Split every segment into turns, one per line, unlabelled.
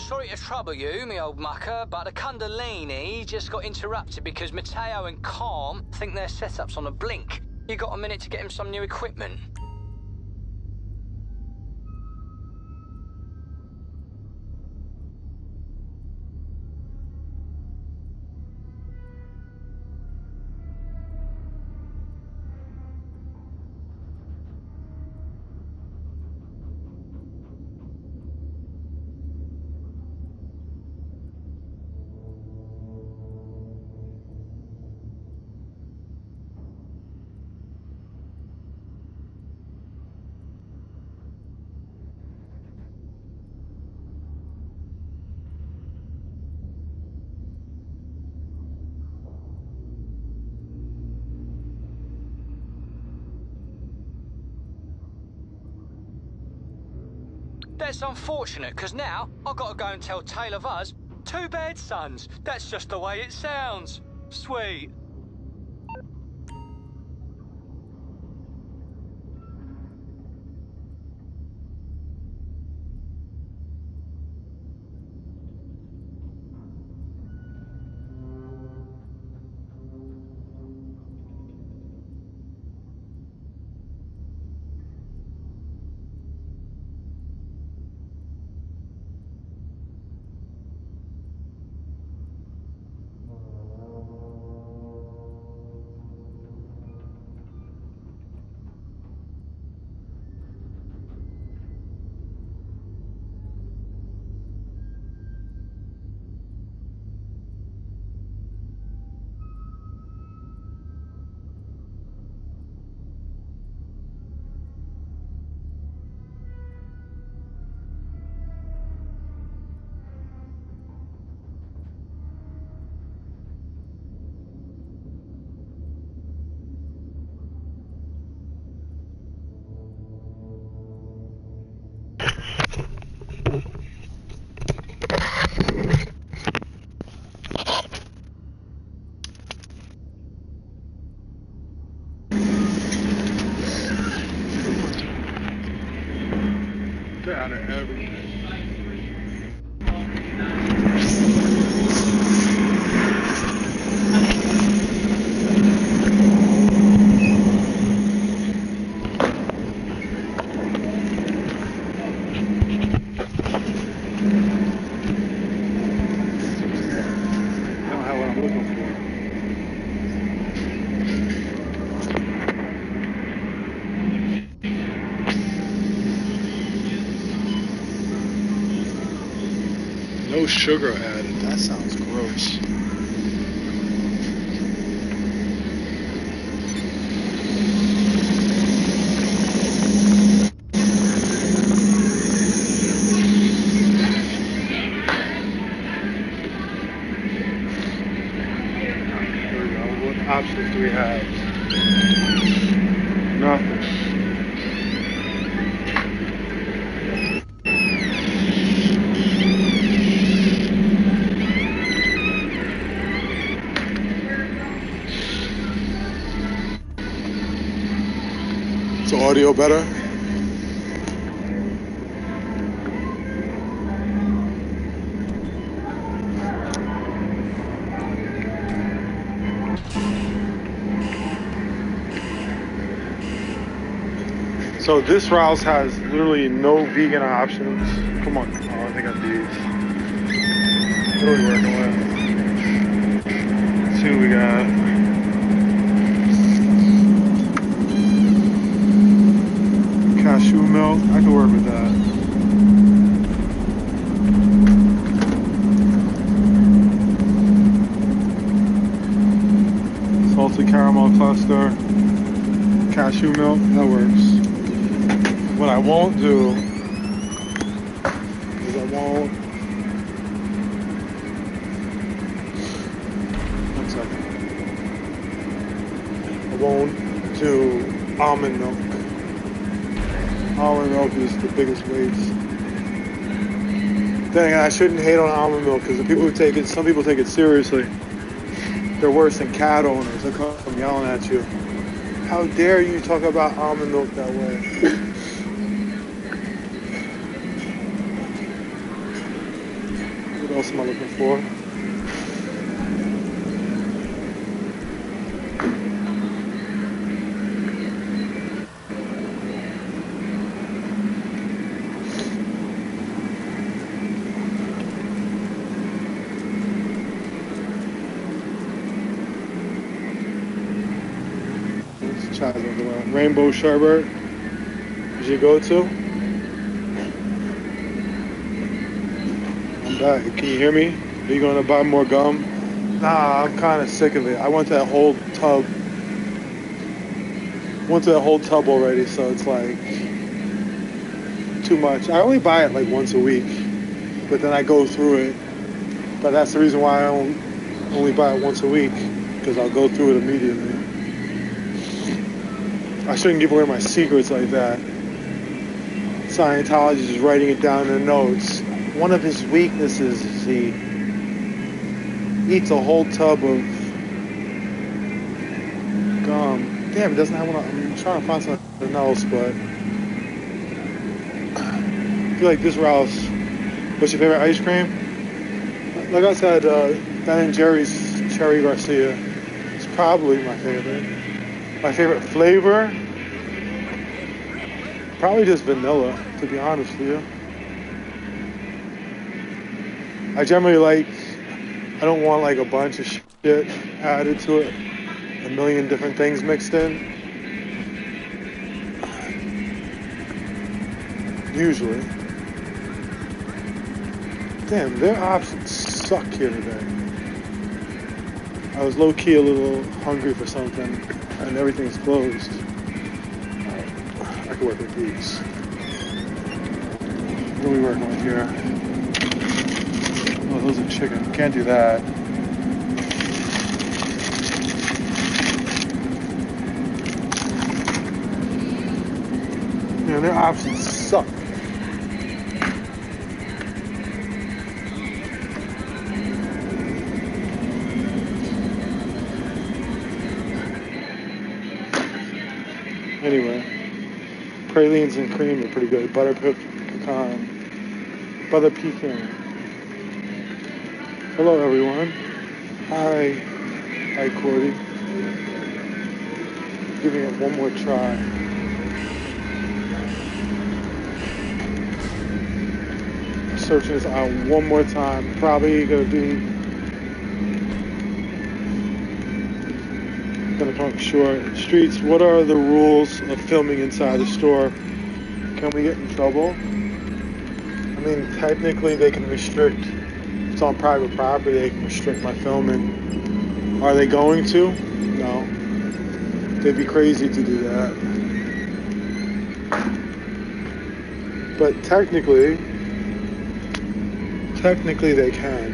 sorry to trouble you, me old mucker, but the Kundalini just got interrupted because Matteo and Calm think their setup's on a blink. You got a minute to get him some new equipment? That's unfortunate, because now I've got to go and tell tale of us, two bad sons. That's just the way it sounds. Sweet.
Out of everything. I don't have what I'm looking for. No sugar added. That sounds gross. Here we go. What options do we have? Nothing. Is the audio better? So this Rouse has literally no vegan options. Come on. Oh, I think I got these. What are we working with? Let's see what we got. Cashew milk, I can work with that. Salted caramel cluster, cashew milk, that works. What I won't do is I won't do almond milk. Almond milk is the biggest waste. Then again, I shouldn't hate on almond milk because the people who take it, some people take it seriously. They're worse than cat owners. They'll come yelling at you. How dare you talk about almond milk that way? else am I looking for? Let's try the rainbow sherbet. Is your go-to? I'm back. Can you hear me? Are you gonna buy more gum? Nah, I'm kind of sick of it. I went to that whole tub. Already, so it's like too much. I only buy it like once a week, but then I go through it. But that's the reason why I only buy it once a week, because I'll go through it immediately. I shouldn't give away my secrets like that. Scientologist is writing it down in the notes. One of his weaknesses is he eats a whole tub of gum. Damn, it doesn't have one. I'm trying to find something else, but I feel like this route's. What's your favorite ice cream? Like I said, Ben & Jerry's Cherry Garcia is probably my favorite. My favorite flavor? Probably just vanilla, to be honest with you. I generally I don't want like a bunch of shit added to it. A million different things mixed in. Usually. Damn, their options suck here today. I was low-key a little hungry for something, and everything's closed. I could work with these. What are we working with here? Oh, those are chicken. Can't do that. You know, their options suck. Anyway, pralines and cream are pretty good. Butter pecan. Butter pecan. Hello, everyone. Hi. Hi, Cordy. Giving it one more try. Searching this out one more time. Probably gonna come up short. Streets, what are the rules of filming inside the store? Can we get in trouble? I mean, technically they can restrict, if it's on private property, they can restrict my filming. Are they going to? No. They'd be crazy to do that. But technically they can.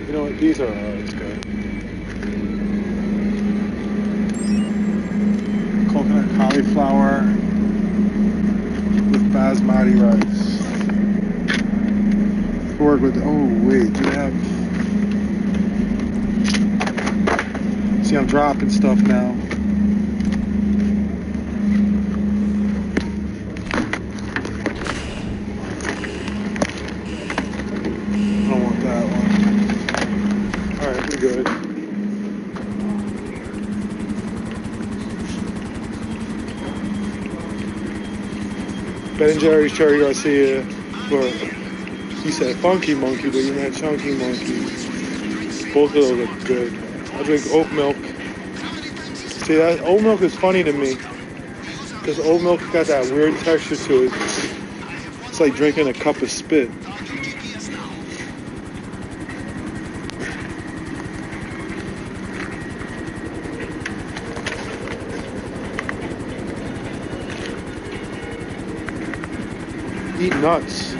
You know what, these are, it's good. Coconut cauliflower with basmati rice. Work with, oh wait, do we have, see I'm dropping stuff now. I don't want that one. Alright, we're good. Ben & Jerry's Cherry Garcia, but he said funky monkey, but you meant chunky monkey. Both of those are good. I drink oat milk. See, that oat milk is funny to me, because oat milk got that weird texture to it. It's like drinking a cup of spit. Eat nuts.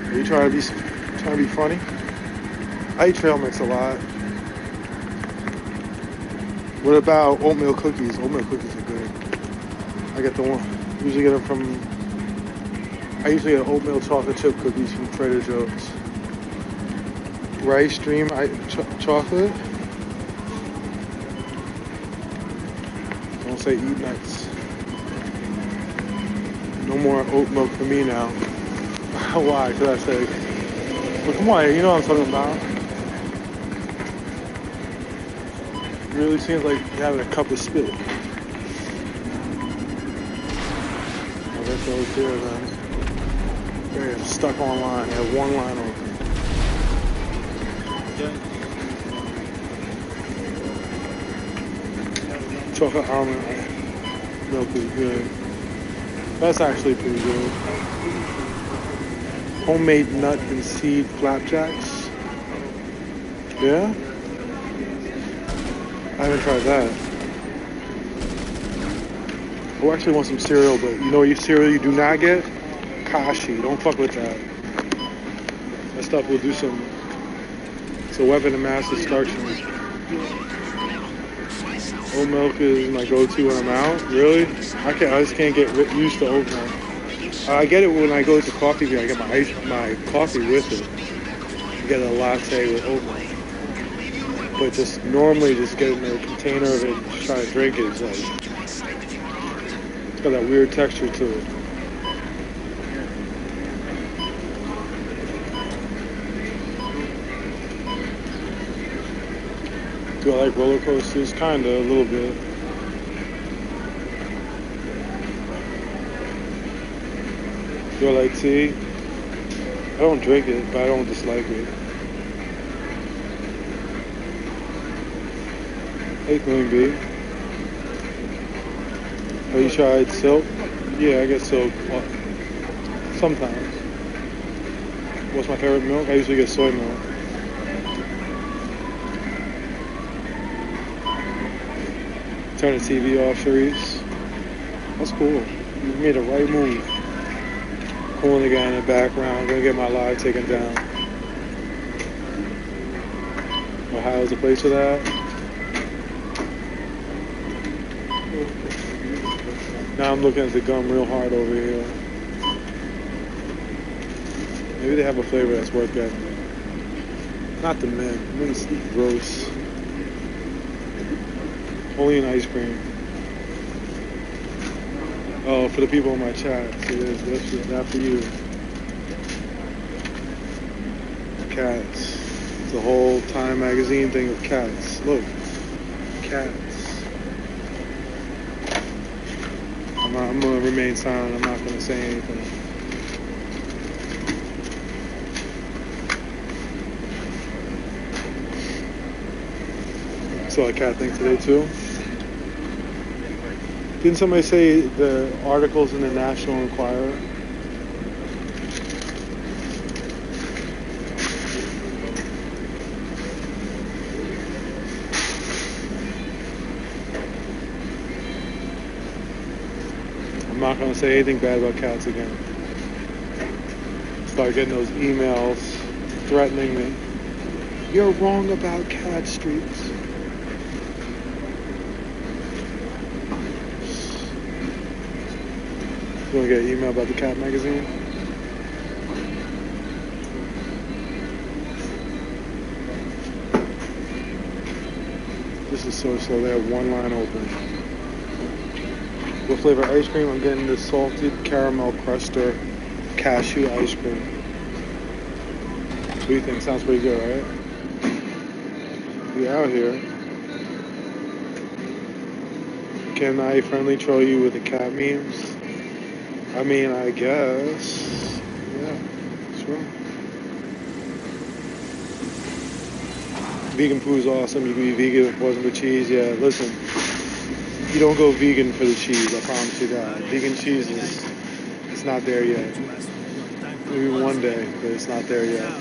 Are you trying to be funny? I eat trail mix a lot. What about oatmeal cookies? Oatmeal cookies are good. I get the one. Usually get them from. I usually get oatmeal chocolate chip cookies from Trader Joe's. Rice Dream chocolate. Don't say eat nuts. No more oat milk for me now. Why? Because I said, well, come on, you know what I'm talking about. Really seems like you're having a cup of spit. I guess I was here then. Okay, I'm stuck online. I have one line open. Chocolate almond milk is good. That's actually pretty good. Homemade nut and seed flapjacks. Yeah? I haven't tried that. I actually want some cereal, but you know what cereal you do not get? Kashi. Don't fuck with that. That stuff will do some... It's a weapon of mass destruction. Oat milk is my go-to when I'm out. Really? I just can't get used to oat milk. I get it when I go to coffee bean. I get my coffee with it. I get a latte with oat milk. But just normally just getting a container of it and just trying to drink it is like, it's got that weird texture to it. Do I like roller coasters? Kinda, a little bit. Do I like tea? I don't drink it, but I don't dislike it. 8 million B. Have you tried silk? Yeah, I get silk sometimes. What's my favorite milk? I usually get soy milk. Turn the TV off, Sharice. That's cool. You made the right move. Cooling the guy in the background. Gonna get my live taken down. Ohio's the place for that. Now I'm looking at the gum real hard over here. Maybe they have a flavor that's worth getting. Not the mint. Mint's gross. Only in ice cream. Oh, for the people in my chat. See, that's not for you. Cats. It's a whole Time magazine thing of cats. Look. Cats. I'm going to remain silent. I'm not going to say anything. Saw a cat thing today too. Didn't somebody say the articles in the National Enquirer? I'm not going to say anything bad about cats again. Start getting those emails threatening me. You're wrong about cat streets. You want to get an email about the cat magazine? This is so slow. They have one line open. What flavor ice cream? I'm getting the salted caramel cruster cashew ice cream. What do you think? Sounds pretty good, right? We out here. Can I friendly troll you with the cat memes? I mean, I guess. Yeah, sure. Vegan food is awesome. You can be vegan if it wasn't for cheese. Yeah, listen. You don't go vegan for the cheese. I promise you that. Vegan cheese it's not there yet. Maybe one day, but it's not there yet.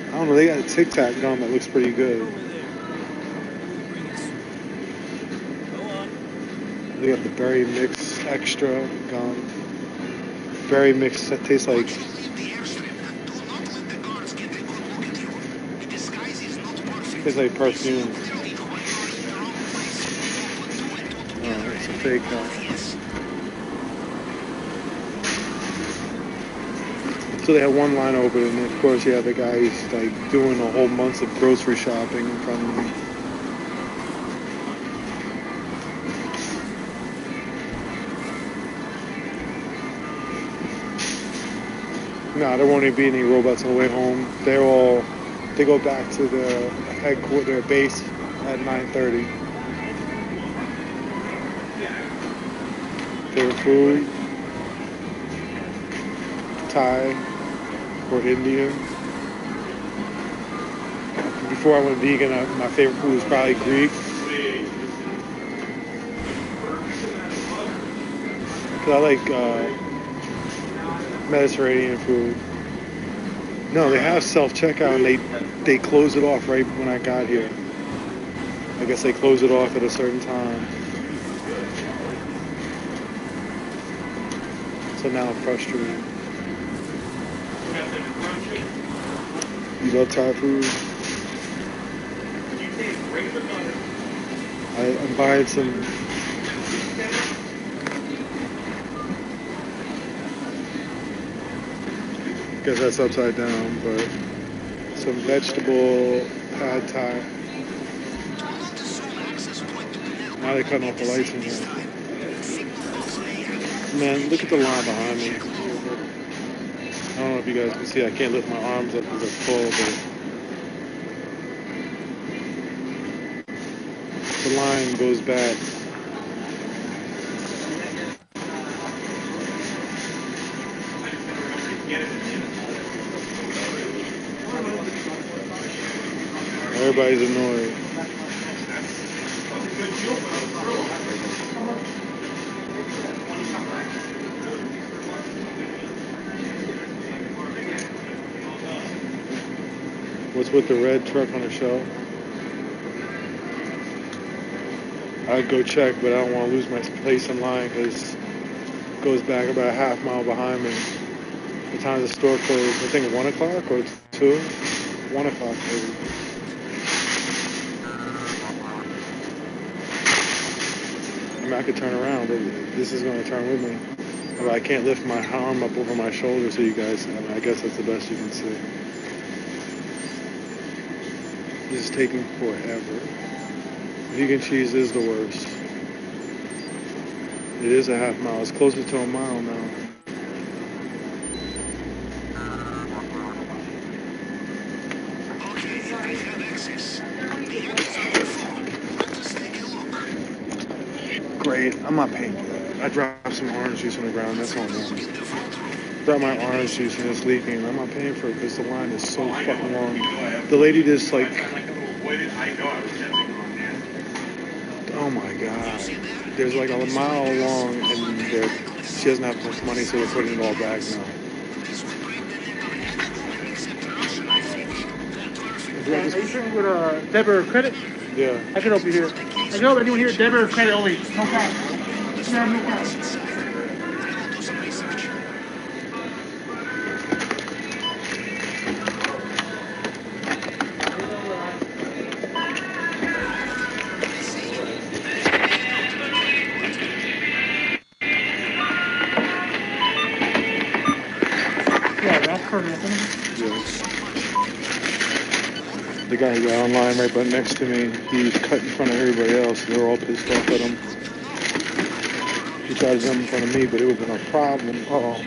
I don't know. They got a Tic Tac gum that looks pretty good. They got the berry mix extra gum. Berry mix that tastes like perfume. Oh, it's a fake gum. So they have one line open, and of course you have the guy who's like doing a whole month of grocery shopping in front of me. No, there won't even be any robots on the way home. They go back to their base at 9:30. Favorite food? Thai or Indian. Before I went vegan, my favorite food was probably Greek. Cause I like Mediterranean food. No, they have self-checkout and they close it off right when I got here. I guess they close it off at a certain time. So now I'm frustrated. You love Thai food? I'm buying some. Guess that's upside down, but some vegetable pad Thai. Now they're cutting off the lights in here. Man, look at the line behind me. I don't know if you guys can see. I can't lift my arms up because they're full, but the line goes back. Everybody's annoyed. What's with the red truck on the shelf? I'd go check, but I don't want to lose my place in line because it goes back about a half mile behind me. The time the store closed, I think 1 o'clock or 2? 1 o'clock maybe. I mean, I could turn around, but this is going to turn with me. But I can't lift my arm up over my shoulder so you guys, I guess that's the best you can see. This is taking forever. Vegan cheese is the worst. It is a half mile. It's closer to a mile now.
Okay, I have access.
Great. I'm not paying for that. I dropped some orange juice on the ground. That's all I'm doing. Dropped my orange juice and it's leaking. I'm not paying for it because the line is so fucking long. The lady just like... Oh my god. There's like a mile long and she doesn't have much money, so they're putting it all back now.
Are you sitting with a debit or credit?
Yeah.
I can help you here. I can help anyone here, debit or credit only. No problem. No problem. Yeah, that's correct.
Yeah. The guy who got online right but next to me, he was cut in front of everybody else. They were all pissed off at him. He tried to jump in front of me, but it would have been a problem. Uh-oh.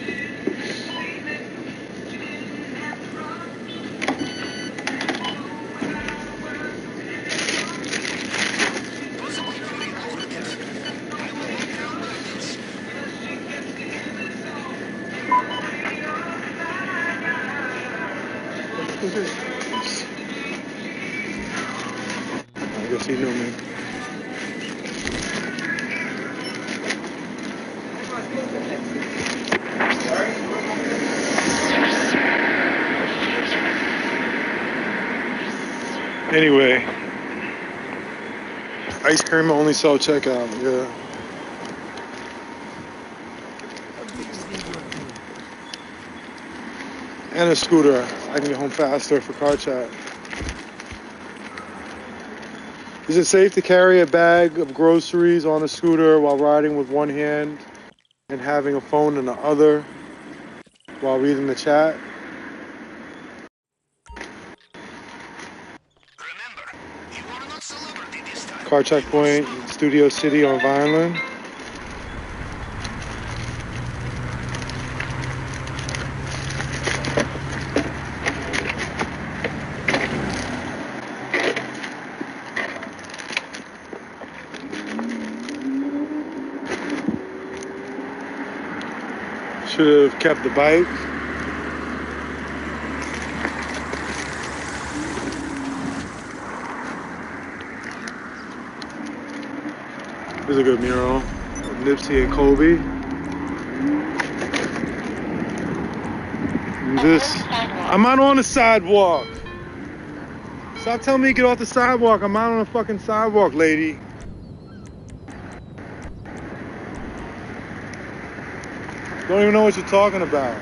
I guess he knew me. Anyway, ice cream only self-checkout, yeah. And a scooter. I can get home faster for car chat. Is it safe to carry a bag of groceries on a scooter while riding with one hand and having a phone in the other while reading the chat?
Remember, you are not celebrity this time.
Car checkpoint, Studio City on Vineland. Should have kept the bike. Here's a good mural of Nipsey and Kobe. I'm out on the sidewalk. Stop telling me to get off the sidewalk. I'm out on the fucking sidewalk, lady. Don't even know what you're talking about.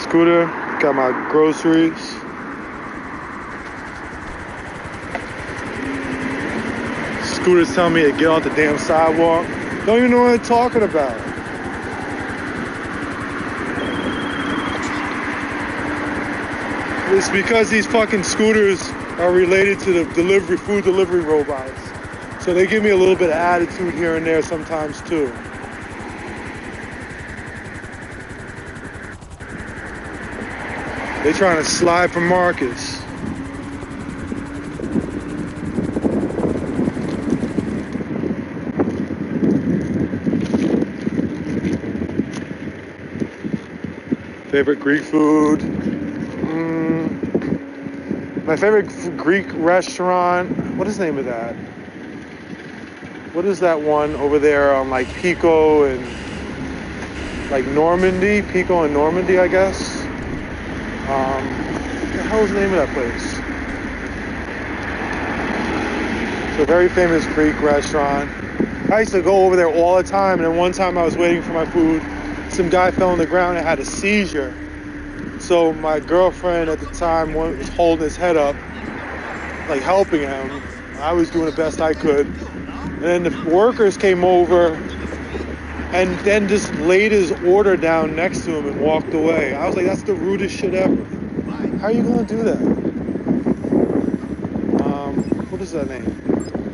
Scooter, got my groceries. Scooter's telling me to get off the damn sidewalk. Don't even know what I'm talking about. It's because these fucking scooters are related to the food delivery robots. So they give me a little bit of attitude here and there sometimes too. They trying to slide for Marcus. Favorite Greek food? My favorite Greek restaurant. What is the name of that? What is that one over there on like Pico and like Normandy? Pico and Normandy, I guess. What the hell is the name of that place? It's a very famous Greek restaurant. I used to go over there all the time, and then one time I was waiting for my food. Some guy fell on the ground and had a seizure. So my girlfriend at the time was holding his head up, like helping him. I was doing the best I could. And then the workers came over and then just laid his order down next to him and walked away. I was like, that's the rudest shit ever. How are you going to do that? What is that name?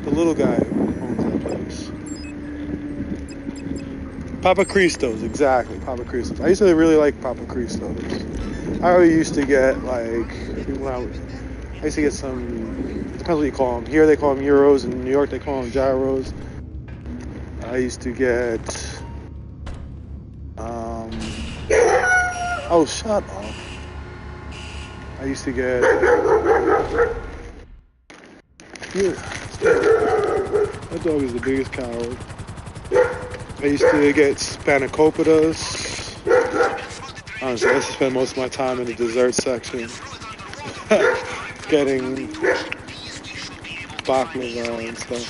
The little guy who owns that place. Papa Christos, exactly, Papa Christos. I used to really like Papa Christos. I used to get like, I used to get some, it depends what you call them. Here they call them euros, in New York they call them gyros. I used to get, oh shut up. I used to get, yeah, that dog is the biggest coward. I used to get spanakopita's. Honestly, I used to spend most of my time in the dessert section. Getting baklava and stuff.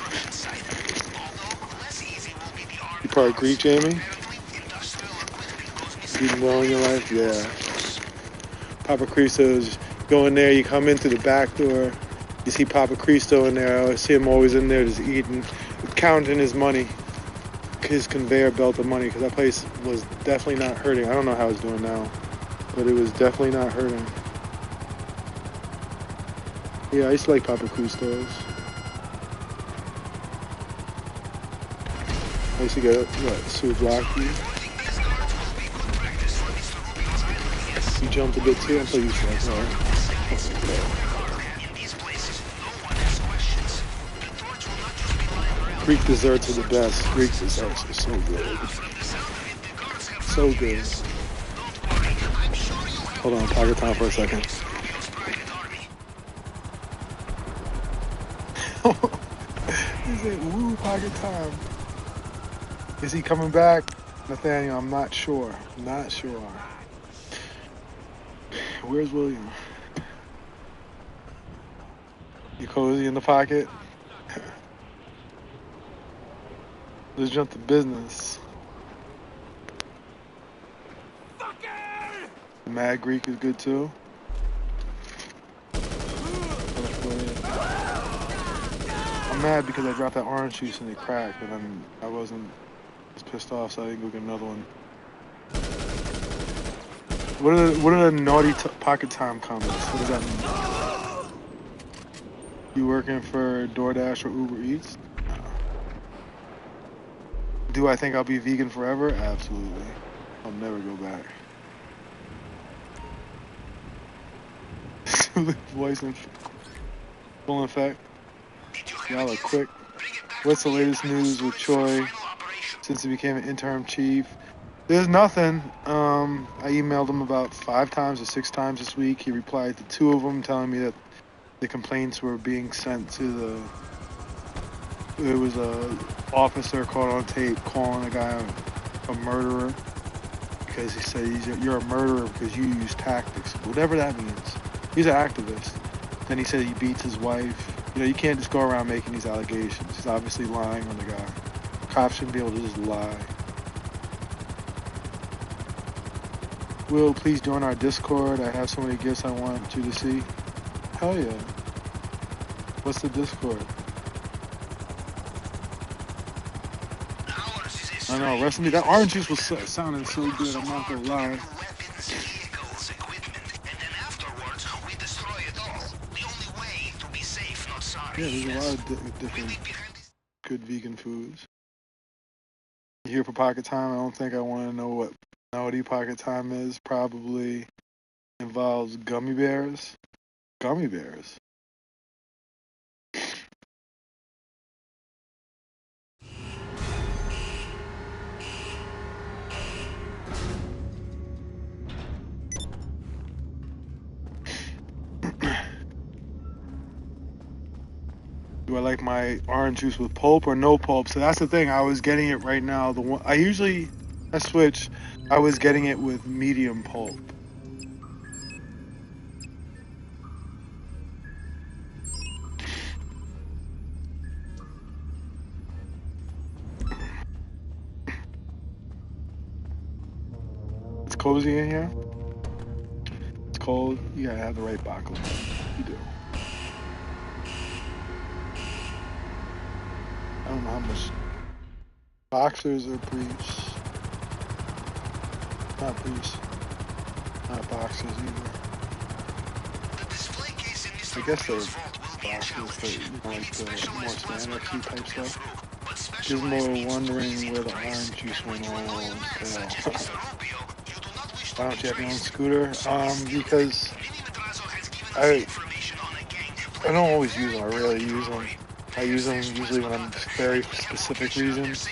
You part Greek, Jamie? Eating well in your life? Yeah. Papa Christo's, go in there, you come in through the back door, you see Papa Christo in there. I see him always in there just eating, counting his money, his conveyor belt of money, because that place was definitely not hurting. I don't know how it's doing now, but it was definitely not hurting. Yeah, I used to like Papa Christo's. I used to get, souvlaki. You jumped a bit too? I thought you said no. Greek desserts are the best. Greek desserts are so good. So good. Hold on, pocket time for a second. He said, woo, pocket time. Is he coming back? Nathaniel, I'm not sure. Not sure. Where's William? You cozy in the pocket? Let's jump to business. Mad Greek is good too. I'm mad because I dropped that orange juice and it cracked, but I wasn't as pissed off, so I didn't go get another one. What are the naughty pocket time comments? What does that mean? You working for DoorDash or Uber Eats? No. Do I think I'll be vegan forever? Absolutely. I'll never go back. Voice in full effect. Y'all are quick. What's the latest news with Choi since he became an interim chief? There's nothing. I emailed him about 5 times or 6 times this week. He replied to 2 of them, telling me that the complaints were being sent to the. There was a officer caught on tape calling a guy a murderer because he said you're a murderer because you use tactics, whatever that means. He's an activist. Then he said he beats his wife. You know, you can't just go around making these allegations. He's obviously lying on the guy. Cops shouldn't be able to just lie. Will, please join our Discord. I have so many gifts I want you to see. Hell yeah. What's the Discord? I know, rest in me. That orange juice was sounding so good, I'm not gonna lie. Yeah, there's a lot of different good vegan foods. Here for pocket time, I don't think I want to know what melody pocket time is. Probably involves gummy bears. Gummy bears. Do I like my orange juice with pulp or no pulp? So that's the thing. I was getting it right now. The one I switch. I was getting it with medium pulp. It's cozy in here. It's cold. You gotta have the right baklava. You do. I don't know how much boxers or briefs. Not briefs. Not boxers either. I guess they're boxers, but you know, like the more Spanish type stuff. Just more wondering where the orange juice went on. Why don't you have your own scooter? Because I don't always use them. I rarely use them. I use them usually when I'm very specific reasons.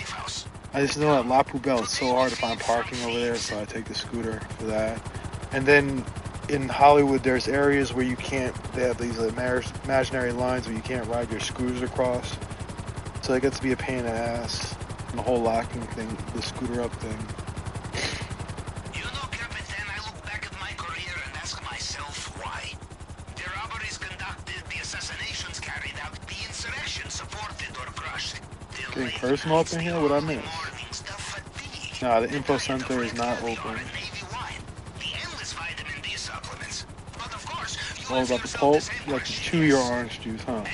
I just know at La Poubelle it's so hard to find parking over there, so I take the scooter for that. And then in Hollywood, there's areas where you can't. They have these imaginary lines where you can't ride your scooters across. So it gets to be a pain in the ass. And the whole locking thing, the scooter up thing.
You know, Captain, I look back at my career and ask myself why. The robberies conducted, the assassinations carried out, the insurrection supported or crushed.
Getting personal up in here? What I miss? Nah, the info center is not open. All about the pulp? You like to chew your orange juice, huh?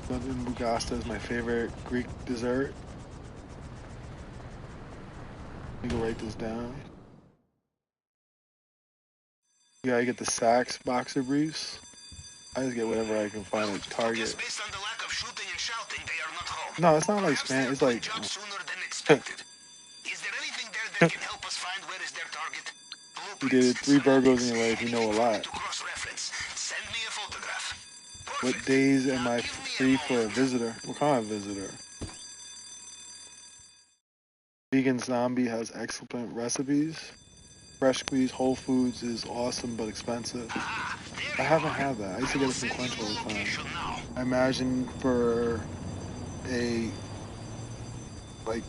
London Bugasta is my favorite Greek dessert. Let me go write this down. You gotta get the Saks boxer briefs. I just get whatever I can find at Target. No, it's not like Spanish. It's like. You did 3 burgos in your life. You know a lot. What days am I free for a visitor? What kind of visitor? Vegan Zombie has excellent recipes. Fresh squeezed Whole Foods is awesome but expensive. I haven't had that. I used to get it from Quench all the time. I imagine for a like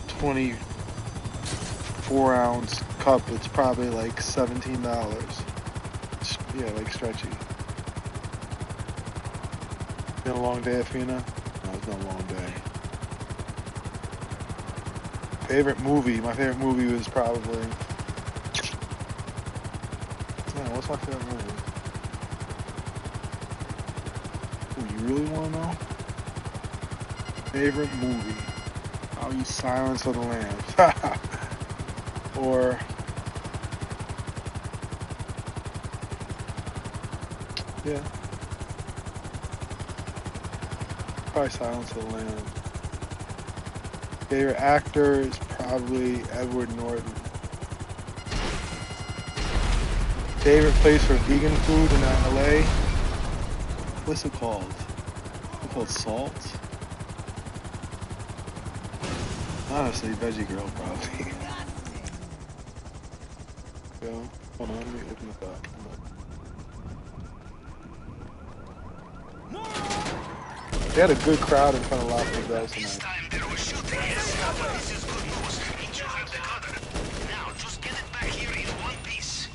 24-ounce cup, it's probably like $17. Yeah, like stretchy. Been a long day, Afina? No, it's been a long day. Favorite movie? My favorite movie was probably. Man, what's my favorite movie? Oh, you really want to know? Favorite movie? I'll use Silence of the Lambs. Or. Yeah. Probably Silence of the Lambs. Favorite actor is probably Edward Norton. Favorite place for vegan food in LA? What's it called? It's called Salt? Honestly, Veggie Grill probably. Yo, hold on, let me open this up. They had a good crowd in front of Las Vegas
This
tonight.
time there was shooting, yes, but this is good news. Each you have the cover. Now, just get it back here in one piece.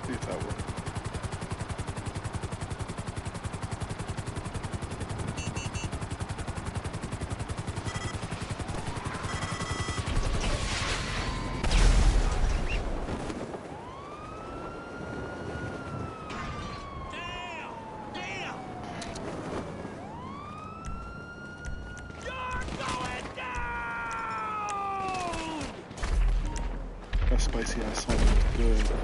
See if that works. That spicy ass salmon is good.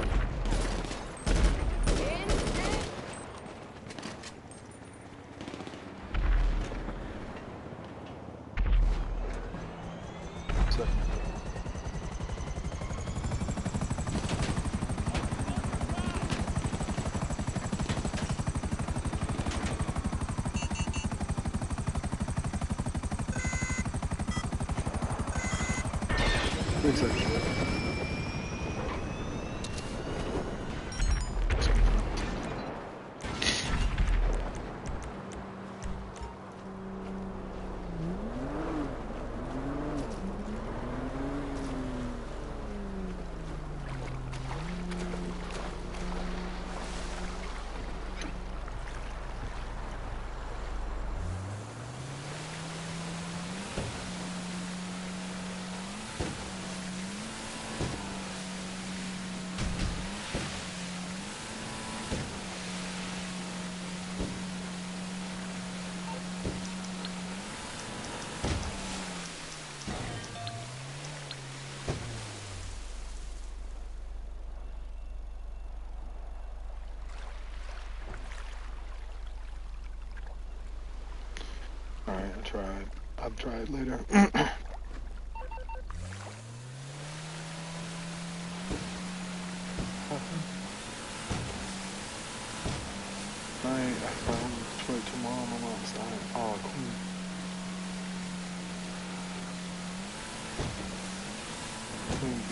Exactly. Alright, I'll try it. I'll try it later. I found Detroit tomorrow. My mom's dying. Oh, Queen. Queen B.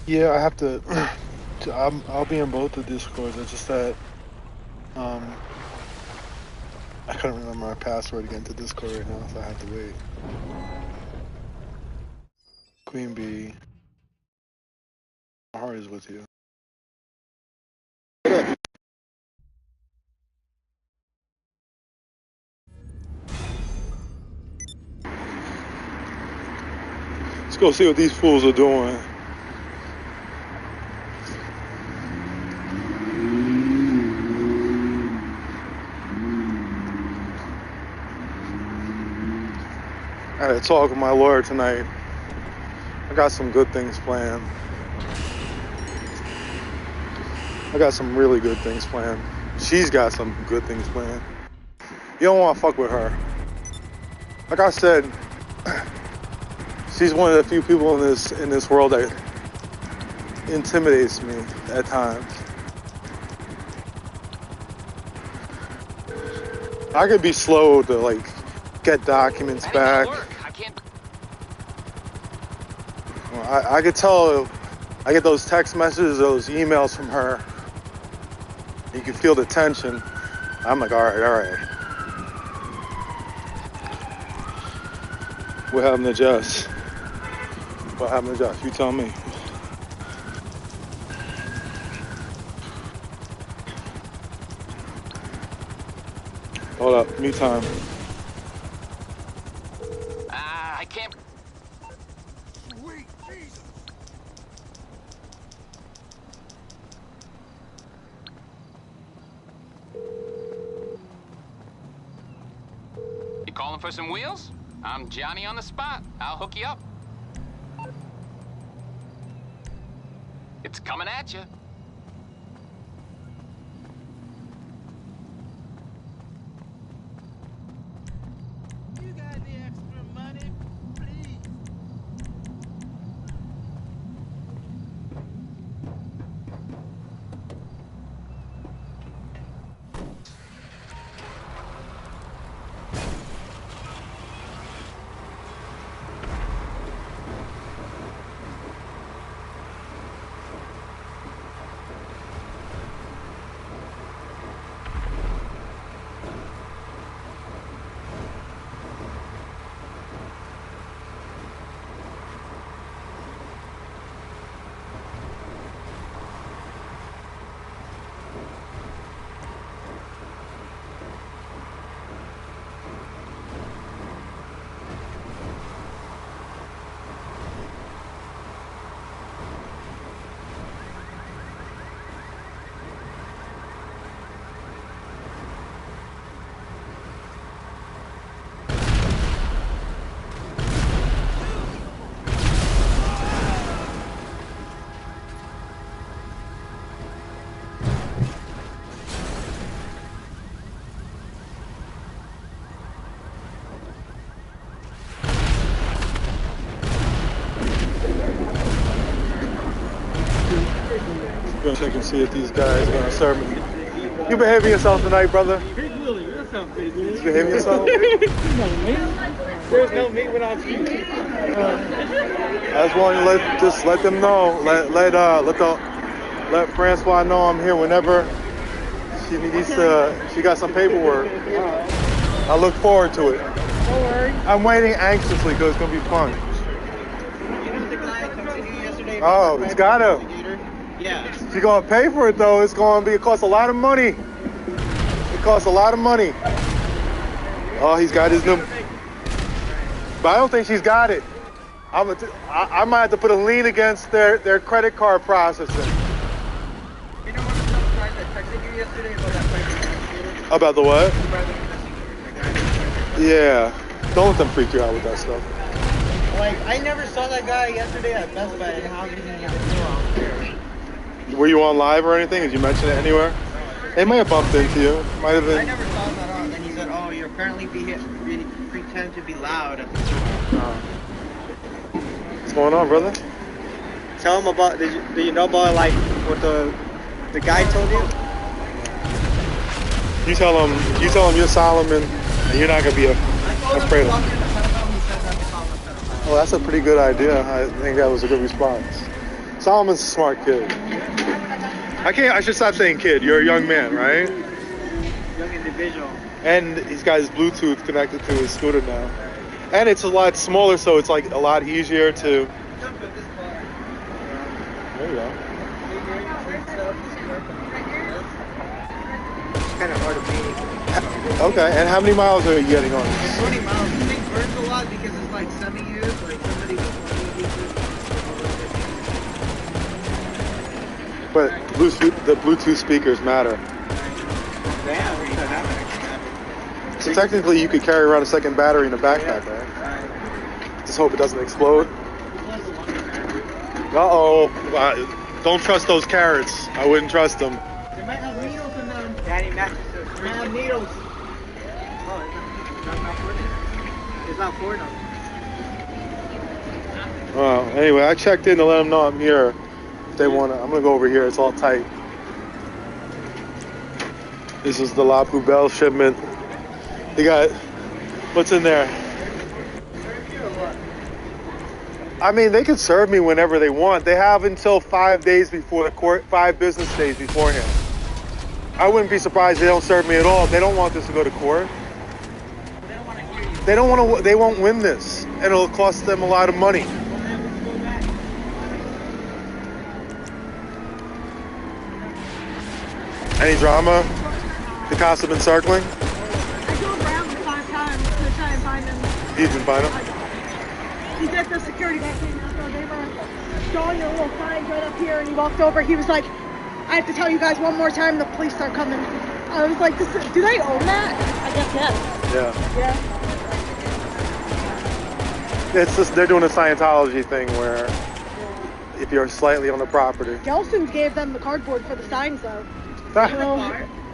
Yeah, I have to. I'll be in both the Discords. It's just that I couldn't remember my password to get into Discord right now, so I have to wait. Queen B. My heart is with you. Let's go see what these fools are doing. I had a talk with my lawyer tonight. I got some good things planned. I got some really good things planned. She's got some good things planned. You don't want to fuck with her. Like I said, she's one of the few people in this world that intimidates me at times. I could be slow to like get documents back. I could tell. I get those text messages, those emails from her. You can feel the tension. I'm like, all right. What happened to Jess? What happened to Jess? You tell me. Hold up, me time.
I can't.
You calling for some wheels? I'm Johnny on the spot. I'll hook you up. It's coming at you.
You got any extra money, please?
Gonna check and see if these guys are gonna serve me. You behaving yourself tonight, brother?
Big Willie, that sounds pretty good.
You behaving yourself?
There's no meat without you.
I just want to let them know. Let Francois know I'm here whenever she needs to. She got some paperwork. I look forward to it.
Don't worry.
I'm waiting anxiously because it's gonna be fun.
You know the guy that comes in here yesterday?
Oh, it's gotta.
Yeah.
If you're gonna pay for it though, it costs a lot of money. It costs a lot of money. Oh, he's got his new. But I don't think she's got it. I might have to put a lien against their credit card processing.
You know one of those guys that texted you yesterday about that private investigator?
About the what?
Private investigator,
Yeah. Don't let them freak you out with that stuff.
Like, I never saw that guy yesterday at Best Buy, and how did he even know I was there?
Were you on live or anything? Did you mention it anywhere? They might have bumped into you. Might have
I
been.
never saw him at all. Then he said, "Oh, you're apparently pretend to be loud at the store."
What's going on, brother?
Tell him about. Do you know about like what the guy told you?
You tell him you're Solomon and you're not gonna be afraid of him. Well, that's a pretty good idea. I think that was a good response. Solomon's a smart kid. I should stop saying kid. You're a young man, right?
Young individual.
And he's got his Bluetooth connected to his scooter now. And it's a lot smaller, so it's like a lot easier to. There you go.
It's kind of hard to beat.
Okay, and how many miles are you getting on this?
20 miles. I think burns a lot because it's like semi-used, like somebody was
But the Bluetooth speakers matter. So technically you could carry around a second battery in a backpack, right? Just hope it doesn't explode. Uh-oh. Don't trust those carrots. I wouldn't trust them.
They might have needles in them.
Daddy mattresses.
They might have needles. Oh, it's not for them.
Well, anyway, I checked in to let them know I'm here. If they want to, I'm going to go over here. It's all tight. This is the La Poubelle shipment. They got, what's in there? I mean, they can serve me whenever they want. They have until 5 days before the court, 5 business days beforehand. I wouldn't be surprised if they don't serve me at all. They don't want this to go to court. They don't want to. They won't win this, and it'll cost them a lot of money. Any drama? The cops have been circling.
I drove around 5 times to try and find them.
You can find them.
He did. The security guy came out, so they were drawing their little signs right up here, and he walked over. He was like, I have to tell you guys one more time, the police are coming. I was like, do they own that? I guess yes.
Yeah.
Yeah.
It's just, they're doing a Scientology thing where if you're slightly on the property.
Gelson's gave them the cardboard for the signs, though.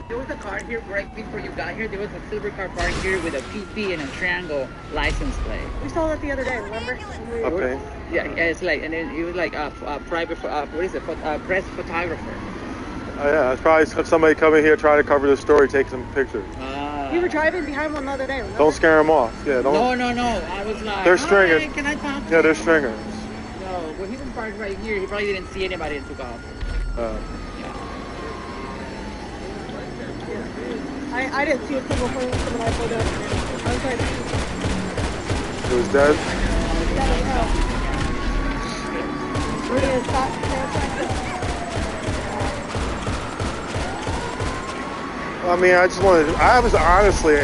There was a car here right before you got here. There was a silver car parked here with a PP and a triangle license plate.
We saw that the other day, remember?
Okay.
Yeah, it's like, and then it was like a private, what is it, press photographer.
Oh yeah, it's probably somebody coming here trying to cover the story, take some pictures.
We were driving behind one the other day, remember?
Don't scare them off. Yeah, don't.
No. I was like,
They're stringers.
Hi, can I talk to
Yeah,
you?
they're stringers.
No, well, he was parked right here. He probably didn't see anybody and took off.
I didn't see a single person when I pulled up. I was like,
It was dead?
we're gonna stop.
I mean, I was honestly,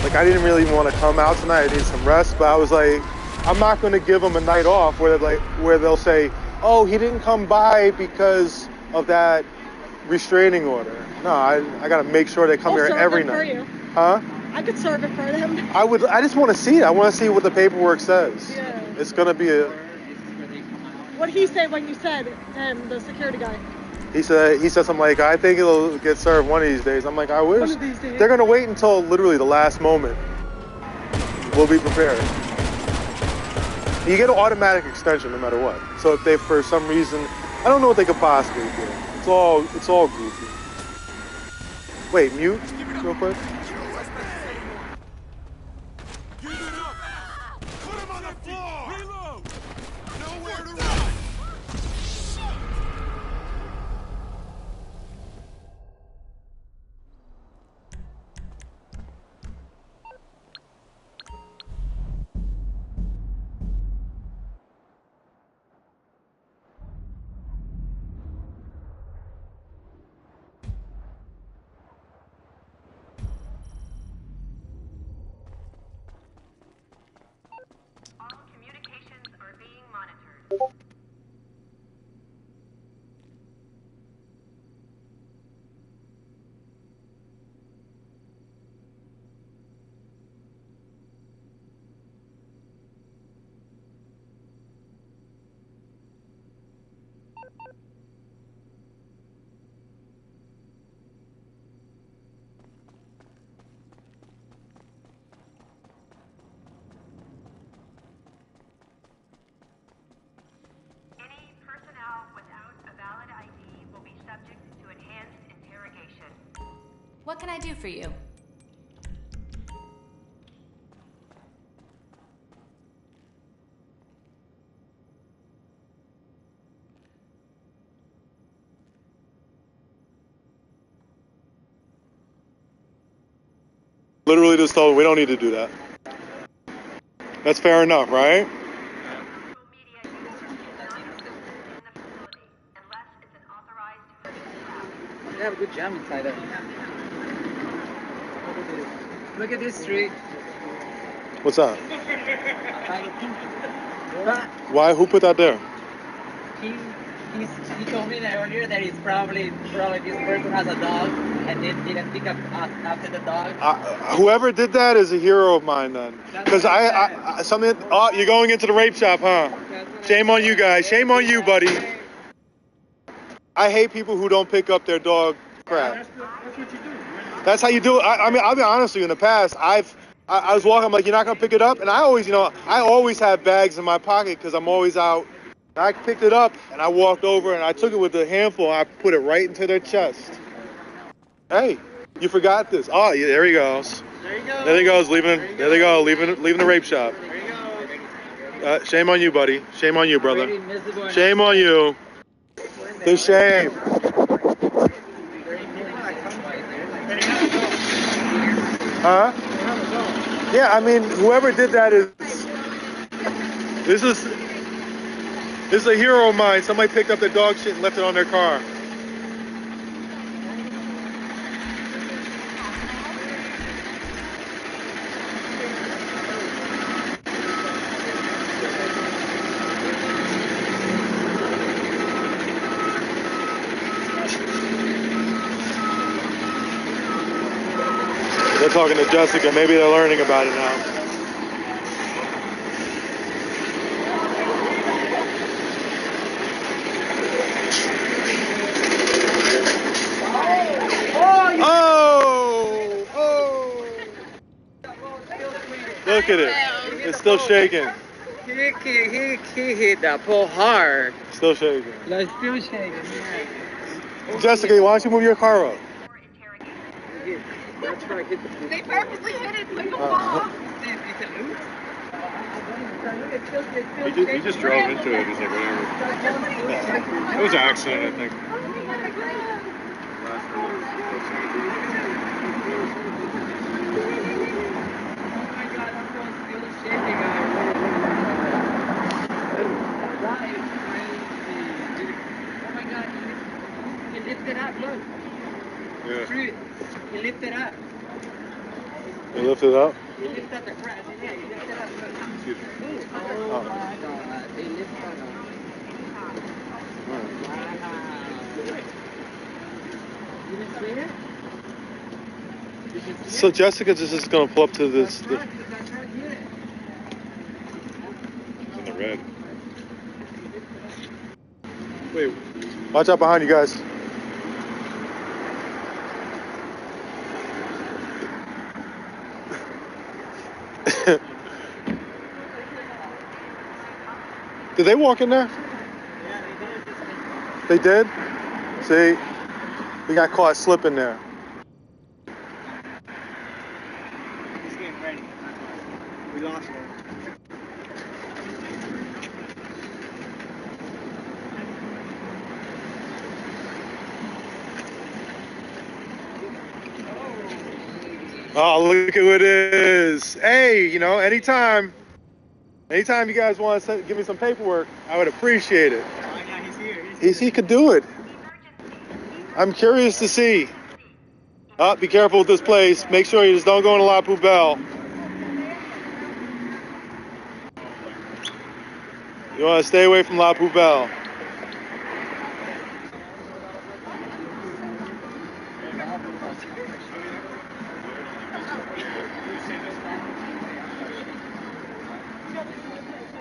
like, I didn't really want to come out tonight. I needed some rest, but I was like, I'm not going to give them a night off where they'll say, oh, he didn't come by because of that restraining order. No, I got to make sure they come here every night.
For you.
Huh?
I could serve it for them.
I just want to see it. I want to see what the paperwork says.
Yeah.
It's going to be a...
What did he say when you said him, the security guy?
He said something like, I think it'll get served one of these days. I'm like, I wish.
One of these days.
They're going to wait until literally the last moment. We'll be prepared. You get an automatic extension no matter what. So if they, for some reason, I don't know what they could possibly do. It's all goofy. Wait, mute real quick.
What can I do for you?
Literally just told we don't need to do that. That's fair enough, right?
You have a good jam inside there. Look at this tree.
What's that? Why? Who put that there?
He told me that earlier that it's probably this person has a dog and they didn't pick up after the dog.
Whoever did that is a hero of mine then. Because you're going into the rape shop, huh? Shame on you guys. Shame on you, buddy. I hate people who don't pick up their dog crap.
That's what you do.
That's how you do it. I mean, I'll be honest with you. In the past, I was walking. I'm like, you're not gonna pick it up, and I always have bags in my pocket because I'm always out. And I picked it up and I walked over and I took it with a handful. And I put it right into their chest. Hey, you forgot this. Oh, yeah, there he goes.
There you go.
There he goes. There they go. Leaving the rape shop.
There you go.
Shame on you, buddy. Shame on you, brother. Shame on you. The shame. Huh? Yeah, I mean, whoever did that this is a hero of mine. Somebody picked up their dog shit and left it on their car. talking to Jessica. Maybe they're learning about it now. Oh! Look at it. It's still shaking.
He hit that pole hard.
Still shaking.
It's still shaking, yeah.
Jessica, why don't you move your car up?
That's where I hit the pole.
They purposely hit it like a ball.
He just drove into it. He's like, whatever. It was an accident, I think.
He lifted up, look.
Yeah.
He lifted up.
You lifted up?
He lifted up the crash. Yeah, he lifted up.
Excuse me.
Oh my God. He lifted up. Wow. You didn't see it?
So Jessica's just gonna pull up to this.
That's right here.
It's in the red. Wait. Watch out behind you guys. Did they walk in there?
Yeah,
They did? See? We got caught slipping there.
He's getting ready. We lost him.
Oh, look at what it is. Hey, you know, anytime you guys want to give me some paperwork, I would appreciate it.
Oh, yeah, he's here.
He could do it. I'm curious to see. Oh, be careful with this place. Make sure you just don't go into La Poubelle. You want to stay away from La Poubelle.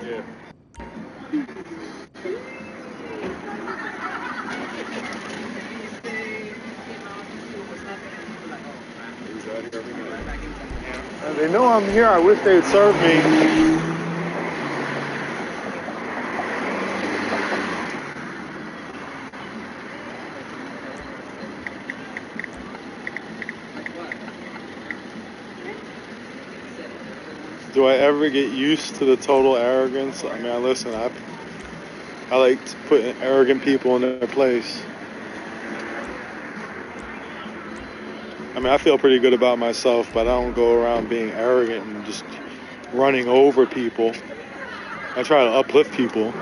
Yeah. They know I'm here. I wish they'd serve me. Do I ever get used to the total arrogance? I mean, listen, I like to put arrogant people in their place. I mean, I feel pretty good about myself, but I don't go around being arrogant and just running over people. I try to uplift people,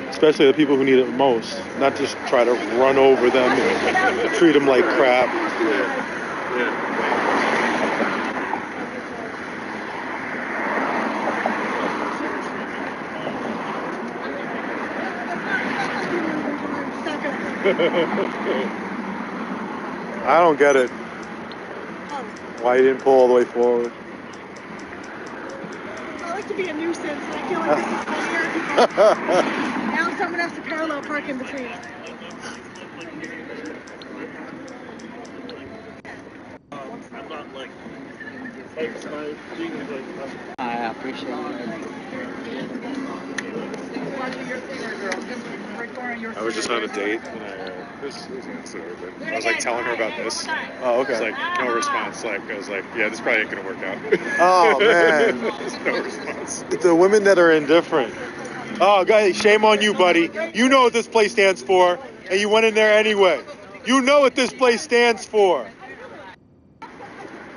especially the people who need it most, not just try to run over them and treat them like crap. Yeah. I don't get it. Why you didn't pull all the way forward?
I like to be a nuisance, and I feel like this is funnier. Now someone has to parallel park in between.
I appreciate it.
I was just on a date, and I was like telling her about this. Oh, okay. It's like no response. Like I was like, yeah, this probably ain't gonna work out. Oh man, no response. It's the women that are indifferent. Oh, guys, shame on you, buddy. You know what this place stands for, and you went in there anyway. You know what this place stands for,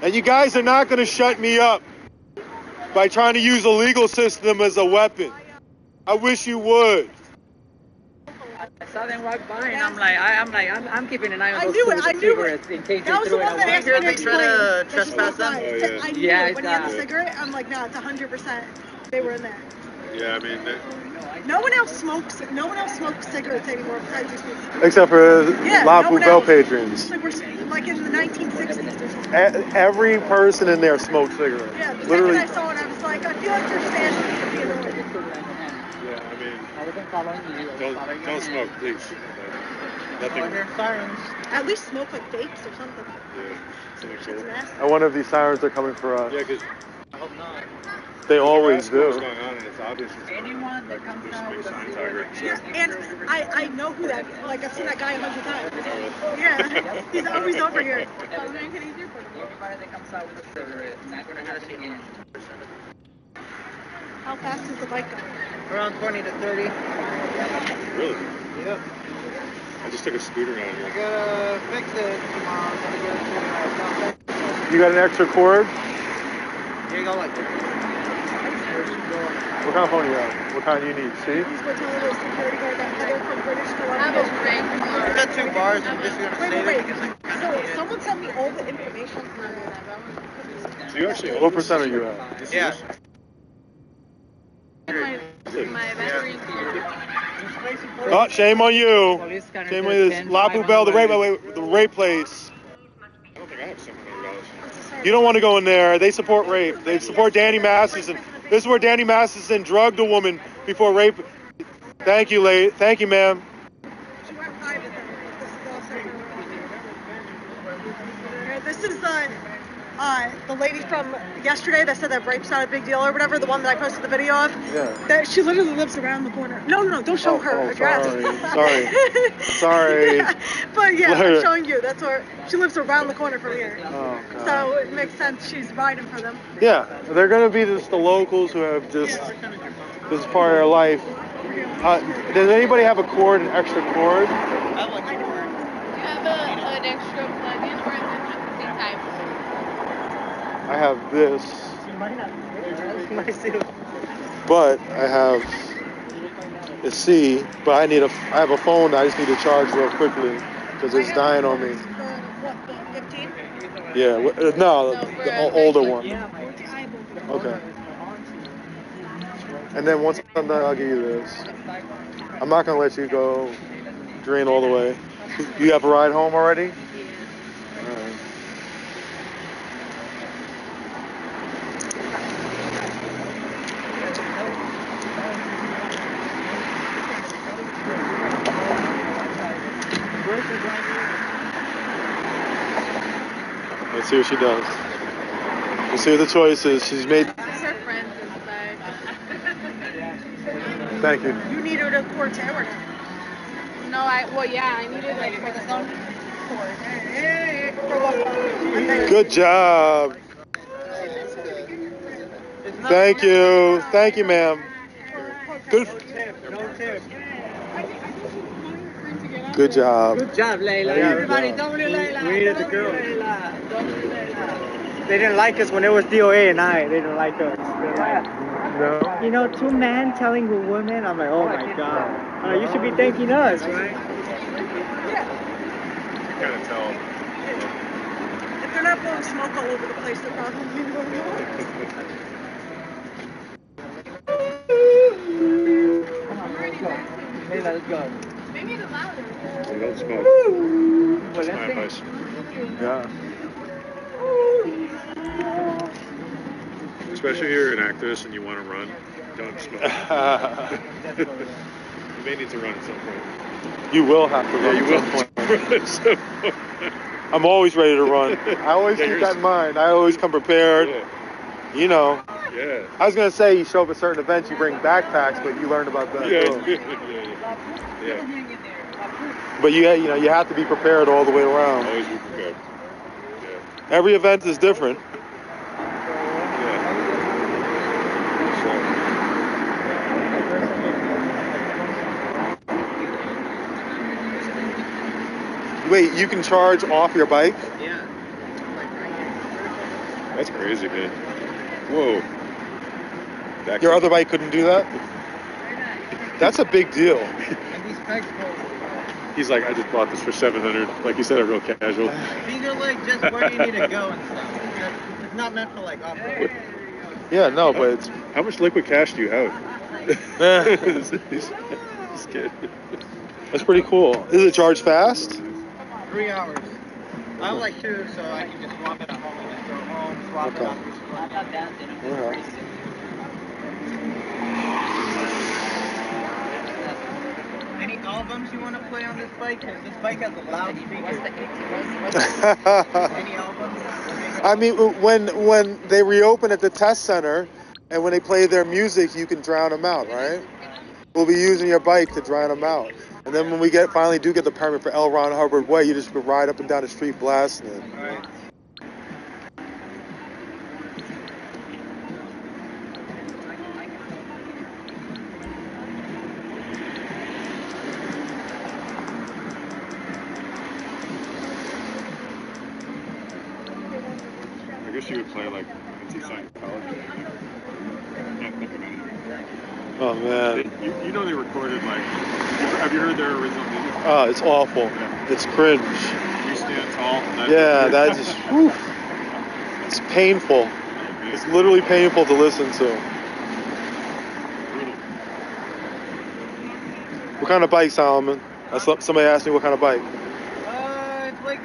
and you guys are not gonna shut me up by trying to use the legal system as a weapon. I wish you would.
I saw them walk by, and I'm keeping an eye on those cigarettes in case
That was
they
the
throw
one that
it
asked
away.
me to explain. That she
trespass
walked by.
them?
Oh, yeah.
I knew
Yeah,
when he had the cigarette, I'm like, no, it's 100%. They were in there.
Yeah, I mean,
No one else smokes cigarettes anymore besides these people.
except for La
no one
Poubelle
else.
patrons.
It's like we're like in the 1960s or something.
Every person in there smokes cigarettes.
Yeah, the
Literally.
second I saw it, I was like, I feel like they're standing to be annoyed.
Yeah, I mean, don't smoke, please. Nothing.
At least smoke like vapes or something.
Yeah, something
It's
cool.
nasty.
I wonder if these sirens are coming for us.
Yeah, because
They always do.
what's going on, and it's obvious.
Anyone that comes
There's a
out
big
with a
sign
cigarette.
tiger.
Yeah, and I know who that, like I've seen that guy 100 times. Yeah, he's always over here.
Anybody that comes out with a cigarette, not gonna have it in.
How fast is the bike going?
Around 20 to 30.
Really?
Yep.
I just took a scooter down
I
here.
gotta fix it tomorrow. I'm gonna get it fixed.
You got an extra cord?
Here you go, like.
What kind of phone do you have? What kind do you need? See?
He's been telling us security guard that Heather from British
I
Columbia.
got 2 bars. I'm just gonna save it.
Wait.
because I
So someone sent me all the information.
So you actually
What percent are you at?
Yeah.
Oh, shame on you. Shame on you. This La Poubelle, the rape place.
I don't think I have $700.
You don't want to go in there. They support rape. They support Danny Masterson. This is where Danny Masterson drugged a woman before rape. Thank you, Thank you, ma'am.
She went private then. This is the lady from yesterday that said that rape's not a big deal or whatever, the one that I posted the video of.
Yeah.
That she literally lives around the corner. No, don't show her address.
Sorry.
Yeah, but yeah, I'm showing you. That's where she lives around the corner from here.
Oh, God.
So it makes sense she's riding for them.
Yeah, they're going to be just the locals who have just, this is part of their life. Does anybody have a cord, an extra cord?
Do you have an extra plug-in or is it at the same time?
I have this, but I have a C, but I have a phone that I just need to charge real quickly because it's dying on me.
The 15?
Yeah, no, the older one. Okay. And then once I'm done, I'll give you this. I'm not gonna let you go drain all the way. You have a ride home already? Yeah. All right. Let's see what she does. Let's see what the choice is. She's made.
Her friends inside.
Thank you.
You need her to cord to Edward.
No, I needed like for the phone cord.
Good job. Thank you. Thank you, ma'am. Good. Good job.
Good job, Layla. Everybody, W Layla. We needed the girl. They didn't like us when it was DOA and I. They didn't like us. They're like,
No.
you know, 2 men telling a woman. I'm like, oh my god. You should be thanking us, right?
Kind of tell.
If they're not blowing smoke all over the place, they're probably
Layla, let's go.
Maybe it's louder.
Don't smoke.
Well,
My advice.
Yeah.
Especially if you're an actress and you want to run, don't smoke. You may need to run at some point.
You will have to run.
Yeah, you
at
will.
some point.
Run at some point.
I'm always ready to run. I always
Yeah,
keep
you're-
that in mind. I always come prepared.
Yeah.
You know.
Yeah.
I was gonna say you show up at certain events, you bring backpacks, but you learned about that.
Yeah.
too.
Yeah.
But you have to be prepared all the way around.
Always be prepared. Yeah.
Every event is different. Wait, you can charge off your bike?
Yeah.
That's crazy, man. Whoa.
Your other bike couldn't do that? That's a big deal.
And these pegs go.
He's like, I just bought this for $700. Like you said, it real casual.
These are like just where you need to go and stuff. It's not meant for like off-road.
Yeah, no, but it's
How much liquid cash do you have?
He's kidding. That's pretty cool. Is it charged fast?
3 hours. I have like 2, so I can just swap it at home and just go home, swap it after school.
Okay.
Any albums you want to play on this bike? Because this bike has a loud speaker. Any albums?
I mean, when they reopen at the test center, and when they play their music, you can drown them out, right? We'll be using your bike to drown them out. And then when we finally do get the permit for L. Ron Hubbard Way, you just ride up and down the street blasting it.
All right.
I guess you would play like anti-Scientology. Can't think of anything.
Oh man.
You know they recorded like. Have you heard their original music?
Oh, it's awful.
Yeah.
It's cringe.
You stand tall.
Yeah, that just. Whew, it's painful. It's literally painful to listen to. What kind of bike, Solomon? Somebody asked me what kind of bike.
It's like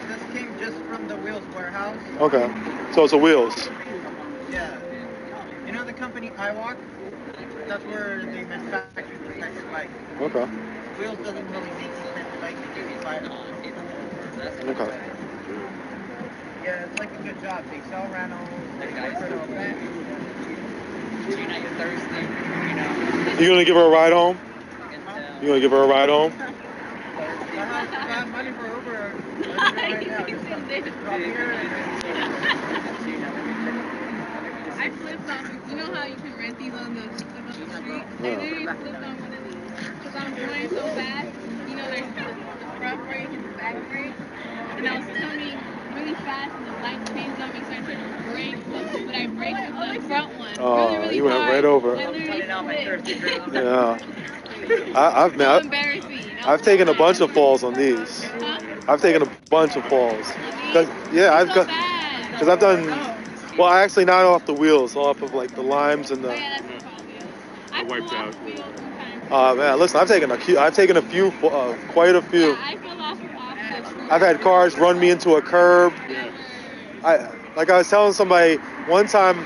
this came just from the Wheels warehouse.
Okay, so it's a Wheels.
Yeah. You know the company iWalk? That's where they manufacture the type of bike.
Okay.
Wheels doesn't really make these type of bikes. They do fire.
Okay.
Yeah, it's like a good job. They sell rentals. They for the event.
You're thirsty,
You gonna give her a ride home? You gonna give her a ride home?
I have money for Uber right now. Just drop here
I flipped on, you know how you can rent these on the street? I literally flipped on one of these because I'm going so fast. You know, there's the front brake and the back brake. And I was coming really fast and the light changed on me, so I tried to brake, but I braked with the front one.
Oh,
really
you went
hard.
right over.
I literally flipped.
Yeah.
So embarrassing.
I've taken a bunch of falls on these.
Huh?
I've taken a bunch of falls. Because I've done. Well, actually not off the wheels, off of like the limes and the.
I wiped out.
Oh man, listen, I've taken a few, quite a few. I've had cars run me into a curb. Like I was telling somebody one time,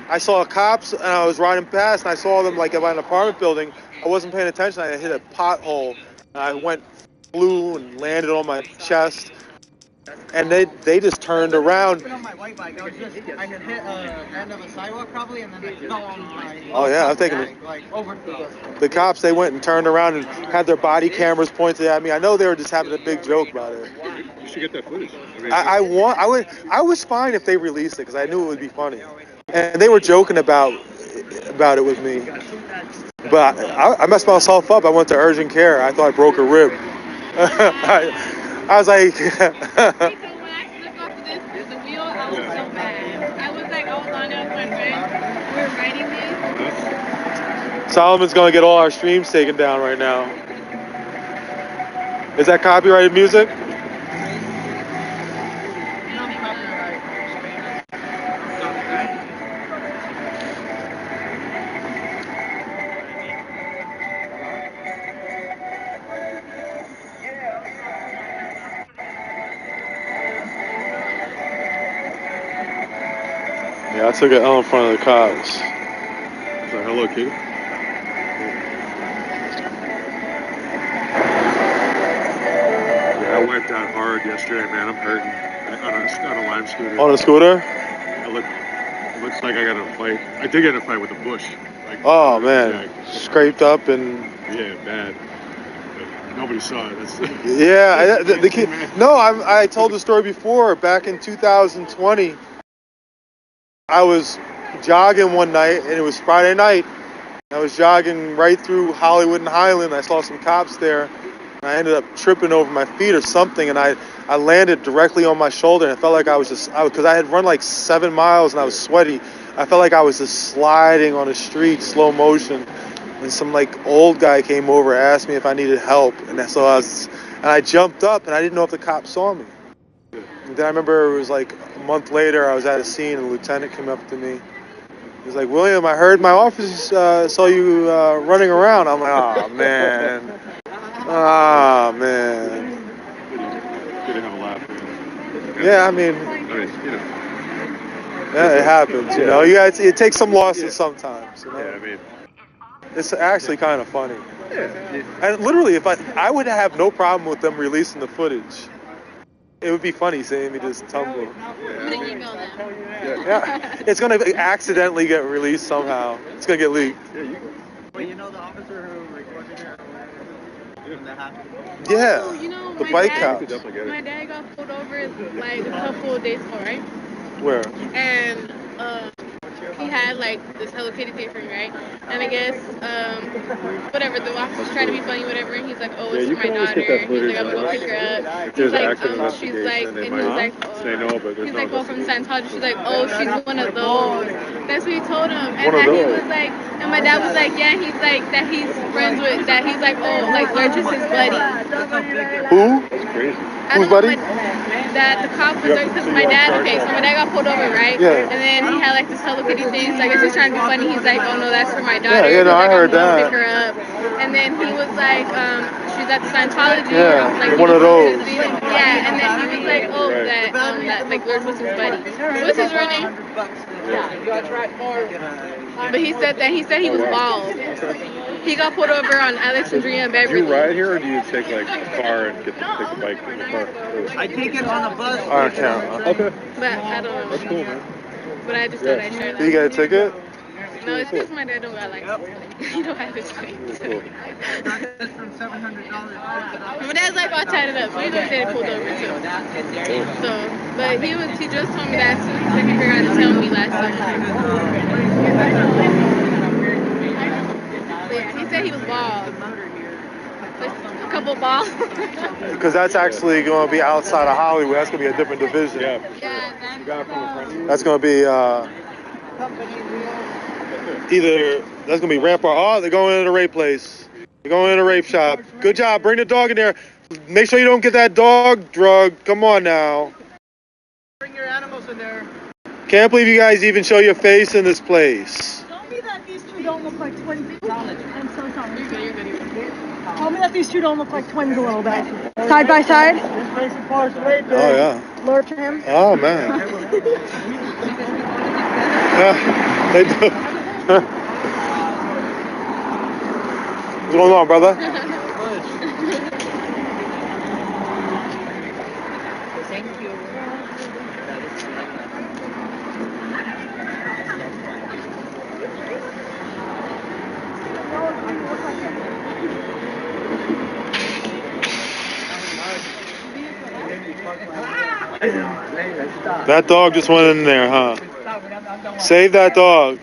I saw cops and I was riding past and I saw them like by an apartment building. I wasn't paying attention. I hit a pothole and I flew and landed on my chest. And they just turned around.
on my white bike. I had hit end of a sidewalk probably, and then I fell on my.
Oh yeah, I've taken it.
Like over
the cops. They went and turned around and had their body cameras pointed at me. I know they were just having a big joke about it.
You should get that footage.
I was fine if they released it because I knew it would be funny, and they were joking about it with me. But I messed myself up. I went to urgent care. I thought I broke a rib. I was like.
So when I slipped off of the wheel, I was so bad. I was on it with my friend. We were riding this.
Solomon's gonna get all our streams taken down right now. Is that copyrighted music? Yeah, I took an L in front of the cops.
So, hello, Kitty. Yeah, I wiped out hard yesterday, man. I'm hurting. On a Lime scooter.
On a scooter?
It looks like I got in a fight. I did get in a fight with a bush.
Oh, man. Scraped up and...
Yeah, bad. But nobody saw it. That's
yeah, the kid... No, I told the story before. Back in 2020... I was jogging one night, and it was Friday night. I was jogging right through Hollywood and Highland. I saw some cops there, and I ended up tripping over my feet or something, and I landed directly on my shoulder, and it felt like because I had run like 7 miles, and I was sweaty. I felt like I was just sliding on the street, slow motion, and some like old guy came over, asked me if I needed help, and I jumped up, and I didn't know if the cops saw me. And then I remember it was like a month later, I was at a scene and a lieutenant came up to me He's like, William, I heard my officers saw you running around. I'm like, oh man. Ah man.
Good to have a laugh.
Yeah, I mean, yeah, it happens, you know. It takes some losses sometimes, you know.
Yeah, I mean,
it's actually kind of funny.
yeah.
And literally, if I would have no problem with them releasing the footage. It would be funny seeing me just tumble.
I'm gonna email them.
Yeah, it's gonna accidentally get released somehow. It's gonna get leaked.
Wait, you know the officer who recorded it when that happened?
Yeah,
Oh, you know,
the
my
bike
dad,
cops.
my dad got pulled over like a couple of days ago, right?
Where?
And he had like this Hello Kitty thing for me, right? And I guess whatever, the officer's trying to be funny, whatever, and he's like, oh, it's for my daughter. He's like, I'm gonna go pick her up. He's like, she's like, and he's like,
say no, but
he's like, well, from Scientology. She's like, oh, she's one of those. That's what he told him. And then he was like, and my dad was like, yeah, he's like, that he's friends with, that he's like, oh, like, they're just his buddy.
Who?
That's crazy.
Who's buddy?
That the cop was like, because my dad, okay, so my dad got pulled over, right?
Yeah.
And then he had like this Hello Kitty thing, so I guess he's trying to be funny. He's like, oh no, that's for my daughter.
Yeah, no, I heard
I'm gonna
that.
pick her up. And then he was like, she's at the Scientology.
Yeah,
like,
one of those.
Yeah, and then he was like, oh, that like Lord was his buddy. What's his real name? But he said he was bald. He got pulled over on Alexandria and
Do
Beverly.
you ride here, or do you take like a car and take the bike in the car?
I take it on a bus.
I can't.
Okay.
But I don't know.
That's cool, man.
But I just thought I'd share that.
Did you get a ticket?
No, it's because my dad don't got like he don't have his face.
Cool.
My dad's like all tied it up, so he's always getting pulled over too. So, but he just told me that too. He said he forgot to tell me last time. But yeah, he said he was bald. Like, a couple balls.
Because that's actually going to be outside of Hollywood. That's going to be a different division.
Yeah.
That's going to be either that's going to be Rampart. Oh, they're going in a rape place. They're going in a rape shop. Good job. Bring the dog in there. Make sure you don't get that dog drug. Come on now.
Bring your animals in there.
Can't believe you guys even show your face in this place.
Tell me that these two don't look like twins. I'm so sorry. Tell me that these two don't look like twins a little bit. Side by side.
Oh, yeah.
Lord to him.
Oh, man. They do. What's going on, brother?
Thank you.
That dog just went in there, huh? Save that dog.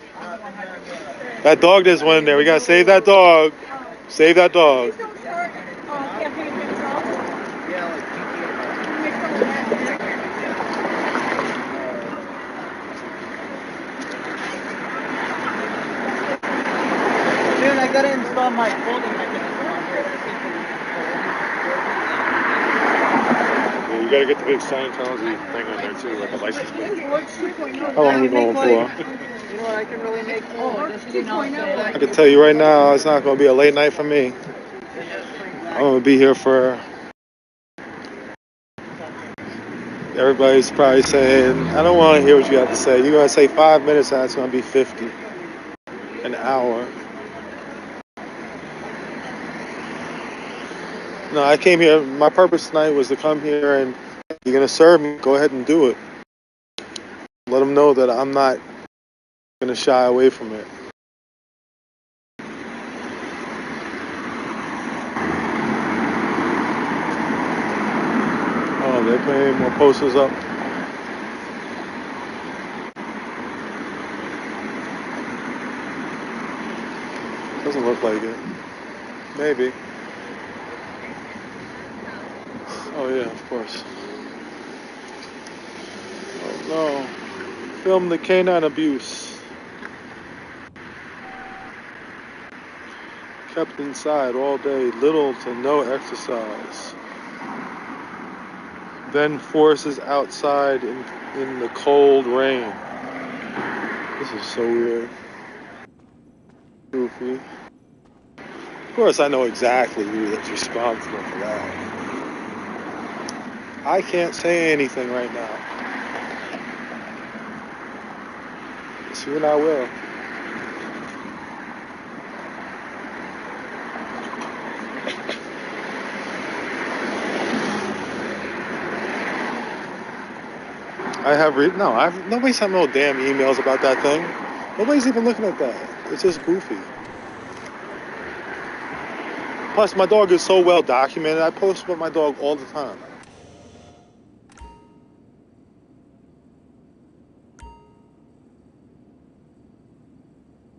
That dog just went in there. We gotta save that dog. Save that dog.
Dude, I gotta install my folding mechanism on here.
You gotta get the big Scientology thing on there too, like a license plate.
How long are we going for?
You know what, I can really make
I can tell you right now, it's not gonna be a late night for me. I'm gonna be here for. Everybody's probably saying, I don't want to hear what you have to say. You're gonna say 5 minutes, and that's gonna be 50. An hour. No, I came here. My purpose tonight was to come here, and you're gonna serve me. Go ahead and do it. Let them know that I'm not gonna shy away from it. Oh, they're putting more posters up. Doesn't look like it. Maybe. Oh yeah, of course. Oh no. Film the canine abuse. Kept inside all day, little to no exercise. Then forces outside in the cold rain. This is so weird. Goofy. Of course, I know exactly who is responsible for that. I can't say anything right now. Soon I will. Nobody sent no damn emails about that thing. Nobody's even looking at that. It's just goofy. Plus, my dog is so well documented. I post about my dog all the time.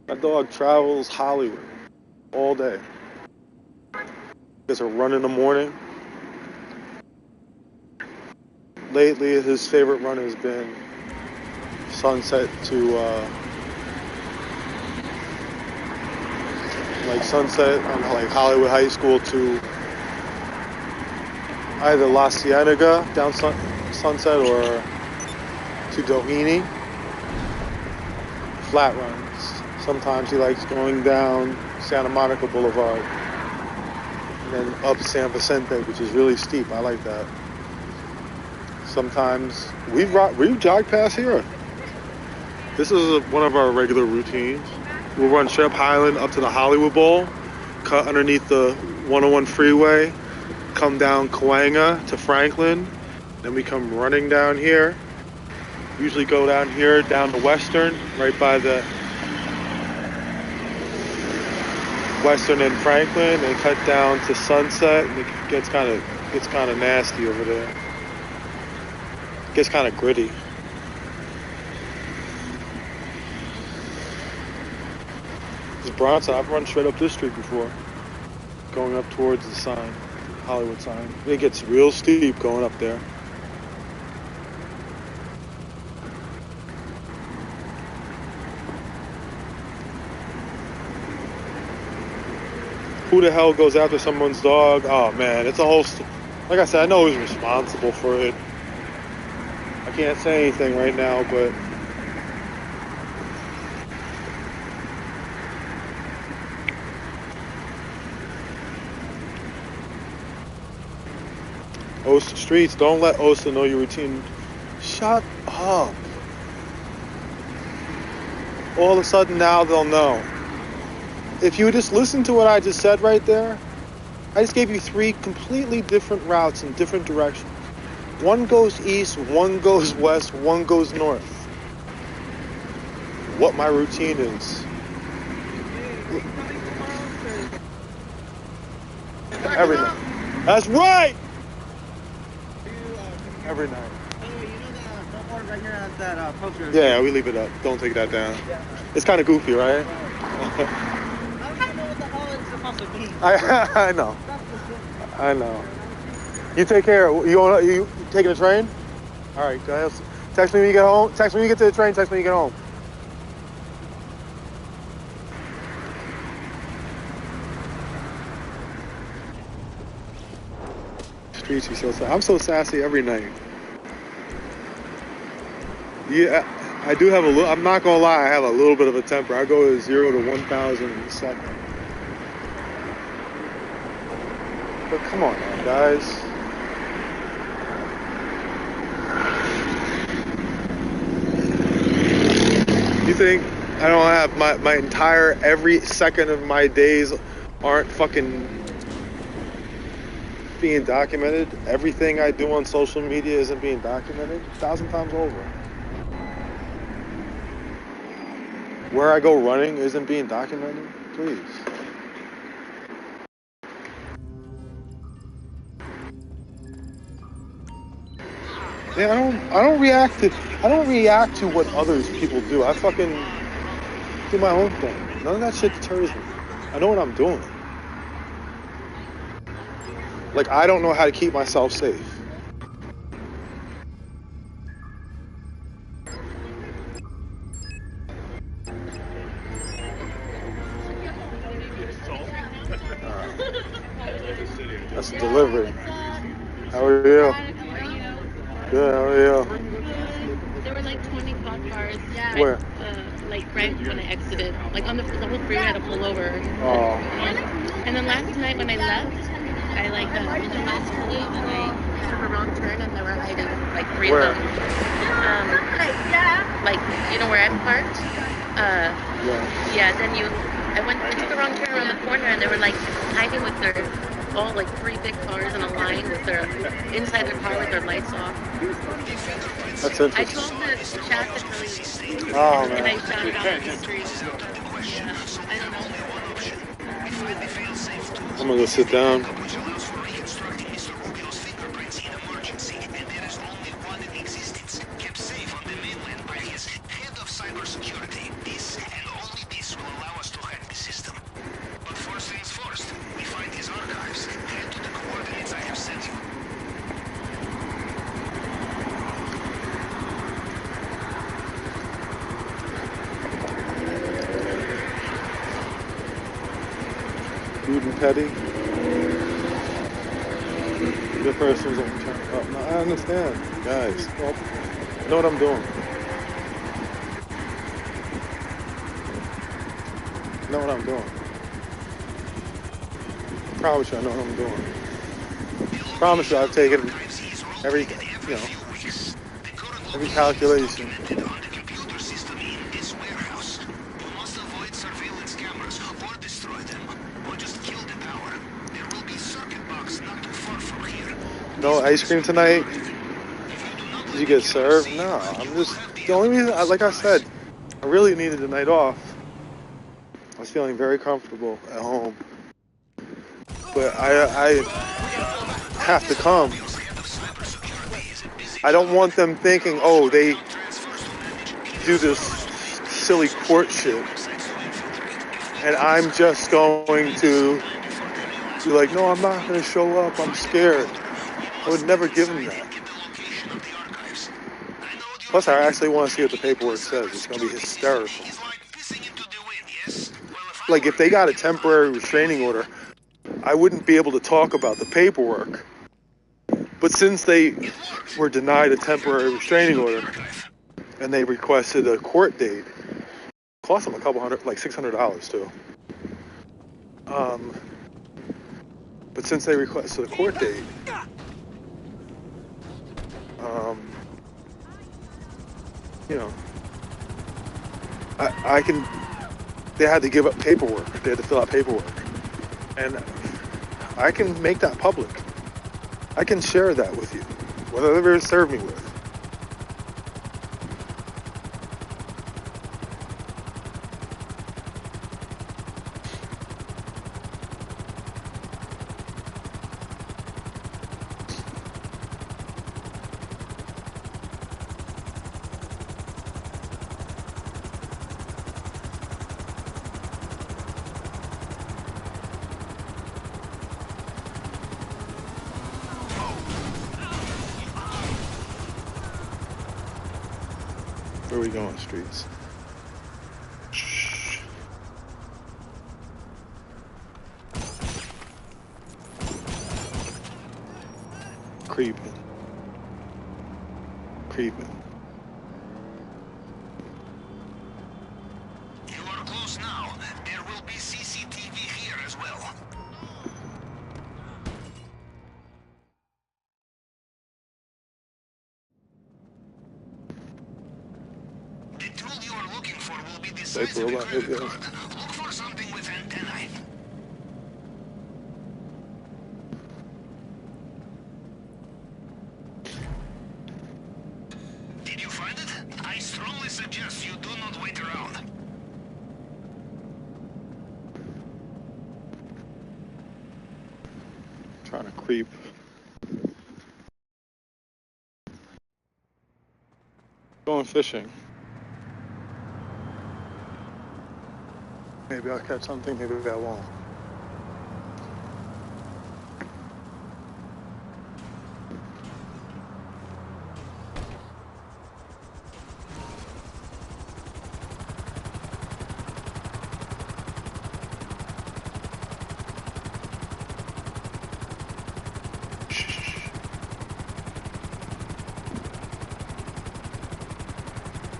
My dog travels Hollywood all day. Gets a run in the morning. Lately, his favorite run has been Sunset to Sunset on Hollywood High School to either La Cienega down Sunset or to Doheny. Flat runs. Sometimes he likes going down Santa Monica Boulevard and then up San Vicente, which is really steep. I like that. Sometimes we jog past here. This is one of our regular routines. We'll run Shep Highland up to the Hollywood Bowl, cut underneath the 101 freeway, come down Cahuenga to Franklin, then we come running down here. Usually go down here, down to Western, right by the Western and Franklin, and cut down to Sunset, and it gets kind of nasty over there. Gets kind of gritty. This is Bronson. I've run straight up this street before, going up towards the sign, Hollywood sign. It gets real steep going up there. Who the hell goes after someone's dog? Oh man, it's a whole. Like I said, I know who's responsible for it. I can't say anything right now, but Osta Streets, don't let Osta know your routine. Shut up. All of a sudden now they'll know. If you just listen to what I just said right there, I just gave you 3 completely different routes in different directions. One goes east, one goes west, one goes north. What my routine is. Every night. That's right! Every night.
Right here at that poster.
Yeah, we leave it up. Don't take that down. It's kind of goofy, right?
I don't know what the hell it's supposed to be.
I know. I know. You take care. You taking the train? All right, guys. Text me when you get home. Text me when you get to the train. Text me when you get home. Streets, you so sassy. I'm so sassy every night. Yeah, I do have a little. I'm not gonna lie. I have a little bit of a temper. I go 0 to 1,000 in a second. But come on, now, guys. You think I don't have my entire every second of my days aren't fucking being documented? Everything I do on social media isn't being documented 1,000 times over. Where I go running isn't being documented? Please. Yeah, I don't react to what others people do. I fucking do my own thing. None of that shit deters me. I know what I'm doing. Like, I don't know how to keep myself safe. That's a delivery. How are you? Good, how are you?
There were like 20 cop cars. Yeah.
Where?
like right when I exited. Like on the whole freeway, I had to pull over.
Oh.
And then last night when I left, I like went to last street and I took a wrong turn and they were hiding like 3
Where?
of them. Like you know where I'm parked. Yeah. Then I took a wrong turn around the corner and they were like hiding with their all like 3 big cars in a line with their inside their car with their lights off.
That's interesting.
I told the chat to tell you.
Oh, man.
And I shouted out on the street. Yeah, I don't know.
I'm gonna go sit down. Rude and petty. The person's on turn. Oh, no, I understand, guys. Well, I know what I'm doing. I know what I'm doing. I promise you, I know what I'm doing. I promise you, I've taken every calculation. No ice cream tonight? Did you get served? No, the only reason, like I said, I really needed the night off. I was feeling very comfortable at home. But I have to come. I don't want them thinking, oh, they do this silly court shit. And I'm just going to be like, no, I'm not going to show up. I'm scared. I would never give them that. Plus, I actually want to see what the paperwork says. It's going to be hysterical. Like, if they got a temporary restraining order, I wouldn't be able to talk about the paperwork. But since they were denied a temporary restraining order and they requested a court date, it cost them a couple hundred, like $600 too. But since they requested a court date, I can, they had to give up paperwork. They had to fill out paperwork. And I can make that public. I can share that with you, whatever it served me with. Where are we going, streets? Shh. Creeping.
You are close now. There will be CCTV here as well. The tool you are looking for will be the size of a credit card. Look for something with antennae. Did you find it? I strongly suggest you do not wait around.
Trying to creep. Going fishing. Maybe I'll catch something, maybe I won't.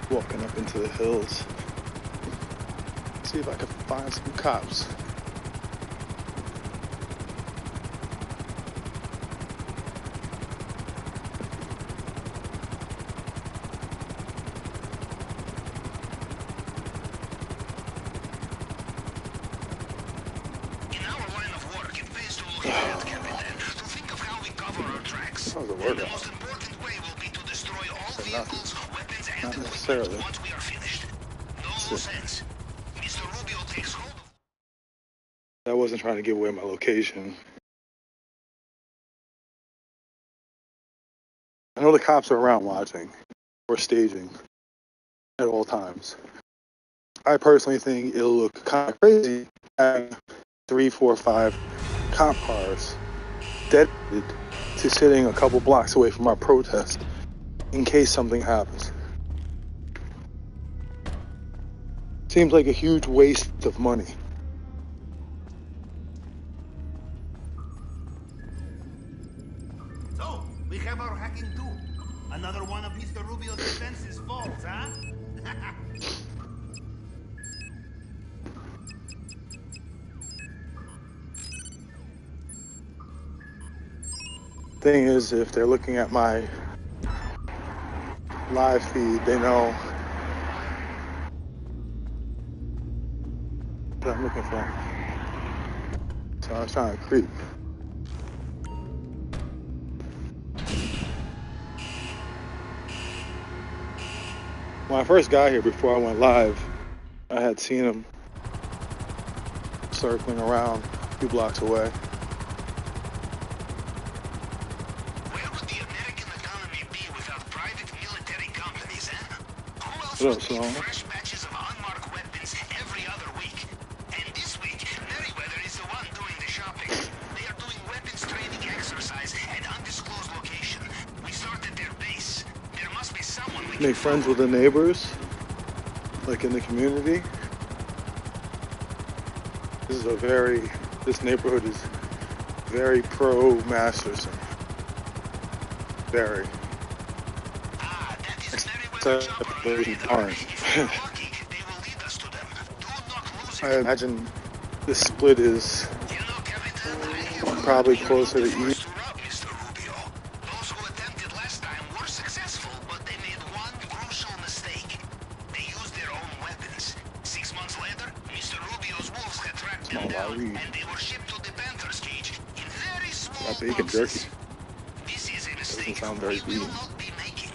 Walking up into the hills. See if I can find some cops. That was a workout. The most important way will be to destroy all vehicles, weapons, and
Not
necessarily.
once we are finished. No sense. Mr. Rubio takes hold of...
I wasn't trying to give away my location. I know the cops are around watching or staging at all times. I personally think it'll look kind of crazy having 3, 4, 5 cop cars dedicated to sitting a couple blocks away from our protest in case something happens. Seems like a huge waste of money.
So, we have our hacking too. Another one of Mr. Rubio's defenses falls, huh?
Thing is, if they're looking at my live feed, they know what I'm looking for. So I was trying to creep. When I first got here, before I went live, I had seen him circling around a few blocks away.
Where would the American economy be without private military companies, huh? Who else
What
would
up,
need
Sloan?
fresh batches of unmarked weapons every other week? And this week, Merriweather is the one doing the shopping. They are doing weapons training exercise at undisclosed location. We started their base. There must be someone we can
Make friends with the neighbors, like in the community. This neighborhood is very pro Masterson. Very.
Ah, that is
Except they aren't. I imagine the split is probably closer to east.
Mr. Rubio. Those who attempted last time were successful, but they made one crucial mistake. They used their own weapons. 6 months later, Mr. Rubio's wolves had tracked them down, and they were shipped to the Panther's cage in very small
Got bacon jerky.
boxes. This is a mistake
Doesn't sound very
we will
vegan.
not be making.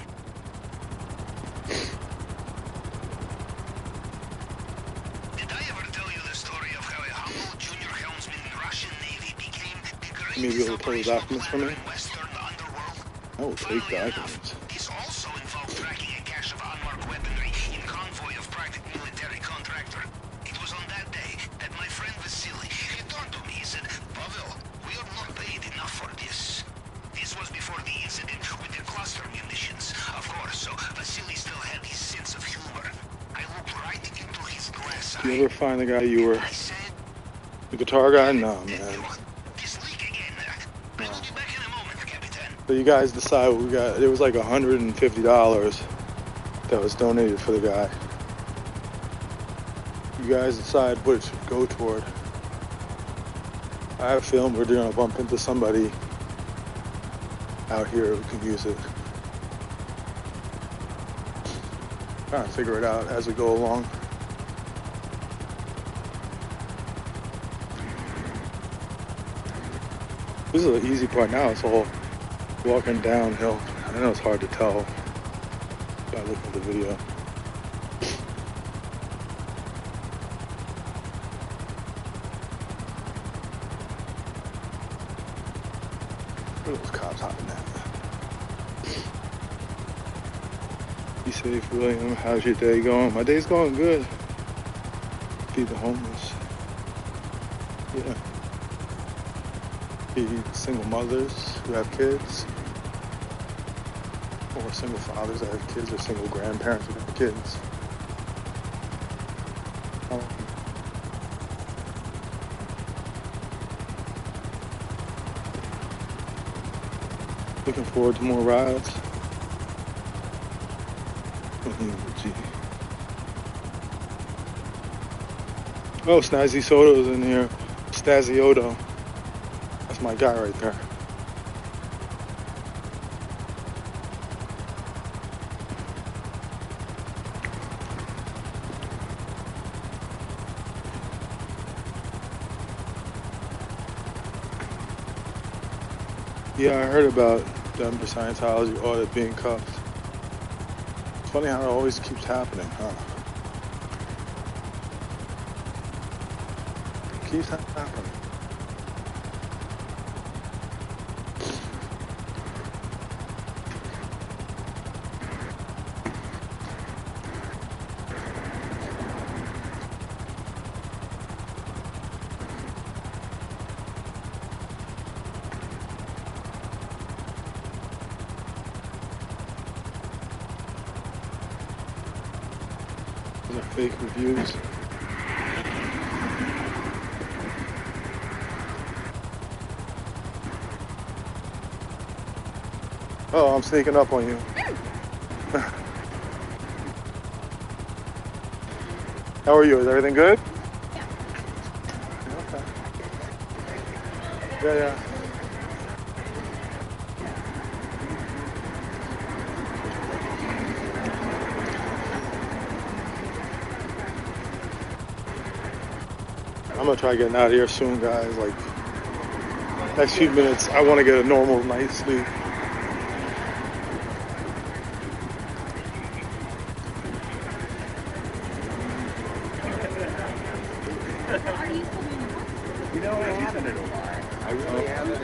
Did I ever tell you the story of how a humble junior helmsman in Russian Navy became the
Maybe
greatest
you'll pull the documents for me.
in Western underworld?
I will take documents.
This also involved tracking a cache of unmarked weaponry in convoy of private military contractor. It was on that day that my friend Vasily, he turned to me, he said, Pavel, we are not paid enough for this. This was before the incident with the cluster munitions, of course, so Vasily still had his sense of humor. I looked right into his glass eye.
Do you ever find the guy you were, the guitar guy? No, man. So you guys decide what we got. It was like $150 that was donated for the guy. You guys decide what it should go toward. I have a feeling we're gonna bump into somebody out here who can use it. Trying to figure it out as we go along. This is the easy part now. It's all walking downhill. I know it's hard to tell by looking at the video. Where are those cops hopping at? Be safe, William. How's your day going? My day's going good. Feed the homeless. Yeah. Feed single mothers who have kids. Or single fathers that have kids, or single grandparents who have kids. Looking forward to more rides. Oh, Snazzy Soto's in here. Stazioto. That's my guy right there. Yeah, I heard about them, the Scientology audit being cuffed. It's funny how it always keeps happening, huh? It keeps happening. Those are fake reviews. Oh, I'm sneaking up on you. How are you? Is everything good? Yeah. Okay. Yeah. I'm gonna try getting out of here soon, guys. Like, next few minutes, I want to get a normal night's sleep.
You know, I haven't in a while. I really haven't.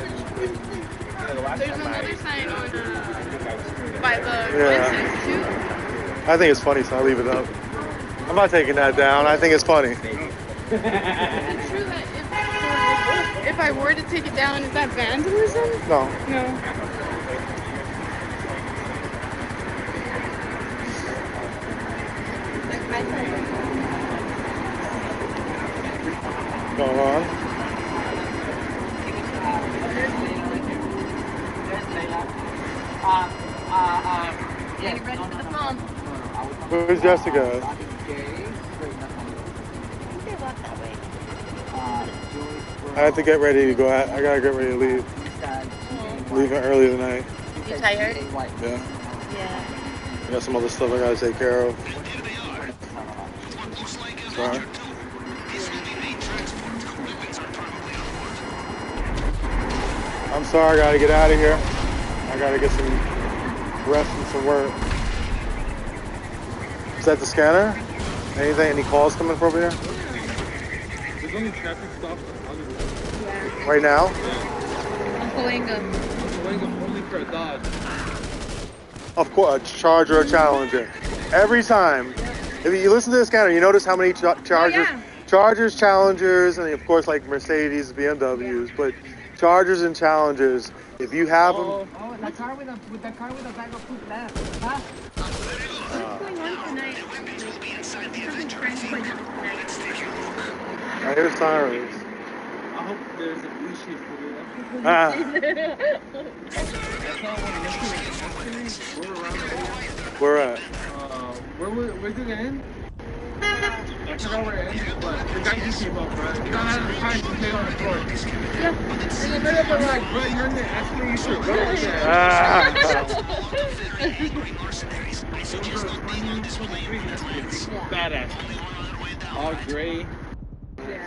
There's another sign on by the Princess too.
I think it's funny, so I'll leave it up. I'm not taking that down. I think it's funny.
Is it true that if I were to take it down, is that vandalism?
No.
No.
Going on?
Are you ready for the phone?
Where's Jessica? I have to get ready to go out. I gotta get ready to leave. Leaving early tonight.
You tired?
Yeah.
Yeah.
I got some other stuff I gotta take care of. Sorry. I'm sorry, I gotta get out of here. I gotta get some rest and some work. Is that the scanner? Anything? Any calls coming from over here?
There's only traffic stops on Hollywood.
Yeah.
Right now?
I'm pulling them.
I'm going only for a Dodge.
Of course, a Charger or Challenger. Every time. If you listen to the scanner, you notice how many Chargers, Chargers, Challengers, and of course like Mercedes, BMWs, but Chargers and Challengers, if you have them...
Oh, the car with a bag of food left. Huh?
What's going on tonight?
I hear sirens.
I hope there's a blue sheet for you.
Where at?
Where did it end? I forgot where it ended, but the guy just came up, right? He got out of the car and just stayed on the floor. Yeah. In the middle of the like, bro, you're in the escalator. Badass. All gray.
Yeah.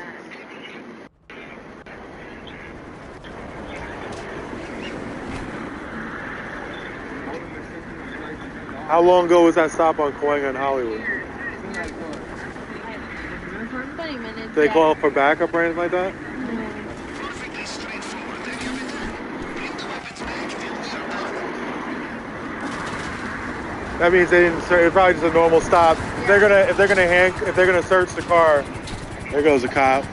How long ago was that stop on Cahuenga in Hollywood?
20 minutes.
Did they call for backup or anything like that? That means they didn't search. It's probably just a normal stop. Yeah. If they're gonna search the car, there goes a cop.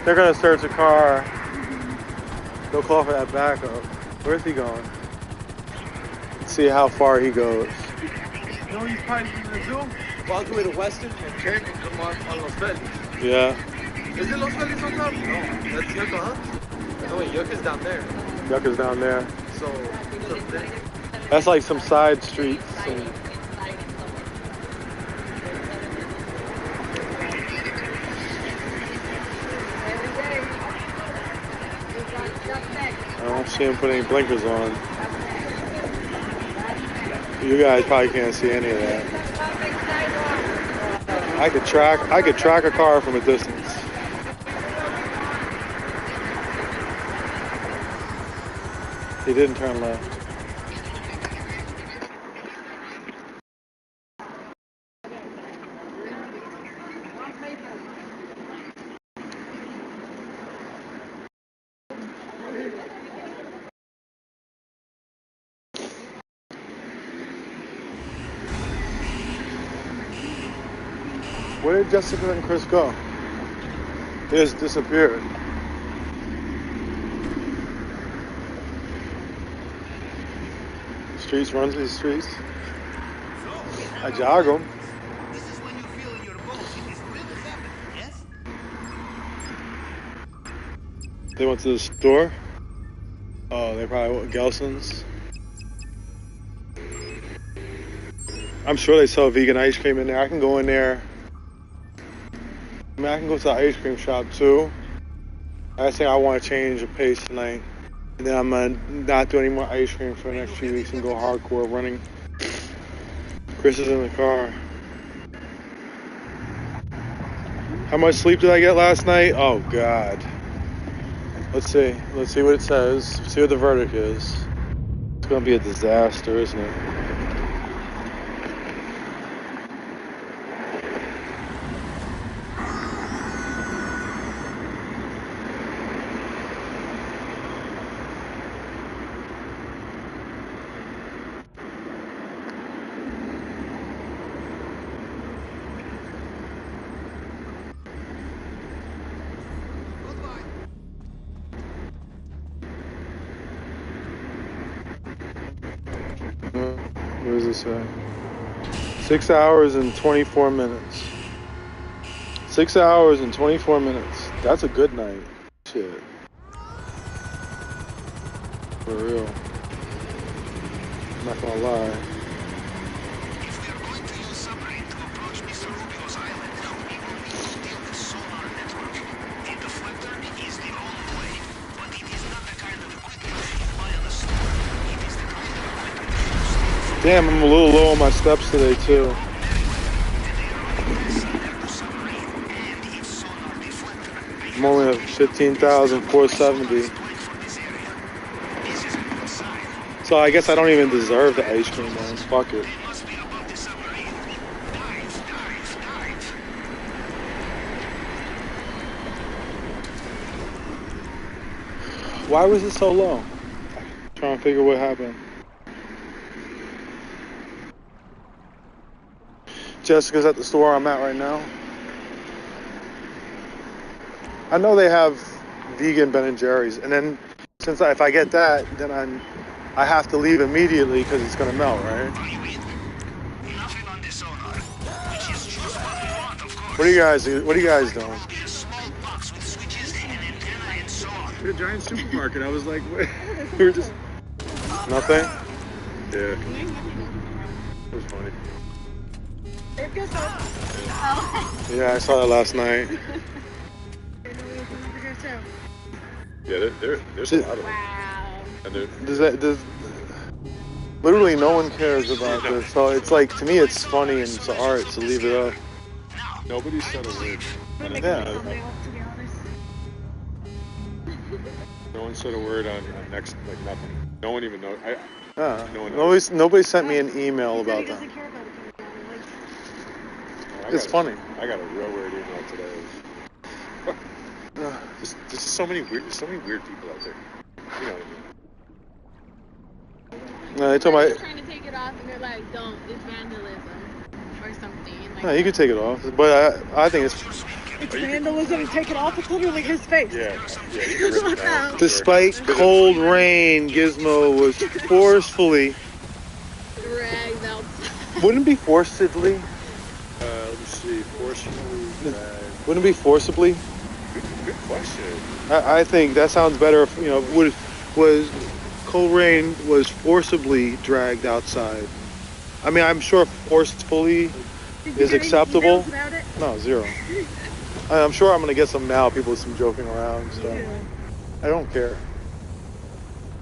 They're gonna search the car. They'll call for that backup. Where's he going? Let's see how far he goes.
You know he's probably gonna do? Walk away to Western and turn and come on Los Feliz.
Yeah.
Is it Los Feliz on top? No. That's Yucca, huh? No, wait, Yucca's down there.
Yucca's down there.
So
that's like some side streets. She didn't put any blinkers on. You guys probably can't see any of that. I could track a car from a distance. He didn't turn left. Where did Jessica and Chris go? They just disappeared. Streets runs these streets. I jog them.
This is when you feel in your bones. It is really happening, yes?
They went to the store. Oh, they probably went to Gelson's. I'm sure they sell vegan ice cream in there. I can go in there. I mean, I can go to the ice cream shop too. I think I want to change the pace tonight. And then I'm going to not do any more ice cream for the next few weeks and go hardcore running. Chris is in the car. How much sleep did I get last night? Oh, God. Let's see. Let's see what it says. Let's see what the verdict is. It's going to be a disaster, isn't it? What does it say? 6 hours and 24 minutes. 6 hours and 24 minutes. That's a good night. Shit. For real. I'm not gonna lie.
If we are going to use submarine to approach Mr. Rubio's island, we will need to steal the sonar network. The deflector is the only way, but it is not the kind of equipment you buy on the store. It is the kind of equipment you steal.
Damn, I'm a little low on my steps today too. I'm only at 15,470. So I guess I don't even deserve the ice cream, man. Fuck it. Why was it so low? I'm trying to figure what happened. Jessica's at the store I'm at right now. I know they have vegan Ben & Jerry's, and then since if I get that, then I have to leave immediately because it's gonna melt, right? What are you guys doing? We're at a giant supermarket. I was like, we were just nothing. Yeah, it was funny. Yeah, I saw that last night.
Yeah, there's a lot of them.
Wow.
And
Literally no one cares about this. So it's like, to me, it's funny and it's art, so leave it up.
nobody said a word.
Yeah.
No one said a word on next, like nothing. No one even knows. No one
Nobody sent me an email about that. It's funny.
I got a real weird email today. There's so many weird people out there. You know what I mean?
No, they told me.
Trying to take it off, and they're like, "Don't, it's vandalism or something." Like,
No, you can take it off, but I think it's.
It's vandalism. Take it off. It's literally his face.
Yeah, you can rip it down.
Despite cold rain, Gizmo was forcefully.
dragged outside.
Wouldn't it be forcibly?
Let me see. Forcibly.
Wouldn't it be forcibly?
Good question.
I think that sounds better. If, was cold rain was forcibly dragged outside. I mean, I'm sure forcefully is acceptable. No, zero. I'm sure I'm gonna get some now. People with some joking around and stuff. I don't care.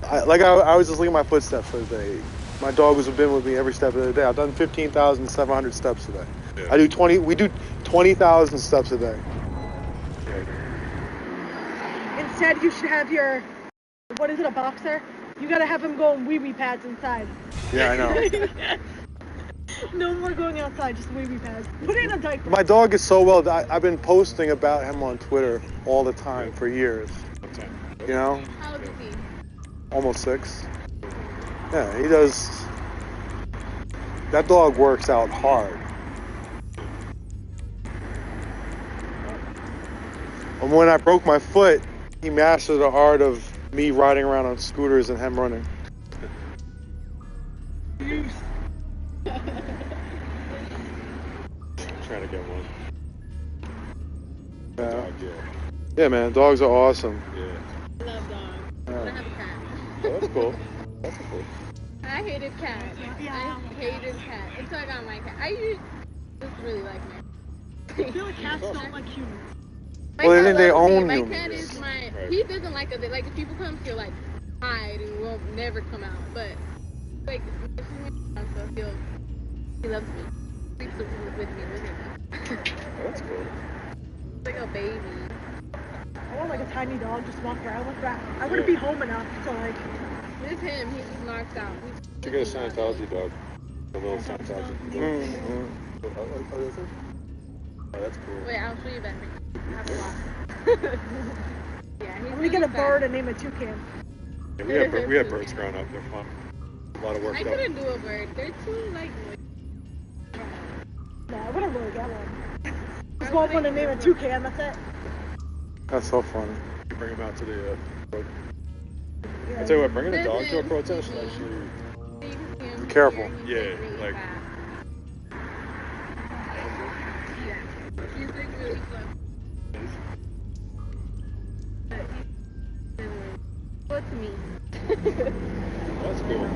I was just looking at my footsteps for the day. My dog has been with me every step of the day. I've done 15,700 steps today.
Yeah.
I do 20. We do 20,000 steps a day.
Instead, you should have your, what is it, a boxer? You gotta have him go on wee-wee pads inside.
Yeah, I know.
No more going outside, just wee-wee pads. Put it in a diaper.
My dog is so well. I've been posting about him on Twitter all the time for years. You know?
How old is he?
Almost 6. Yeah, he does. That dog works out hard. And when I broke my foot, he mastered the art of me riding around on scooters and him running.
I'm trying to get one. Dog, yeah.
Yeah, man, dogs are awesome.
Yeah.
I love dogs. I have a cat.
Oh, that's cool. That's cool.
I hated cats. I hated cats until I got my cat. I used just really like my
I feel like cats don't like humans.
Well, they think they own
my
humans.
cat is my. He doesn't like us. Like if people come, he'll like hide and won't never come out. But like, so he loves me. Sleeps with me.
That's cool.
It's like a baby.
I want like a tiny dog just walk around with that. I wouldn't be home enough to like.
It's him. He's just knocked out.
You get a Scientology dog. A little Scientology. Oh, that's cool.
Wait, I'll show you back. I have a lot. Yeah,
I'm gonna get a bird and name it Toucan.
Yeah, we had birds growing up. They're fun. A lot of work.
I couldn't do a bird. They're too like.
No, I wouldn't really get one. Just want one to name it Toucan. That's it.
That's so funny.
You bring them out to the. I tell you what, bringing a dog to a protest actually.
Be careful.
Yeah, like.
He's like really close. Well, to me.
That's cool.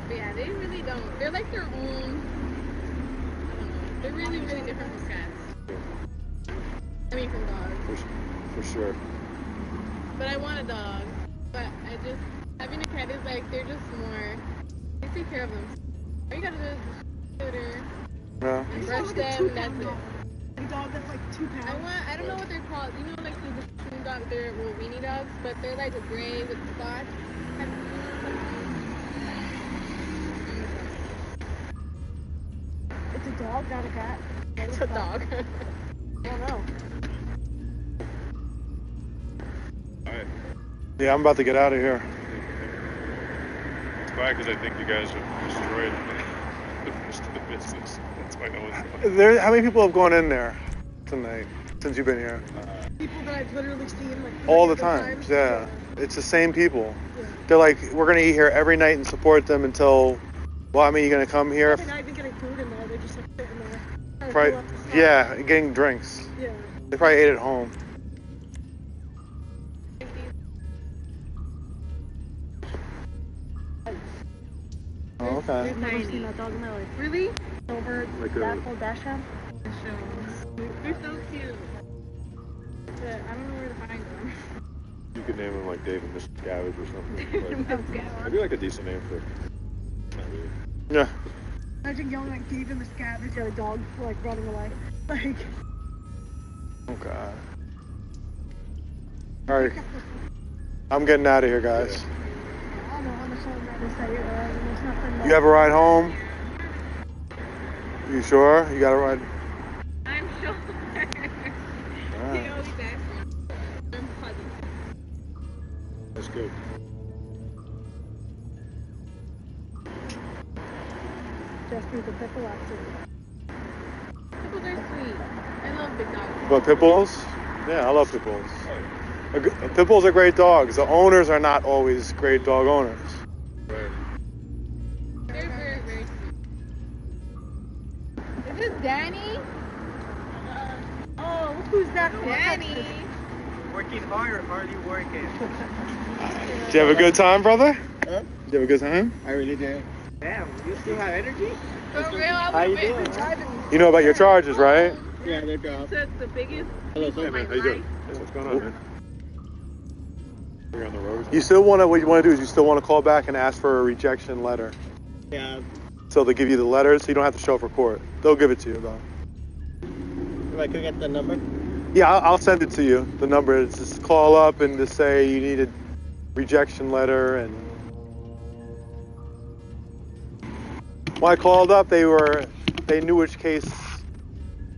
But yeah, they really don't. They're like their own. I don't know. They're really, really different from cats. I mean, from dogs.
For sure.
But I want a dog. But I just having a cat is like they're just more. They take care of them. All you gotta do is tutor.
Yeah.
And brush them, and that's it.
A dog that's like 2 pounds.
I don't know what they're called. You know, like the coon dogs, they're weenie dogs, but they're like a gray with spots.
It's a dog, not a cat.
It's a dog.
I don't know.
Alright.
Yeah, I'm about to get out of here.
It's quiet because I think you guys have destroyed the business. That's why no one's.
How many people have gone in there tonight since you've been here?
People that I've literally seen like
All the time. Yeah. It's the same people. Yeah. They're like, we're going to eat here every night and support them until, well, I mean, you're going to come here.
They're not even getting food in there. They're just like sitting there.
Probably, yeah, getting drinks.
Yeah.
They probably ate at home. Oh, okay.
I've never seen that dog in my life.
Really?
Over
like
that whole Dasham?
They're so cute. But I don't know where to find them.
You could name him like David Miscavige or something. Like, that'd be like a decent name for.
Yeah.
Imagine yelling like David Miscavige at a dog like running away. Like.
Oh God. All right. I'm getting out of here, guys.
I don't know how much longer to say it. There's nothing.
You have a ride home? You sure? You got a ride?
I'm sure.
Right.
He always asks me. I'm positive.
That's good.
Just do the pickle activity.
Pickles are sweet. I love big dogs.
What, pit bulls? Yeah, I love pit bulls. Pit bulls are great dogs. The owners are not always great dog owners.
Right.
They're very, very sweet. Is this Danny?
Oh, look who's back.
Danny.
Working hard or hardly working?
Did you have a good time, brother?
Huh?
Did you have a good time?
I really did. Damn, you still have energy?
For real, I
How you
would
doing?
driving.
You know about your charges, right?
Yeah, they're good.
It's the biggest
Hello,
week of my
man. How you doing?
life.
What's going on, man? You're on the road.
You still want to, what you want to do is you still want to call back and ask for a rejection letter.
Yeah.
So they'll give you the letter so you don't have to show up for court. They'll give it to you though.
If I could get the number?
Yeah, I'll send it to you. The number is just call up and just say you need a rejection letter. And when I called up, they knew which case.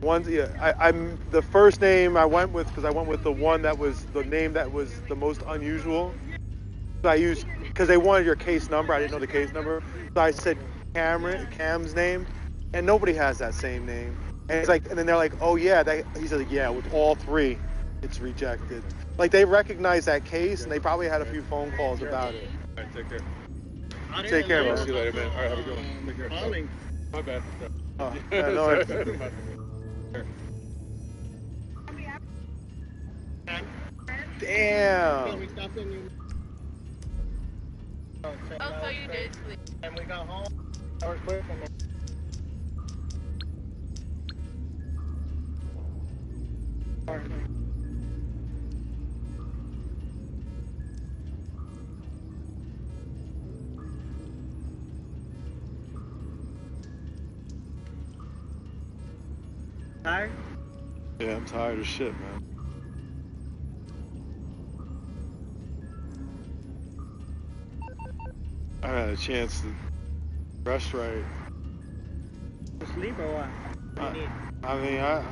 I'm the first name I went with because I went with the one that was the name that was the most unusual. So I used because they wanted your case number. I didn't know the case number, so I said Cam's name, and nobody has that same name. And it's like, and then they're like, oh yeah, he said, yeah, with all three, it's rejected. Like they recognize that case, and they probably had a few phone calls about it.
All right, take care.
Take care, man.
See you later, man. All right, have a good one. Take care.
Calling.
My bad.
Oh, yeah, no, damn.
Oh, so you did sleep.
And we got home. I was quick and then... Tired?
Yeah, I'm tired as shit, man. I had a chance to rest right.
To sleep or what? What do you need?
I mean, I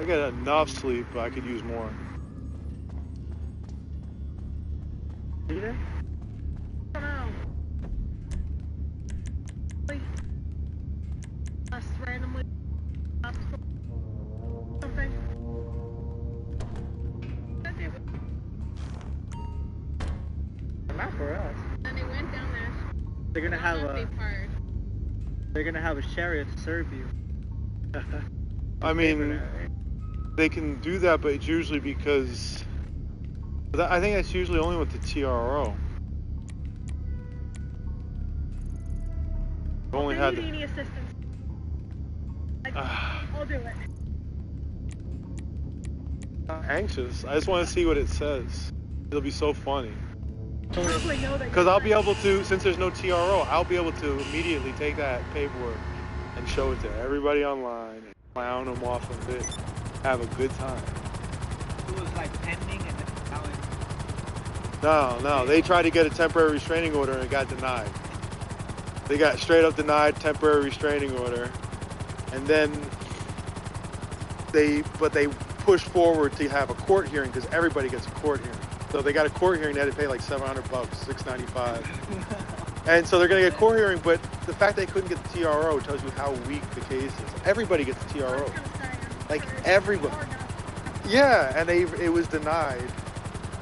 get enough sleep, but I could use more.
See there?
Just randomly something.
Not for us.
And they went down there.
They're gonna have a...
Part.
They're gonna have a chariot to serve you.
I mean, they can do that, but it's usually because... I think that's usually only with the TRO. I've only had...
Any assistance? I'll do it.
I'm anxious. I just want to see what it says. It'll be so funny. Because I'll be able to, since there's no TRO, I'll be able to immediately take that paperwork and show it to everybody online and clown them off a bit. Have a good time.
It was like pending and then now it's...
No, they tried to get a temporary restraining order and it got denied. They got straight up denied temporary restraining order. And then they pushed forward to have a court hearing because everybody gets a court hearing. So they got a court hearing, they had to pay like $700, $695. And so they're gonna get a court hearing, but the fact they couldn't get the TRO tells you how weak the case is. Everybody gets the TRO. Like everybody. Yeah, and it was denied.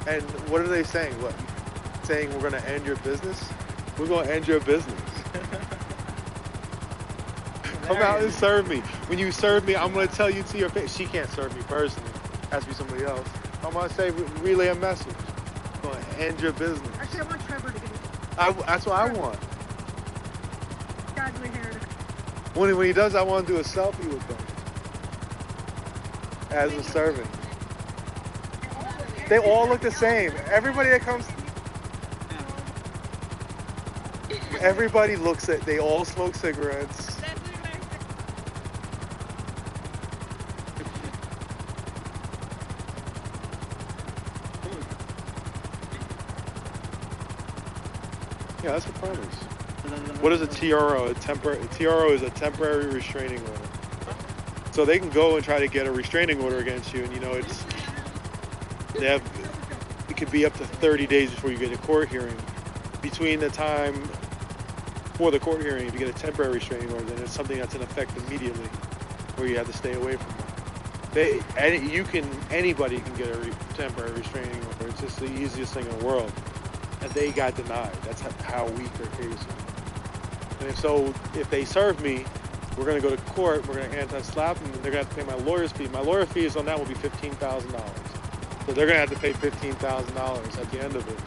And what are they saying? What? Saying we're gonna end your business? We're gonna end your business. Come out and serve me. When you serve me, I'm gonna tell you to your face. She can't serve me personally. It has to be somebody else. I'm gonna say relay a message. I'm gonna end your business.
Actually, I want Trevor to give me.
That's what I want.
Godly hair.
When he does, I want to do a selfie with them as a servant. They all look the same. Everybody that comes, everybody looks at. They all smoke cigarettes. Yeah, that's what part is. What is a TRO? TRO is a temporary restraining order. So they can go and try to get a restraining order against you, and it could be up to 30 days before you get a court hearing. Between the time for the court hearing, if you get a temporary restraining order, then it's something that's in effect immediately, where you have to stay away from them. Anybody can get a temporary restraining order. It's just the easiest thing in the world. And they got denied. That's how weak their case is. And so if they serve me, we're going to go to court, we're going to anti-slap them, and they're going to have to pay my lawyer's fee. My lawyer fees on that will be $15,000. So they're going to have to pay $15,000 at the end of it.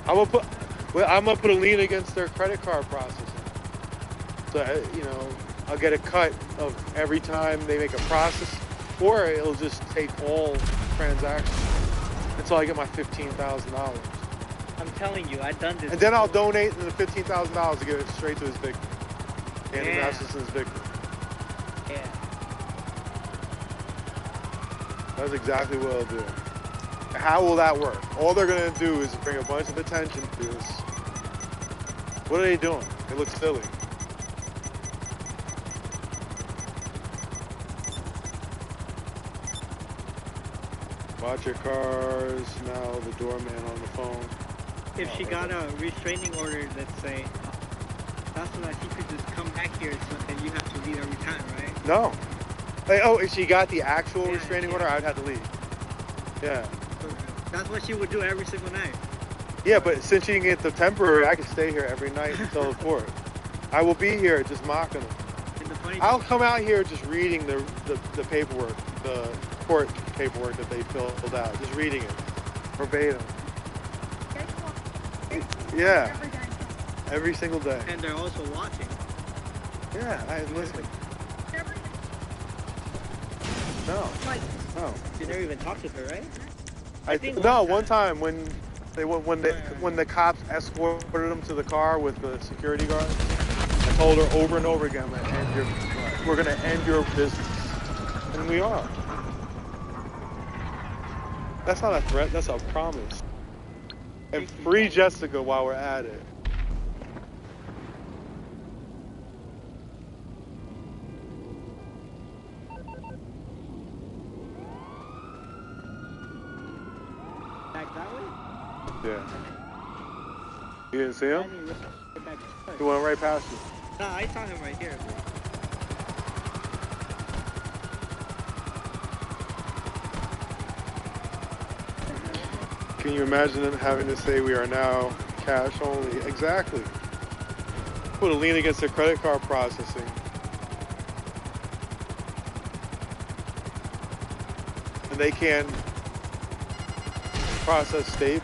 I'm going to put a lien against their credit card processing. So, I'll get a cut of every time they make a process, or it'll just take all transactions. until I get my $15,000.
I'm telling you, I've done this.
And then I'll donate the $15,000 to give it straight to his victim. Andy
Yeah.
Masterson's victim.
Yeah.
That's exactly what I'll do. How will that work? All they're gonna do is bring a bunch of attention to this. What are they doing? It looks silly. Watch your cars. Now the doorman on the phone.
If she got a restraining order, let's say, that's when she could just come back here, so then you have to leave every time, right?
No. Like, oh, if she got the actual restraining order, I'd have to leave. Yeah.
So that's what she would do every single night.
Yeah, but since she can get the temporary, I can stay here every night until the court. I will be here just mocking them. I'll come out here just reading the paperwork, the court paperwork that they filled out, just reading it verbatim. Yeah, every single day.
And they're also watching.
Yeah, I listen. No, no.
You never even talked to her, right?
No, one time when the cops escorted them to the car with the security guard, I told her over and over again, we're gonna end your business, and we are. That's not a threat. That's a promise. And free Jessica while we're at it.
Back that way?
Yeah. You didn't see him? He went right past you.
Nah, I saw him right here.
Can you imagine them having to say we are now cash only? Exactly. Put a lien against their credit card processing. And they can process shit.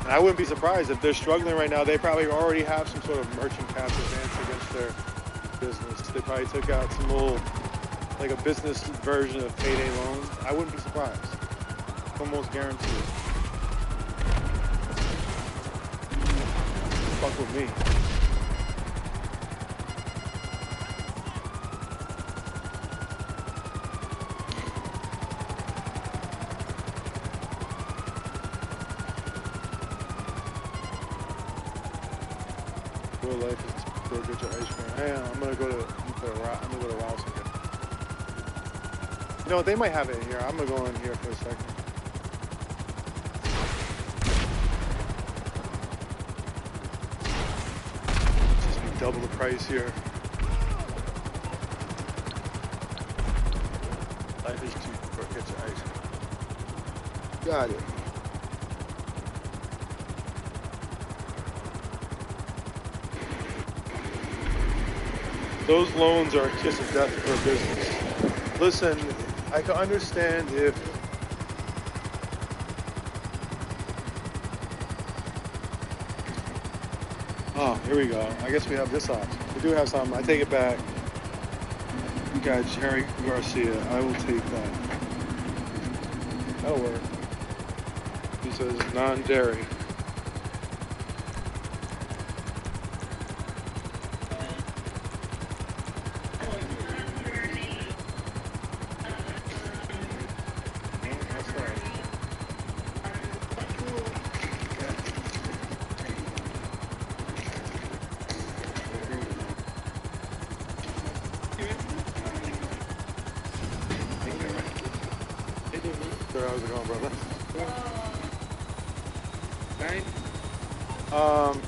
And I wouldn't be surprised if they're struggling right now. They probably already have some sort of merchant cash advance against their business. They probably took out some little, like a business version of payday loan. I wouldn't be surprised. Almost guaranteed. Fuck with me. Real life is go get your ice cream. Hey, I'm gonna go to Rouse again. You know what? They might have it in here. I'm gonna go in here for a second. Just be double the price here. Life is cheap. Go get your ice cream. Got it. Those loans are a kiss of death for a business. Listen, I can understand if oh, here we go. I guess we have this option. We do have something. I take it back. We got Jerry Garcia. I will take that. That'll work. He says non-dairy. How's it going, brother?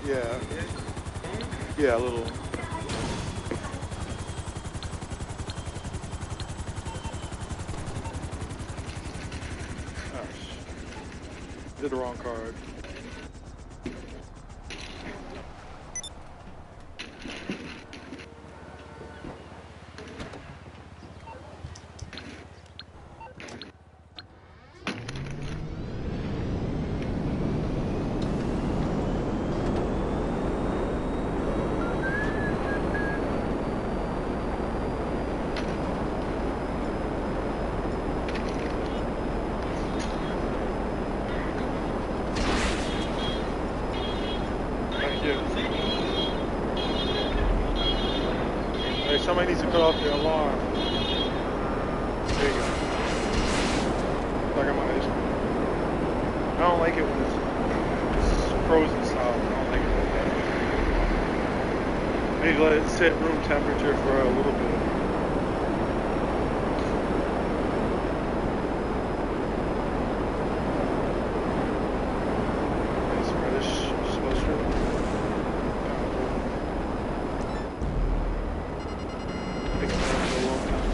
Yeah. Yeah, a little. Gosh. Did the wrong card. There you go. I got my ice cream. I don't like it when it's frozen solid. I don't like it like that. Maybe let it sit room temperature for a little bit. Nice reddish supposed to. Big fan for a long time.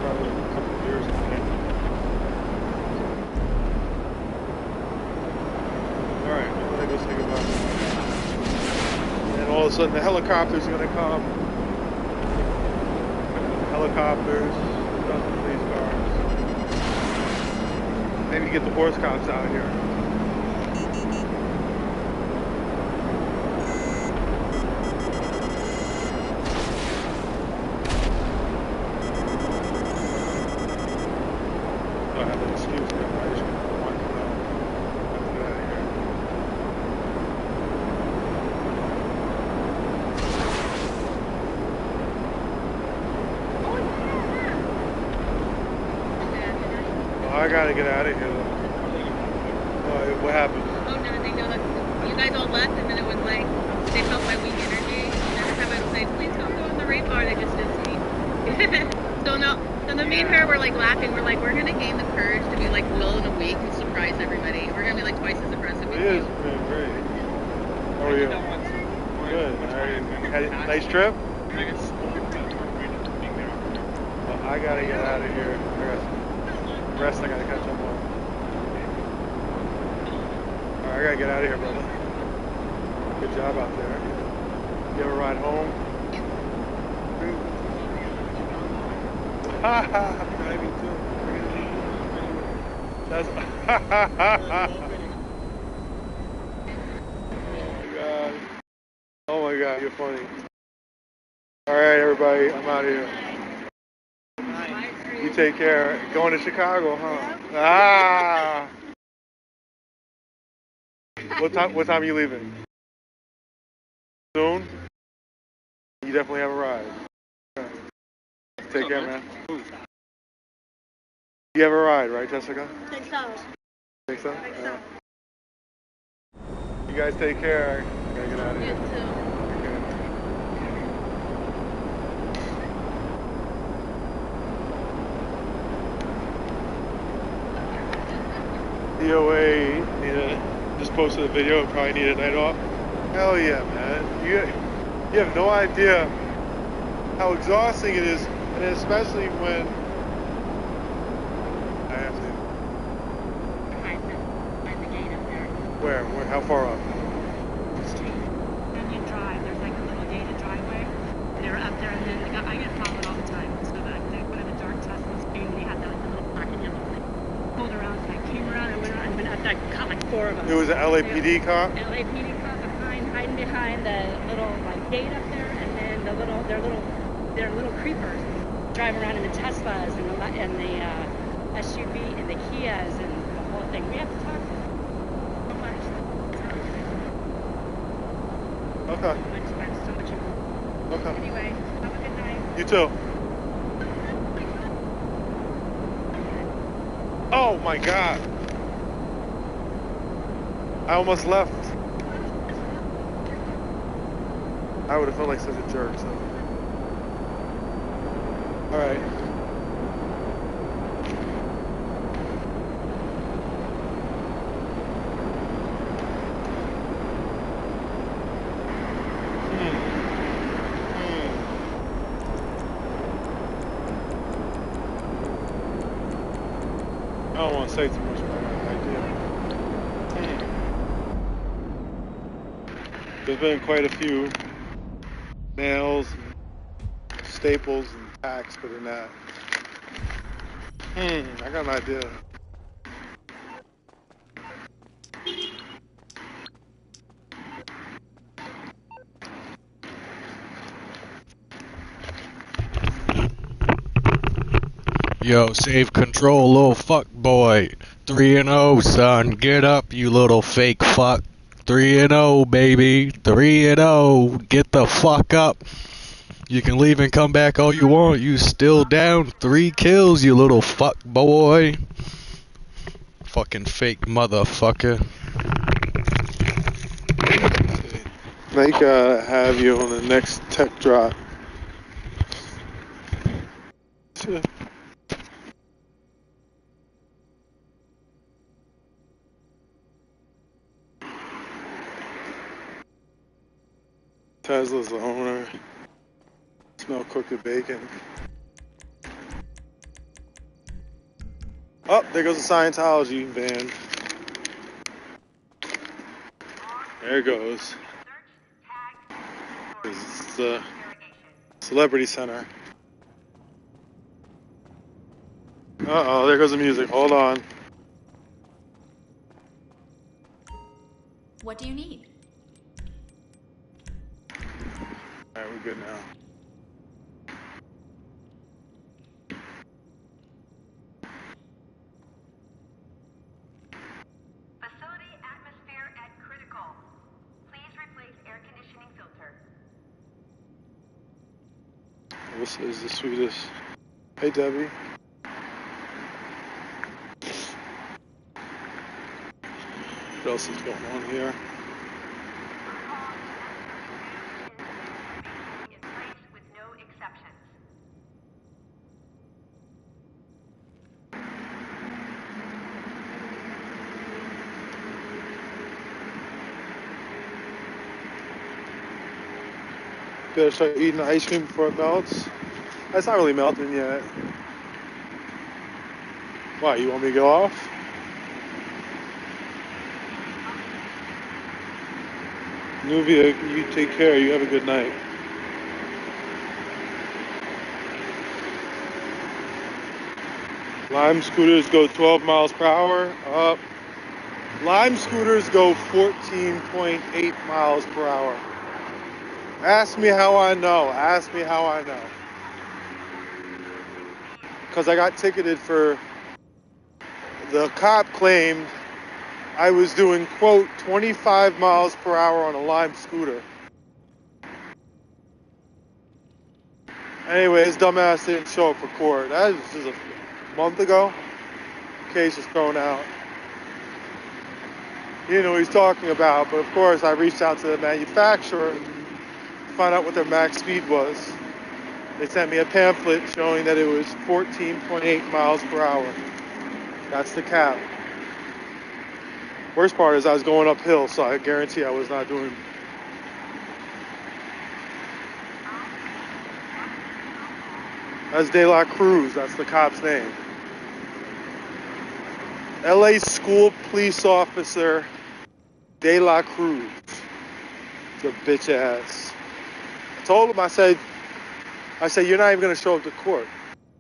Probably a couple of years, I think. Alright, I'm gonna go think about it. And all of a sudden the helicopter's gonna come. Helicopters, dozens of these cars. Maybe get the horse cops out here. I have an excuse to get my ice cream. I want to get out of here. Well, I gotta get out of here though. What happened?
Oh no, they know that you guys all left, and then it was like they felt my weak energy. And every time I would say, "Please don't go in the rape bar," they just didn't speak. So no, so then me and her were like laughing. We're like, we're gonna gain the courage to be like Will in a week and surprise everybody. We're gonna be like twice as aggressive.
It is great. How are you? Good. Had a nice trip? Well, I gotta get out of here. I got some rest I gotta catch up on. Alright, I gotta get out of here, brother. Good job out there. You ever ride home? Ha ha! Driving too. That's oh my god, you're funny. Alright, everybody, I'm out of here. You take care. Going to Chicago, huh? Ah! What time are you leaving? Soon? You definitely have a ride. Take care, man. You have a ride, right, Jessica?
Think so.
Think so? You guys take care. I gotta get out of here. DOA just posted a video, probably need a night off. Hell yeah, man. You have no idea how exhausting it is, and especially when I have to.
Behind the gate up there.
Where? How far up?
Then you drive. There's like a little gated driveway. They're up there, and then I get followed all the time. So that one of the dark Teslas came, and they had that like, little black and yellow thing. Pulled around, so I came around and went around and went up there. I caught like 4 of them.
It was an LAPD cop?
LAPD cop hiding behind the little like gate up there, and then their little creepers drive around in the Teslas and the SUV and the Kias and the whole thing. We have to talk to them.
Okay.
So much.
Okay.
Anyway, have a good night.
You too. Oh my god. I almost left. I would have felt like such a jerk, so. Alright. I don't want to say too much about my idea. There's been quite a few nails, staples, and tacks put in that. I got an idea.
Yo, save control, little fuck boy. 3-0, son. Get up, you little fake fuck. 3-0, baby. 3-0. Get the fuck up. You can leave and come back all you want. You still down 3 kills, you little fuck boy. Fucking fake motherfucker.
They gotta have you on the next tech drop. Tesla's the owner. Smell cooked bacon. Oh, there goes the Scientology band. There it goes. It's the Celebrity Center. Uh-oh, there goes the music. Hold on.
What do you need?
Alright, we're good now.
Facility atmosphere at critical. Please replace air conditioning filter.
This is the sweetest. Hey, Debbie. What else is going on here? Better start eating the ice cream before it melts. That's not really melting yet. Why, you want me to go off? Nubia, you take care. You have a good night. Lime scooters go 12 miles per hour. Up. Lime scooters go 14.8 miles per hour. Ask me how I know. Ask me how I know. Because I got ticketed for... The cop claimed I was doing, quote, 25 miles per hour on a Lime scooter. Anyway, his dumbass didn't show up for court. That was just a month ago. Case was thrown out. He didn't know what he was talking about, but of course I reached out to the manufacturer to find out what their max speed was. They sent me a pamphlet showing that it was 14.8 miles per hour. That's the cap. Worst part is I was going uphill, so I guarantee I was not doing... That's De La Cruz, that's the cop's name. LA school police officer De La Cruz. The bitch ass. I told him, I said, you're not even gonna show up to court.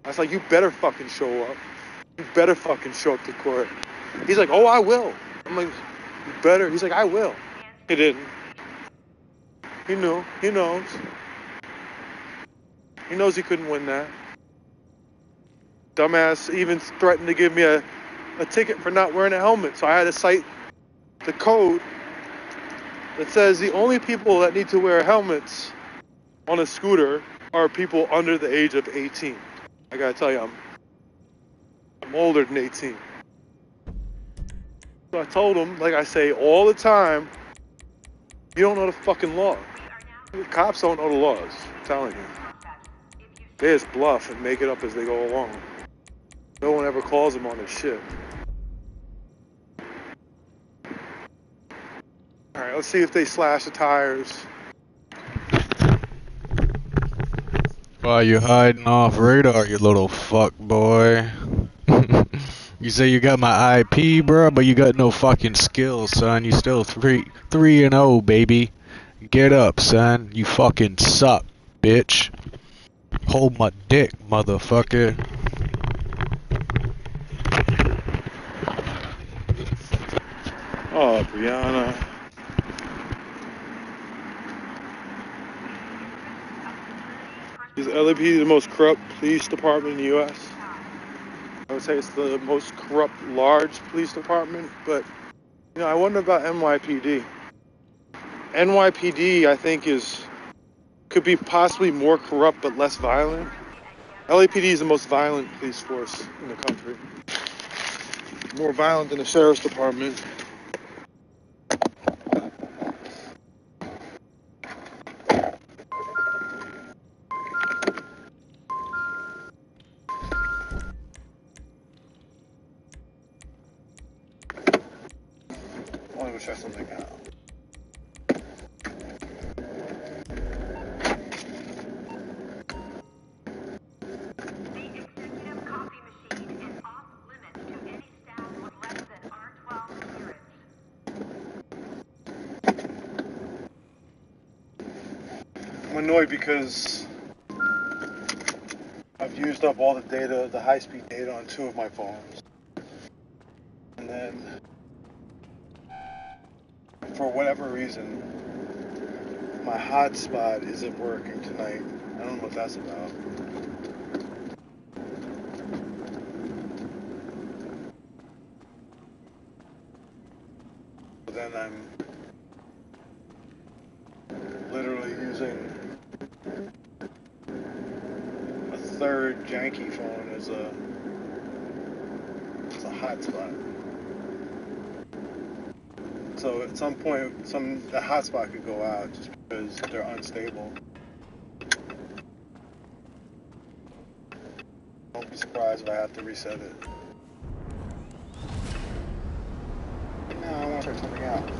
I was like, you better fucking show up. You better fucking show up to court. He's like, oh, I will. I'm like, you better. He's like, I will. He didn't. He knew. He knows. He knows he couldn't win that. Dumbass even threatened to give me a ticket for not wearing a helmet. So I had to cite the code that says the only people that need to wear helmets on a scooter are people under the age of 18. I gotta tell you, I'm older than 18. So I told him, like I say all the time, you don't know the fucking law. The cops don't know the laws, I'm telling you. They just bluff and make it up as they go along. No one ever calls them on this shit. Alright, let's see if they slash the tires.
Why you hiding off radar, you little fuck boy? You say you got my IP, bro, but you got no fucking skills, son. You still 3-0, baby. Get up, son. You fucking suck, bitch. Hold my dick, motherfucker.
Oh, Brianna. Is LAPD the most corrupt police department in the U.S.? I would say it's the most corrupt large police department, but, you know, I wonder about NYPD. NYPD, I think, could be possibly more corrupt but less violent. LAPD is the most violent police force in the country. More violent than the sheriff's department. I want to go check something out. I'm annoyed because I've used up all the data, the high-speed data on 2 of my phones. And then, for whatever reason, my hotspot isn't working tonight. I don't know what that's about. But then I'm literally using a third janky phone as a hotspot. So at some point, the hotspot could go out just because they're unstable. Don't be surprised if I have to reset it. No, I want to check something out.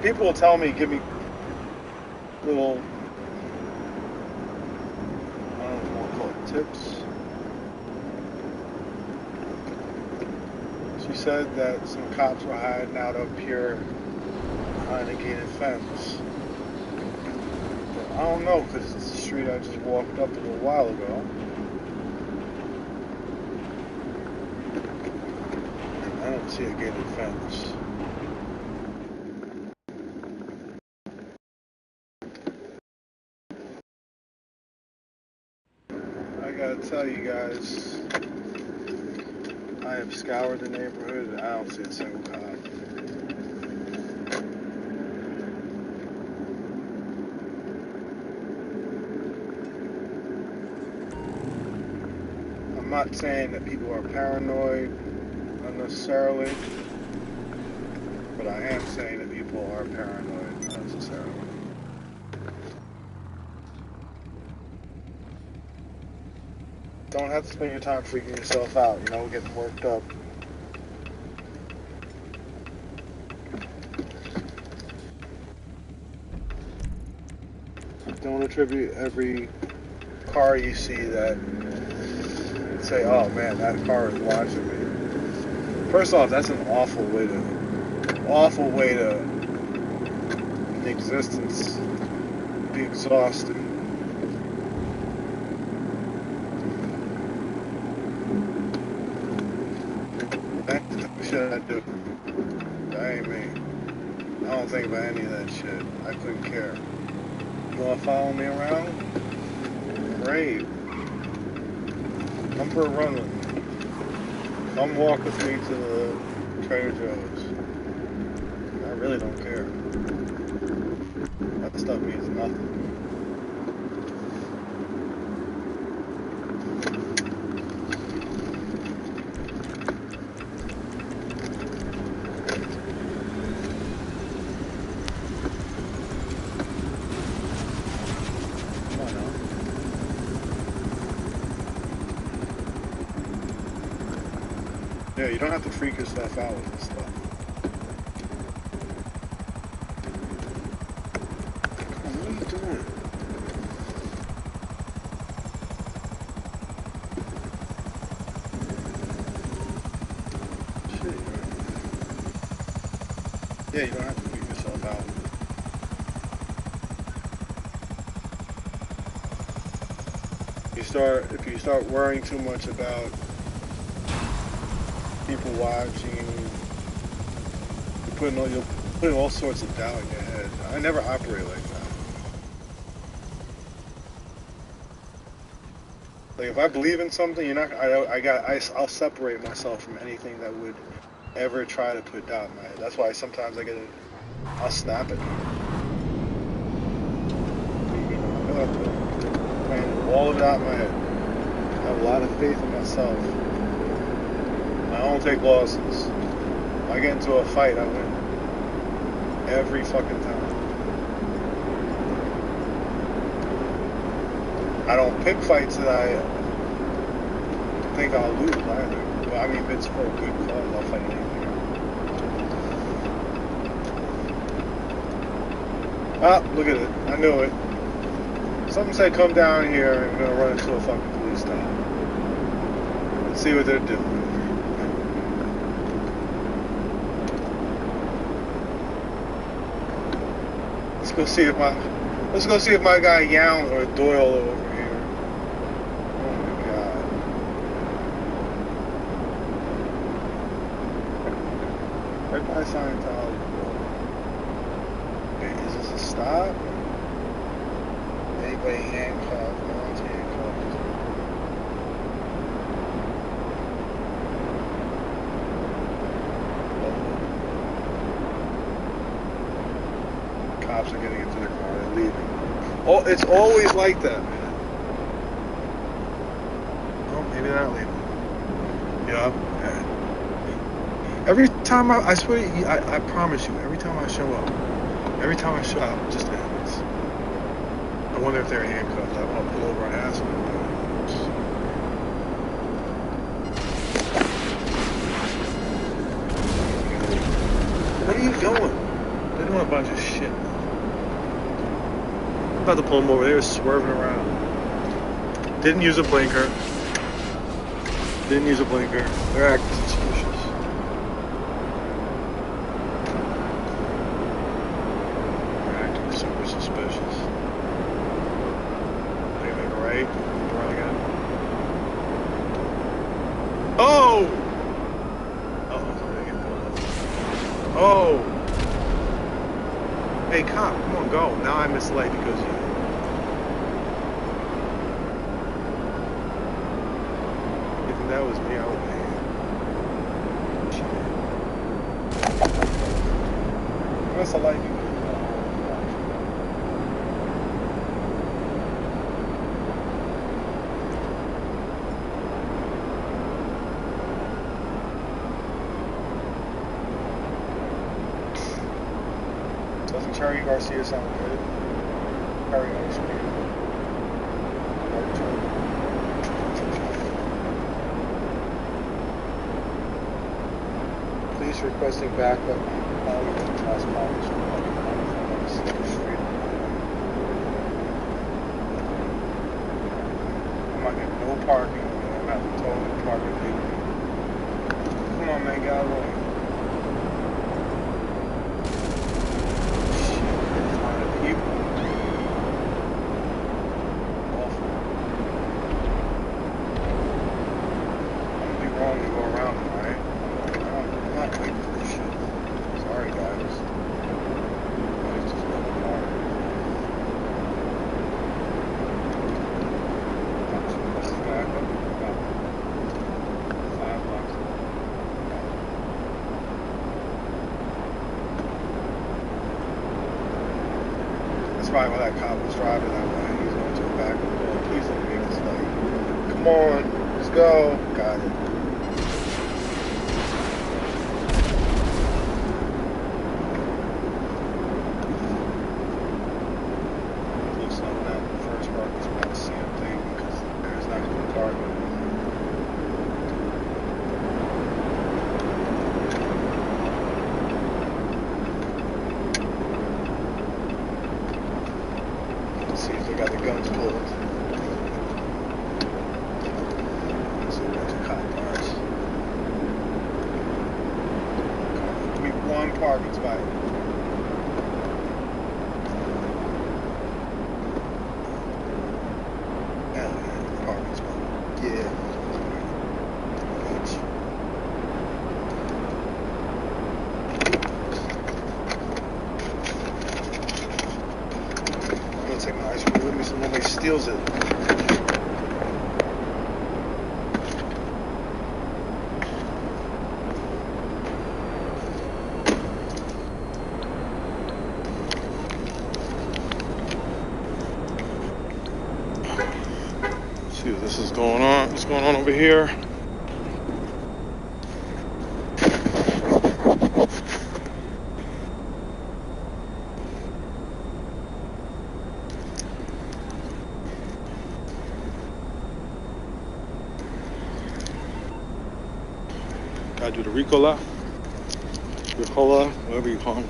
People will tell me, give me little, I don't know what to call it, tips. She said that some cops were hiding out up here behind a gated fence. But I don't know, because it's the street I just walked up a little while ago. And I don't see a gated fence. I gotta tell you guys, I have scoured the neighborhood and I don't see a single cop. I'm not saying that people are paranoid unnecessarily, but I am saying that people are paranoid unnecessarily. Don't have to spend your time freaking yourself out, you know, getting worked up. Don't attribute every car you see that and say, oh man, that car is watching me. First off, that's an awful way to in existence be exhausted. Shit I do. That ain't me. I don't think about any of that shit. I couldn't care. You wanna follow me around? Great. Come for a run with me. Come walk with me to the Trader Joe's. I really don't care. That stuff means nothing. Yeah, you don't have to freak yourself out with this stuff. Come on, what are you doing? Shit, yeah, you don't have to freak yourself out. If you start worrying too much about people watching you, you'll put all sorts of doubt in your head. I never operate like that. Like if I believe in something, you're not. I'll separate myself from anything that would ever try to put doubt in my head. That's why sometimes I'll snap at people. All of it out in my head. I have a lot of faith in myself. I don't take losses. If I get into a fight, I win. Every fucking time. I don't pick fights that I think I'll lose either. But I mean, if it's for a good cause, I'll fight anything. Ah, look at it. I knew it. Something said come down here and we're gonna run into a fucking police stop. Let's see what they're doing. Let's go see if my guy Young or Doyle are over here. Oh my god. Right by Scientology. Wait, is this a stop? Anybody handcuffed? No one's handcuffed. Cops are getting into their car. They're leaving. Oh, it's always like that, man. Oh, maybe they're not leaving. Yeah. Every time I swear, I promise you, every time I show up, it just happens. I wonder if they're handcuffed. I'll pull over and ask them. What are you doing? They're doing a bunch of shit. I'm about to pull them over. They were swerving around. Didn't use a blinker. They're acting suspicious. They're acting super suspicious. They make a right. Run again. Oh! Oh! Hey, cop, come on, go. Now I misled because you. If that was me, I would have. What's the light? Doesn't Cherry Garcia sound good? Cherry on the screen. Police requesting backup. Last call. I'm not getting no parking. I'm not totally parking. Come on, man, get out of the way. That's probably why that cop was driving that way. He's going to the back of the door. Please don't make this light. Come on, let's go. Got it. Looks like that first part is about the same thing because there's not going to be parking. Got the guns pulled. Let's see what's the cop cars. Give me one parking spot. Hell yeah, park. See what this is going on. What's going on over here? Gotta do the Ricola, whatever you call them.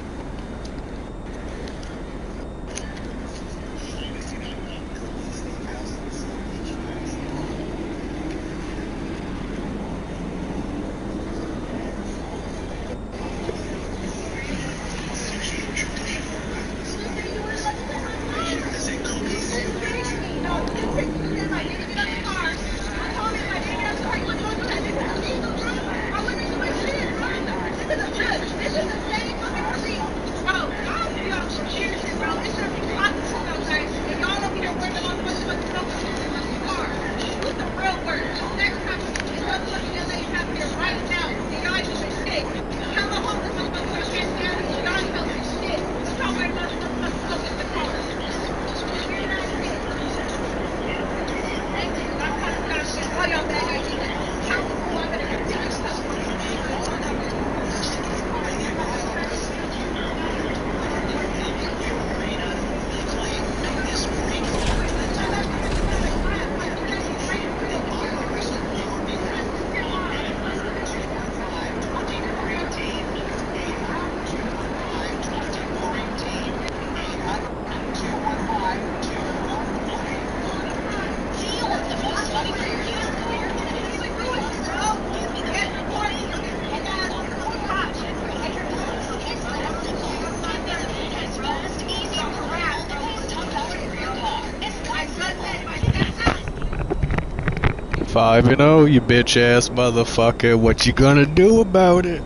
Five and 0, you bitch ass motherfucker. What you gonna do about it?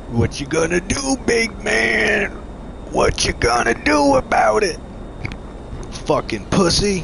What you gonna do, big man? What you gonna do about it? Fucking pussy.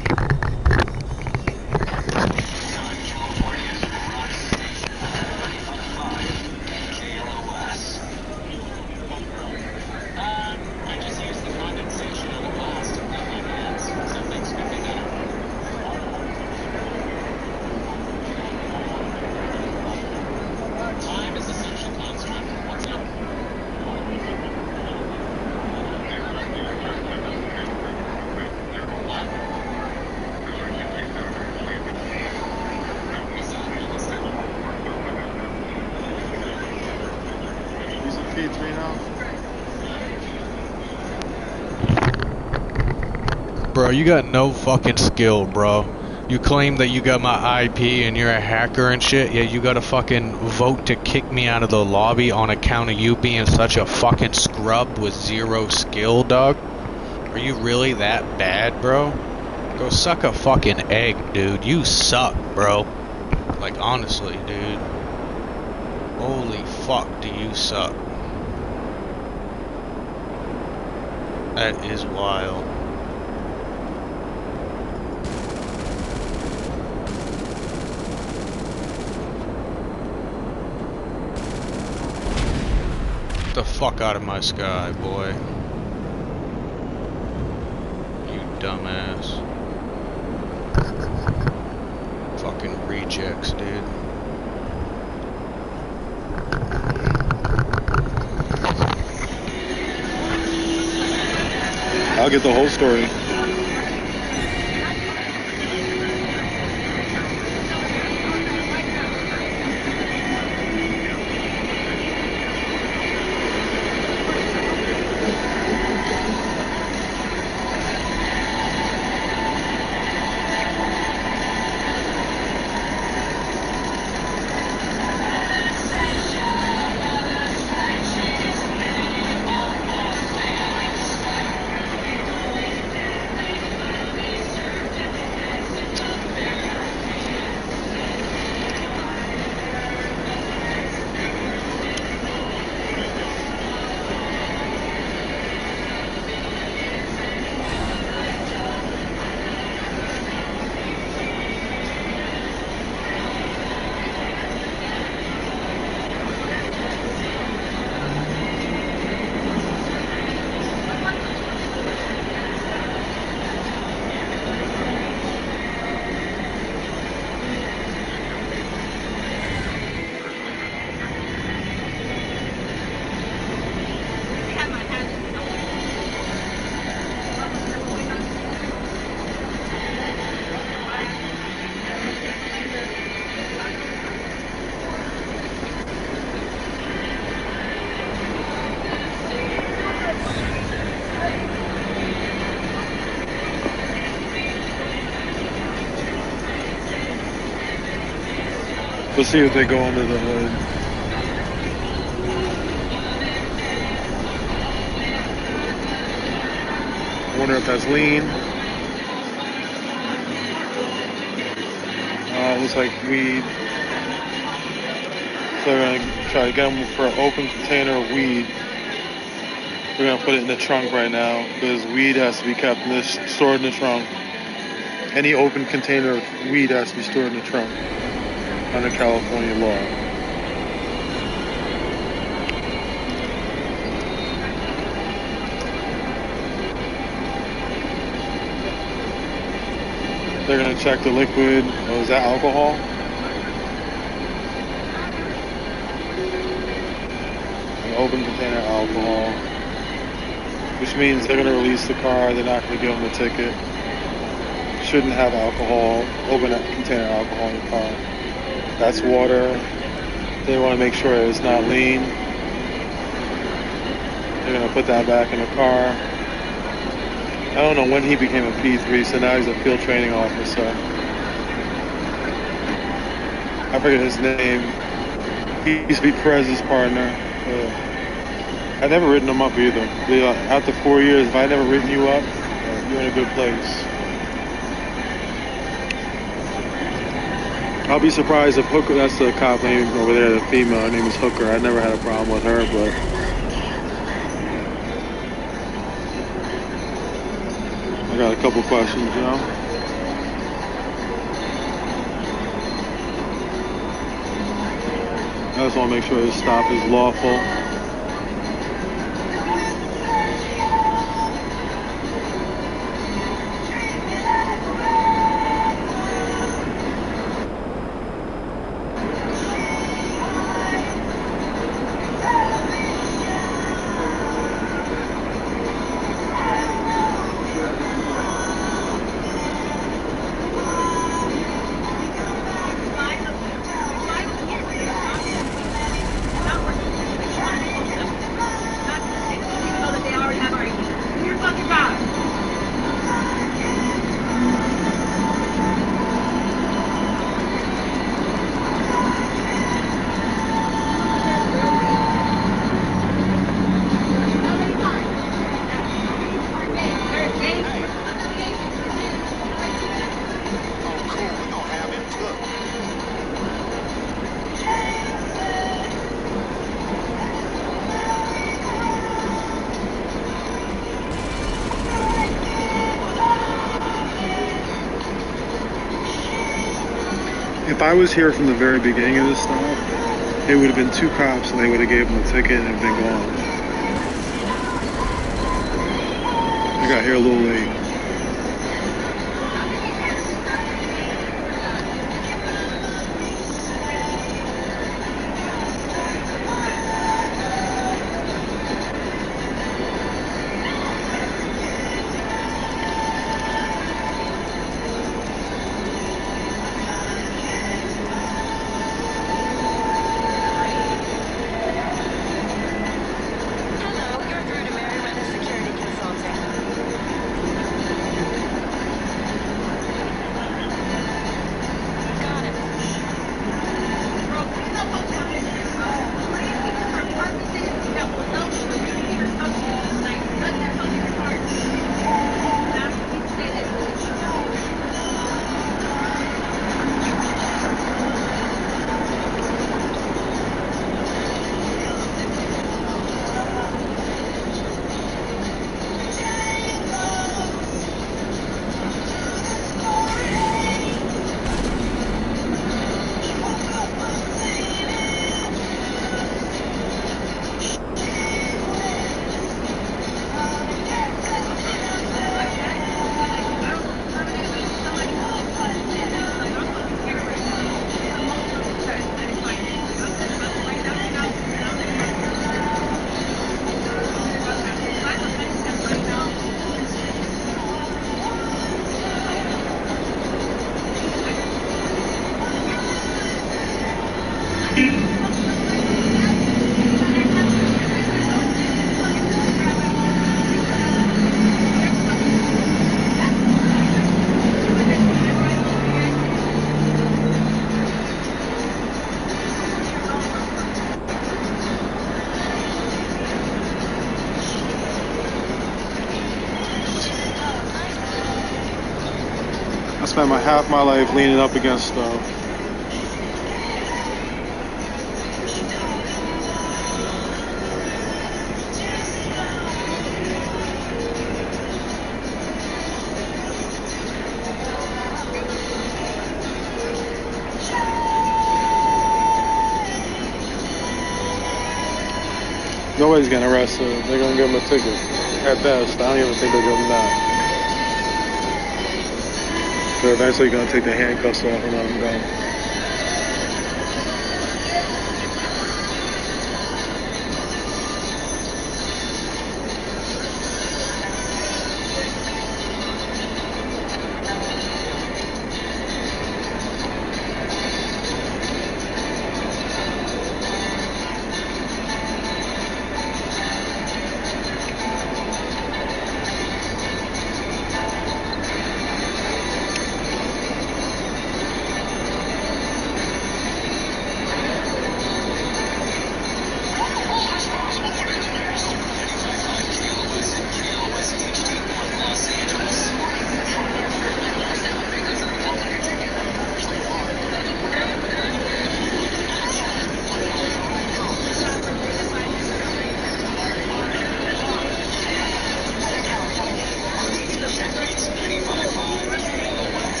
Bro, you got no fucking skill, bro. You claim that you got my IP and you're a hacker and shit, yet you gotta fucking vote to kick me out of the lobby on account of you being such a fucking scrub with zero skill, dog? Are you really that bad, bro? Go suck a fucking egg, dude. You suck, bro. Like, honestly, dude. Holy fuck, do you suck. That is wild. Get the fuck out of my sky, boy. You dumbass. Fucking rejects, dude.
I'll get the whole story. We'll see if they go under the hood. I wonder if that's lean. Looks like weed. So we're gonna try to get them for an open container of weed. We're gonna put it in the trunk right now because weed has to be kept in this, stored in the trunk. Any open container of weed has to be stored in the trunk under California law. They're gonna check the liquid. Oh, is that alcohol? An open container of alcohol. Which means they're gonna release the car. They're not gonna give them a ticket. Shouldn't have alcohol, open container of alcohol in the car. That's water. They want to make sure it's not lean. They're gonna put that back in the car. I don't know when he became a P3, so now he's a field training officer. I forget his name. He used to be Perez's partner. I've never written him up either. After 4 years, if I never written you up, you're in a good place. I'll be surprised if Hooker, that's the cop name over there, the female, her name is Hooker. I never had a problem with her, but I got a couple questions, you know? I just want to make sure this stop is lawful. If I was here from the very beginning of this stop, it would have been 2 cops and they would have gave him a ticket and been gone. I got here a little late. half my life leaning up against stuff. Nobody's getting arrested. They're gonna give them a ticket. At best, I don't even think they'll give them that. They're eventually gonna take the handcuffs off and let them go.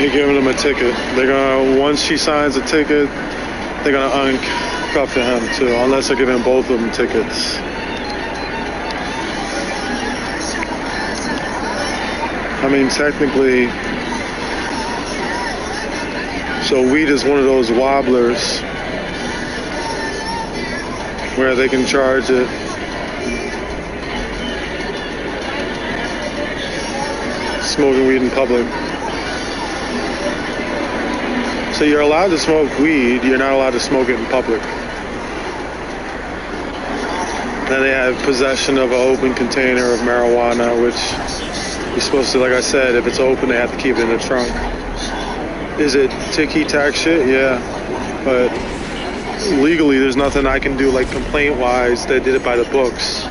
You're giving them a ticket. They're gonna, once she signs a ticket, they're gonna uncuff him too, unless they're giving both of them tickets. I mean, technically, so weed is one of those wobblers where they can charge it. Smoking weed in public. So you're allowed to smoke weed, you're not allowed to smoke it in public. Then they have possession of an open container of marijuana, which you're supposed to, like I said, if it's open, they have to keep it in the trunk. Is it ticky-tack shit? Yeah. But legally, there's nothing I can do, like complaint-wise, that did it by the books.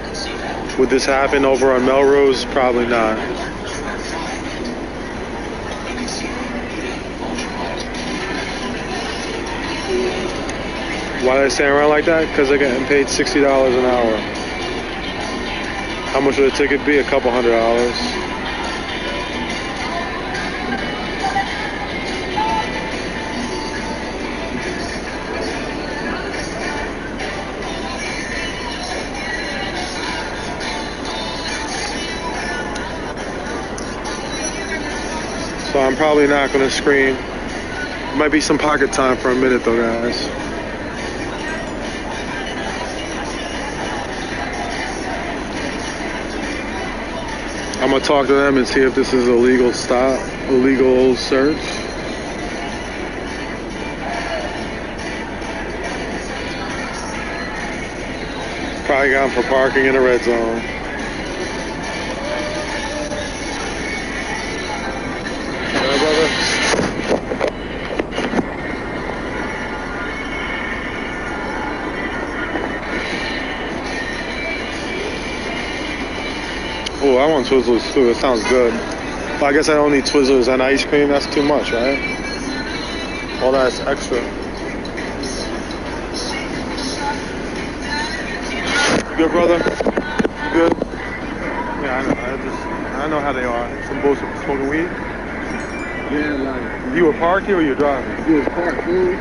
Would this happen over on Melrose? Probably not. Why are they staying around like that? Because they're getting paid $60 an hour. How much would a ticket be? A couple $100. So I'm probably not going to scream. Might be some pocket time for a minute though, guys. I'm going to talk to them and see if this is a legal stop, a legal search. Probably got him for parking in a red zone. Yeah, brother. Oh, I want Twizzlers too. It sounds good. Well, I guess I don't need Twizzlers and ice cream. That's too much, right? All that's extra. Good, brother? Good? Yeah, I know. I know how they are. Some bullshit for smoking weed?
Yeah, like...
You were parked here or you were driving?
You was parked, fool.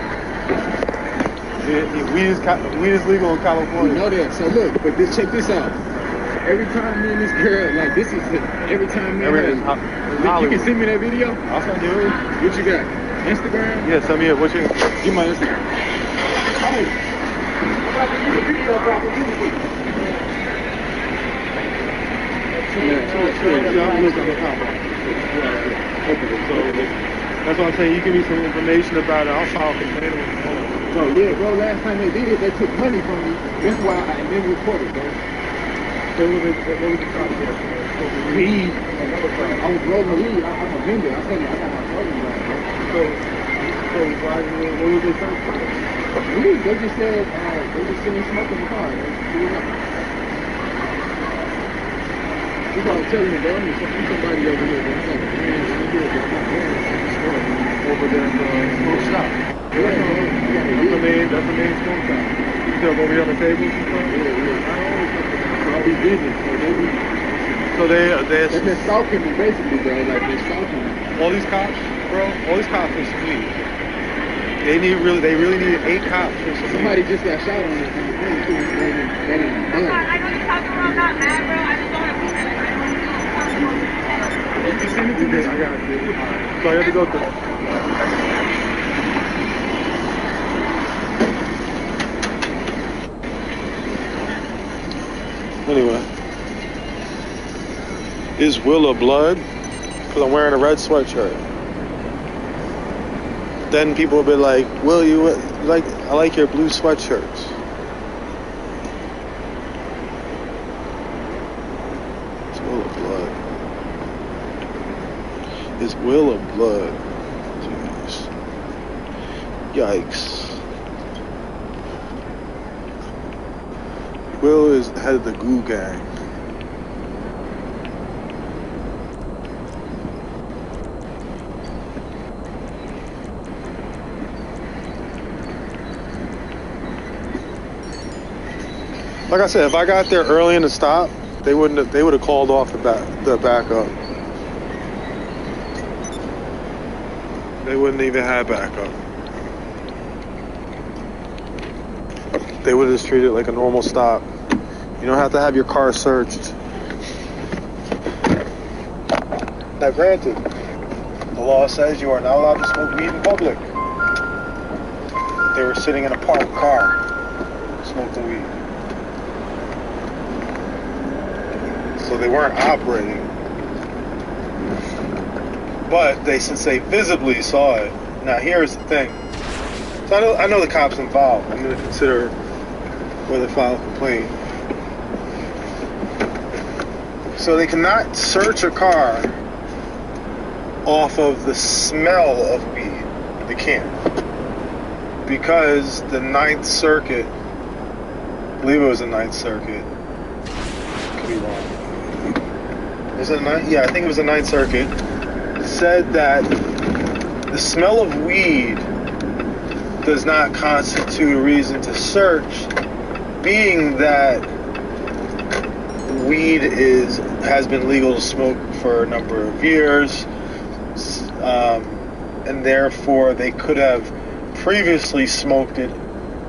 Weed is legal in California.
You know that. So look, but check this out. Every time me and this girl, like this is every time me and her. You can send me that video?
I'll send you.
What you got? Instagram?
Yeah, send me it. What's your...
Give my Instagram. Hey, I'm about to do a video about the
That's what I'm saying. You give me some information about it. I'll file a complaint.
Bro, yeah, bro. Last time they did it, they took money from me. That's why I never reported, bro.
What was the problem?
Weed. I was rolling weed. I'm a vendor. I said I got my program right, bro.
So why? What was they saying?
Weed. They just said they just sitting smoking in the car. You probably telling me, bro, I'm somebody over here. I'm like, man, I'm here, but I'm not going
over there at the smoke shop.
Yeah,
that's the main smoke shop. You still over here on the tables and stuff?
Yeah. I'll be busy.
So they've
been stalking me, basically, bro. Like, they're stalking me.
All these cops, bro, all these cops for some weed. They really need 8 cops for some
Somebody just got shot on it.
I know you're talking about not mad, bro. I just don't want to
You send it to me. I got it. So I have to go through. Anyway. Is Willa blood? Because I'm wearing a red sweatshirt. Then people will be like, Will, I like your blue sweatshirts. Is Will of blood? Jeez. Yikes. Will is head of the Goo Gang. Like I said, if I got there early in the stop, they would have called off the backup. They wouldn't even have backup. They would have just treated it like a normal stop. You don't have to have your car searched. Now granted, the law says you are not allowed to smoke weed in public. They were sitting in a parked car, smoking weed. So they weren't operating. But since they visibly saw it. Now here's the thing. So I know the cops involved. I'm going to consider whether to file a complaint. So they cannot search a car off of the smell of weed. They can't. Because the 9th Circuit, I believe it was the 9th Circuit. Could be wrong. Was it 9th? Yeah, I think it was the 9th Circuit. Said that the smell of weed does not constitute a reason to search, being that weed has been legal to smoke for a number of years, and therefore they could have previously smoked it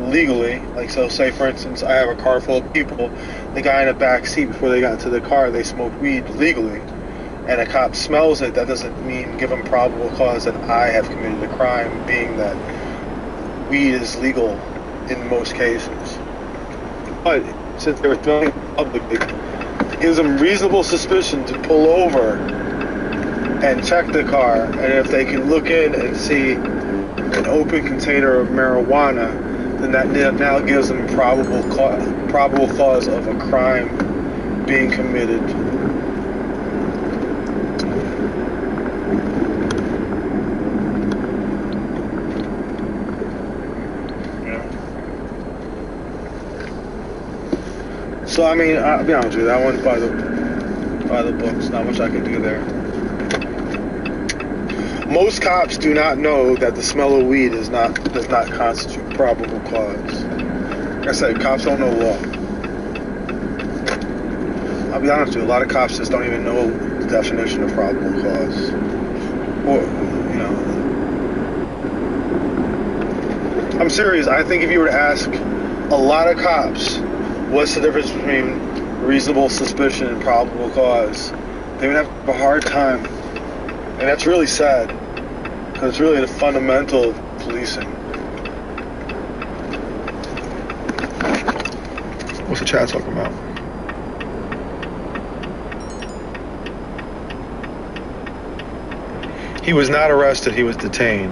legally. Like, so say for instance I have a car full of people, the guy in the back seat before they got into the car, they smoked weed legally, and a cop smells it, that doesn't mean give him probable cause that I have committed a crime, being that weed is legal in most cases. But since they were smelling it publicly, it gives them reasonable suspicion to pull over and check the car, and if they can look in and see an open container of marijuana, then that now gives them probable cause of a crime being committed. So I mean, I'll be honest with you, that one's by the books. Not much I can do there. Most cops do not know that the smell of weed does not constitute probable cause. Like I said, cops don't know law. I'll be honest with you, a lot of cops just don't even know the definition of probable cause. Or, you know, I'm serious. I think if you were to ask a lot of cops what's the difference between reasonable suspicion and probable cause, they would have a hard time. And that's really sad, because it's really the fundamental of policing. What's the chat talking about? He was not arrested, he was detained.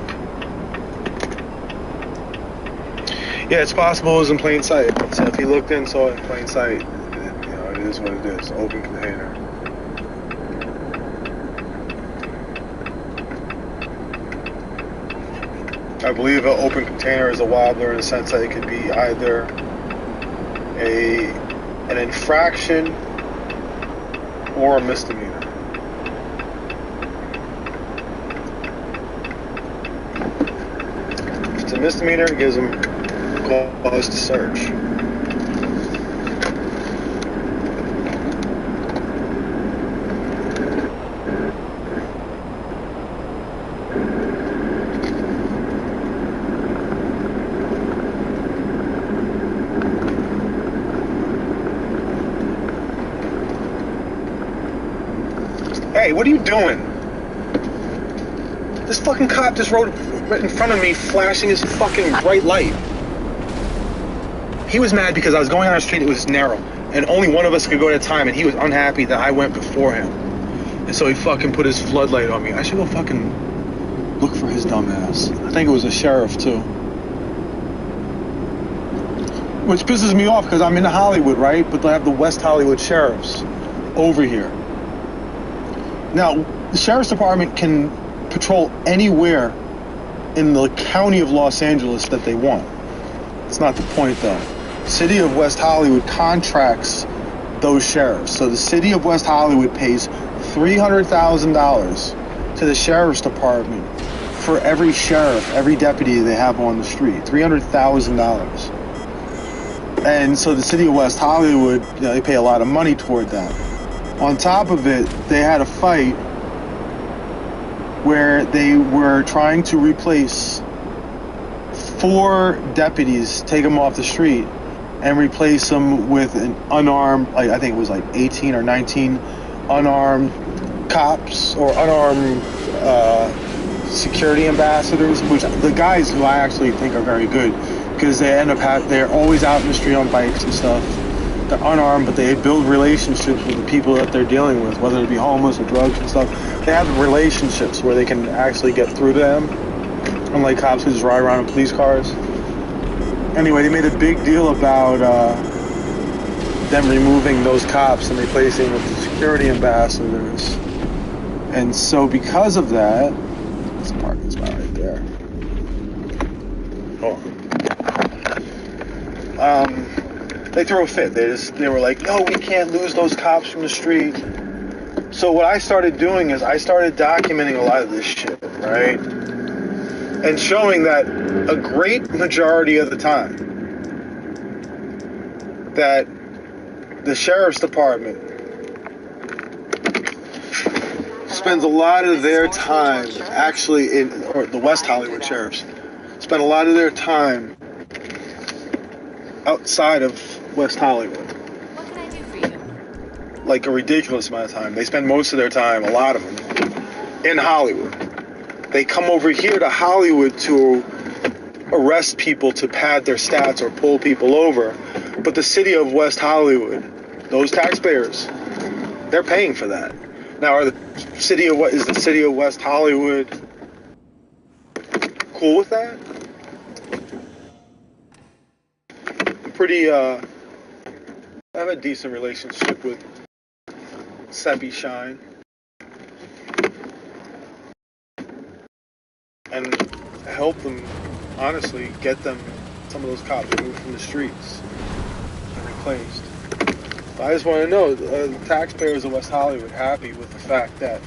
Yeah, it's possible it was in plain sight. So if he looked in, saw it in plain sight, you know, it is what it is. Open container. I believe an open container is a wobbler in the sense that it could be either an infraction or a misdemeanor. If it's a misdemeanor, it gives them cause to search. Hey, what are you doing? This fucking cop just rode right in front of me, flashing his fucking bright light. He was mad because I was going on the street, it was narrow, and only one of us could go at a time, and he was unhappy that I went before him. And so he fucking put his floodlight on me. I should go fucking look for his dumb ass. I think it was a sheriff, too. Which pisses me off, because I'm in Hollywood, right? But they have the West Hollywood sheriffs over here. Now, the sheriff's department can patrol anywhere in the county of Los Angeles that they want. That's not the point, though. City of West Hollywood contracts those sheriffs. So the city of West Hollywood pays $300,000 to the sheriff's department for every sheriff, every deputy they have on the street. $300,000. And so the city of West Hollywood, you know, they pay a lot of money toward that. On top of it, they had a fight where they were trying to replace 4 deputies, take them off the street, and replace them with an unarmed, I think it was like 18 or 19 unarmed cops or unarmed security ambassadors, which the guys who I actually think are very good, because they end up they're always out in the street on bikes and stuff. They're unarmed, but they build relationships with the people that they're dealing with, whether it be homeless or drugs and stuff. They have relationships where they can actually get through to them, unlike cops who just ride around in police cars. Anyway, they made a big deal about them removing those cops and replacing them with the security ambassadors. And so because of that, this parking spot right there. They threw a fit. They were like, no, we can't lose those cops from the street. So what I started doing is I started documenting a lot of this shit, right? And showing that a great majority of the time that the sheriff's department spends a lot of their time actually or the West Hollywood sheriffs spend a lot of their time outside of West Hollywood.
What can I do for you?
like a ridiculous amount of time. They spend most of their time, a lot of them, in Hollywood. They come over here to Hollywood to arrest people to pad their stats or pull people over. But the city of West Hollywood, those taxpayers, they're paying for that. Now, is the city of West Hollywood cool with that? I have a decent relationship with Seppi Shine. And help them, honestly, get them, some of those cops removed from the streets and replaced. But I just want to know, the taxpayers of West Hollywood happy with the fact that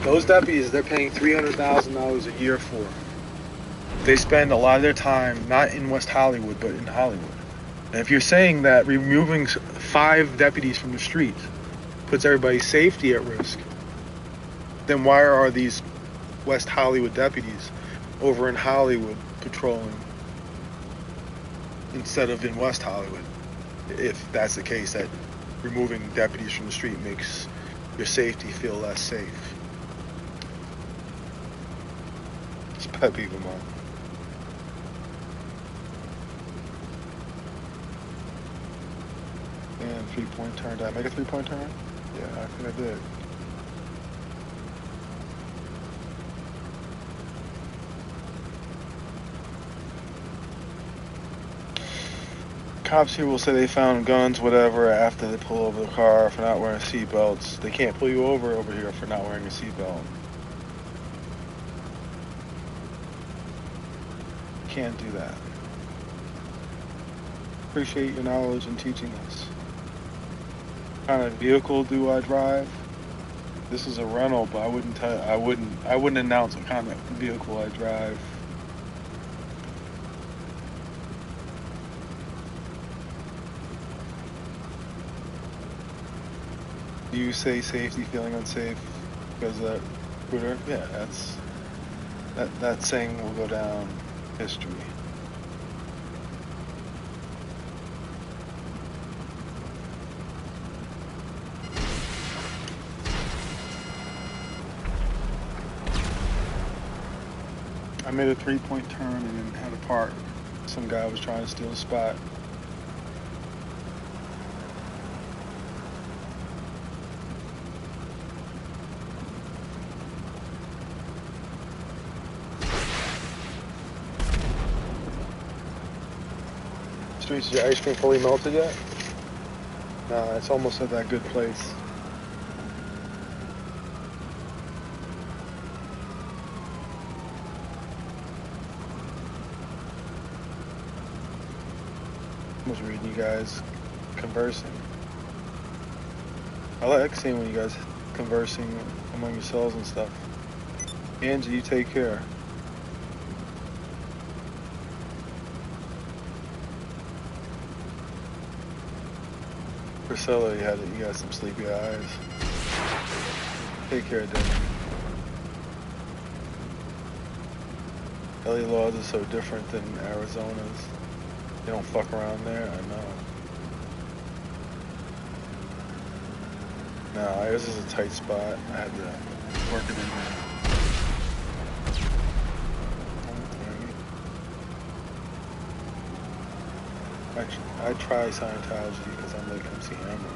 those deputies they're paying $300,000 a year for, they spend a lot of their time not in West Hollywood, but in Hollywood. And if you're saying that removing 5 deputies from the streets puts everybody's safety at risk, then why are these West Hollywood deputies over in Hollywood patrolling instead of in West Hollywood? If that's the case, that removing deputies from the street makes your safety feel less safe. It's a pet peeve of mine. And 3-point turn. Did I make a 3-point turn? Yeah, I think I did. Cops here will say they found guns, whatever, after they pull over the car for not wearing seatbelts. They can't pull you over here for not wearing a seatbelt. Can't do that. Appreciate your knowledge and teaching us. What kind of vehicle do I drive? This is a rental, but I wouldn't announce what kind of vehicle I drive. Do you say safety, feeling unsafe because of that recruiter? Yeah, that saying will go down history. I made a 3-point turn and then had to park. Some guy was trying to steal a spot. Is your ice cream fully melted yet? Nah, it's almost at that good place. I was reading you guys conversing. I like seeing when you guys conversing among yourselves and stuff. Angie, you take care. Priscilla, you got some sleepy eyes. Take care, Dad. LA laws are so different than Arizona's. They don't fuck around there, I know. No, ours is a tight spot. I had to work it in there. I try Scientology because I'm like MC Hammer.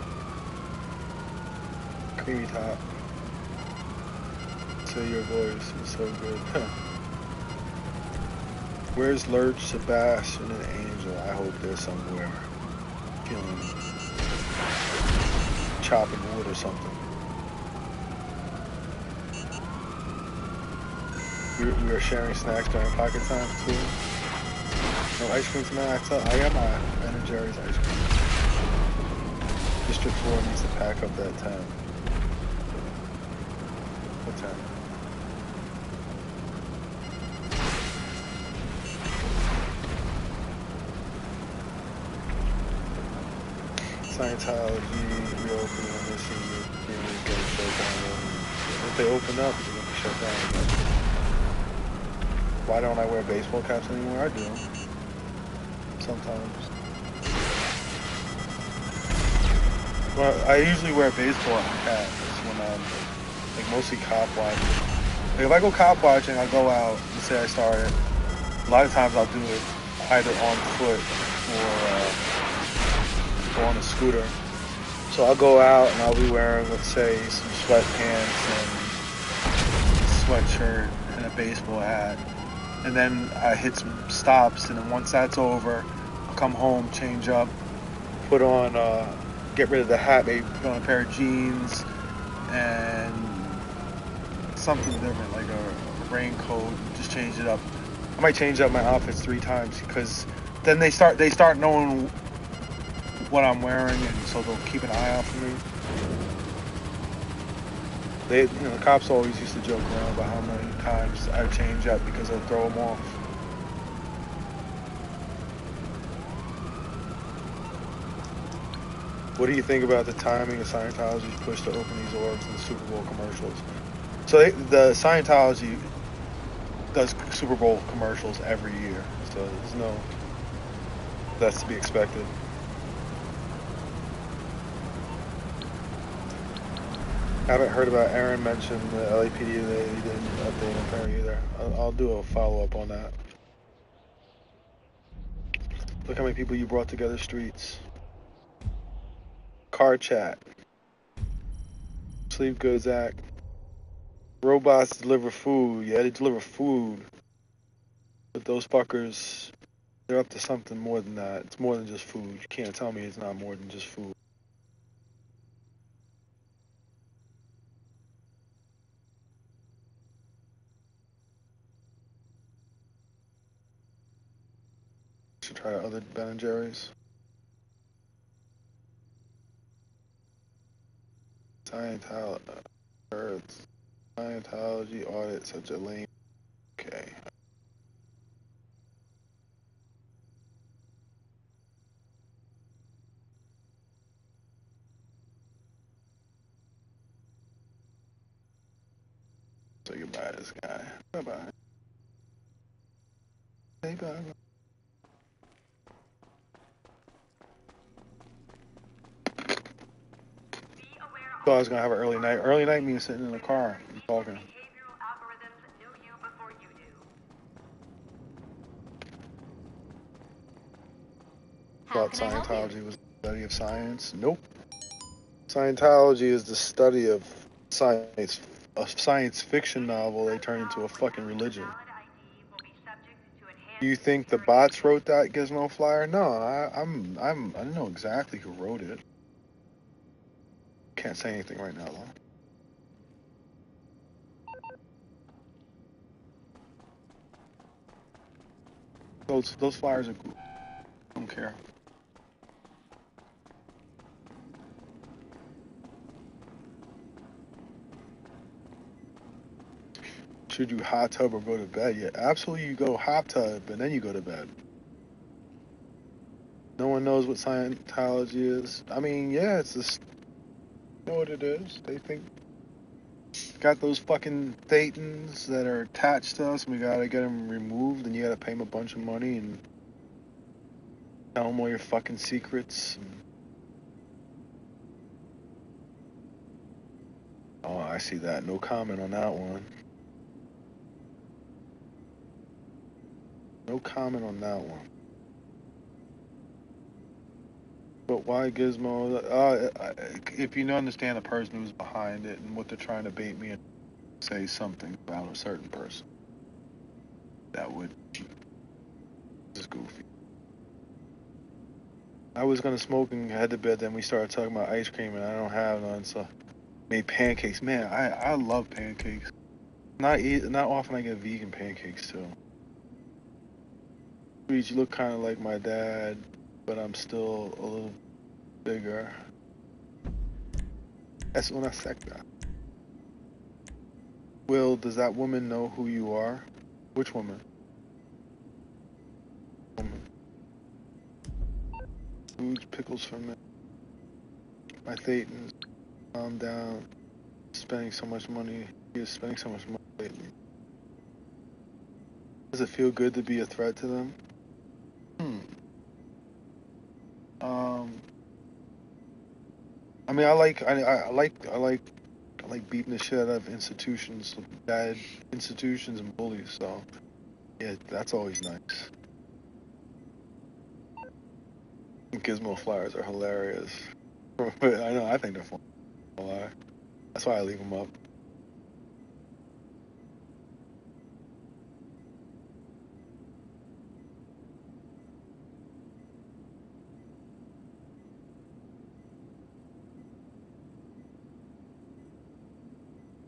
Creamy top. Say your voice is so good. Where's Lurch, Sebastian, and Angel? I hope they're somewhere. Feeling chopping wood or something. We are sharing snacks during pocket time too. No ice cream tonight. I got my Ben & Jerry's ice cream. District 4 needs to pack up that tent. What tent? Scientology reopening on this year. Get shut down. If they open up, they're going to shut down. Why don't I wear baseball caps anymore? I do. Sometimes. Well, I usually wear baseball hats when I'm like mostly cop watching. Like if I go cop watching, I go out. Let's say I started. A lot of times I'll do it either on foot or on a scooter. So I'll go out and I'll be wearing, let's say, some sweatpants and a sweatshirt and a baseball hat. And then I hit some stops, and then once that's over, I'll come home, change up, put on, get rid of the hat, maybe put on a pair of jeans and something different, like a raincoat, just change it up. I might change up my outfits 3 times because then they start knowing what I'm wearing, and so they'll keep an eye out for me. The cops always used to joke around about how many times I change up because they'll throw them off. What do you think about the timing of Scientology's push to open these orbs in the Super Bowl commercials? So the Scientology does Super Bowl commercials every year, so that's to be expected. Haven't heard about Aaron mention the LAPD that he didn't update apparently either. I'll do a follow-up on that. Look how many people you brought together, streets. Car chat. Sleep good, Zach. Robots deliver food. Yeah, they deliver food. But those fuckers, they're up to something more than that. It's more than just food. You can't tell me it's not more than just food. Should try other Ben & Jerry's. Scientology audit such a lame. Okay. Say goodbye to this guy. Bye-bye. Say bye. So I was gonna have an early night. Early night means sitting in the car and talking. Thought Scientology was the study of science. Nope. Scientology is the study of science. A science fiction novel they turned into a fucking religion. Do you think the bots wrote that Gizmo flyer? No, I don't know exactly who wrote it. Can't say anything right now though. Those flyers are cool. I don't care. Should you hot tub or go to bed? Yeah, absolutely. You go hot tub and then you go to bed. No one knows what Scientology is. I mean, yeah, it's this. You know what it is? They think got those fucking thetans that are attached to us, and we gotta get them removed, and you gotta pay them a bunch of money and tell them all your fucking secrets. Oh, I see that. No comment on that one. No comment on that one. But why Gizmo? If you understand the person who's behind it and what they're trying to bait me and say something about a certain person, that would just goofy. I was gonna smoke and head to bed, then we started talking about ice cream, and I don't have none, so made pancakes. Man, I love pancakes. Not often I get vegan pancakes too. You look kind of like my dad, but I'm still a little bigger. That's una secta. Will, does that woman know who you are? Which woman? Foods, pickles for me. My Thetans, calm down. Spending so much money. He is spending so much money lately. Does it feel good to be a threat to them? I mean, I like beating the shit out of institutions, bad institutions and bullies. So yeah, that's always nice. Gizmo flyers are hilarious. But I think they're fun. That's why I leave them up.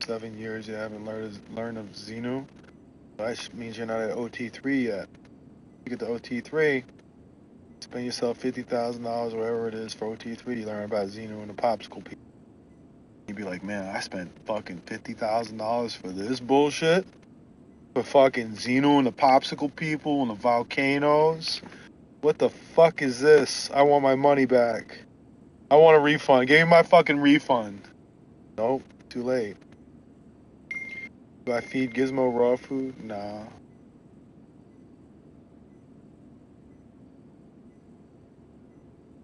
Seven years you haven't learned of Xenu. That means you're not at OT3 yet. You get to OT3, spend yourself $50,000 or whatever it is for OT3. You learn about Xenu and the popsicle people. You'd be like, man, I spent fucking $50,000 for this bullshit. For fucking Xenu and the popsicle people and the volcanoes. What the fuck is this? I want my money back. I want a refund. Give me my fucking refund. Nope, too late. Do I feed Gizmo raw food? Nah.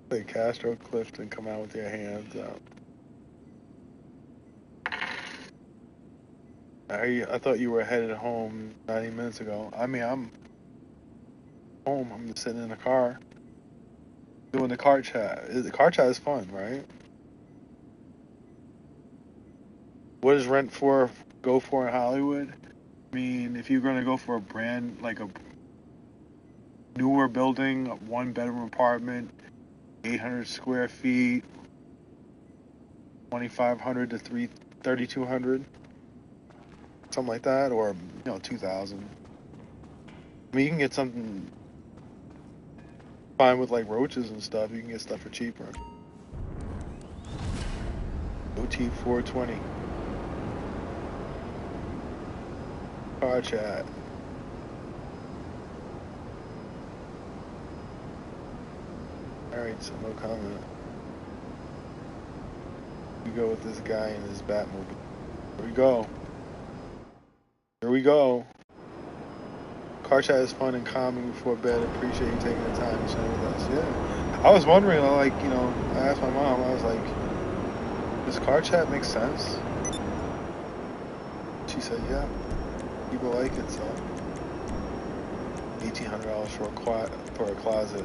Play Castro Clifton, come out with your hands up. I thought you were headed home 90 minutes ago. I mean, I'm home. I'm just sitting in the car doing the car chat. The car chat is fun, right? What does rent go for in Hollywood? I mean, if you're going to go for a brand, like a newer building, a one-bedroom apartment, 800 square feet, 2,500 to 3,200, something like that, or 2,000. I mean, you can get something fine with like roaches and stuff. You can get stuff for cheaper. OT 420. Car chat. Alright, so no comment. We go with this guy in his Batmobile. Here we go. Here we go. Car chat is fun and calming before bed. Appreciate you taking the time to share with us. Yeah. I was wondering, I asked my mom, I was like, does car chat make sense? She said, yeah. People like it, so. $1,800 for a closet.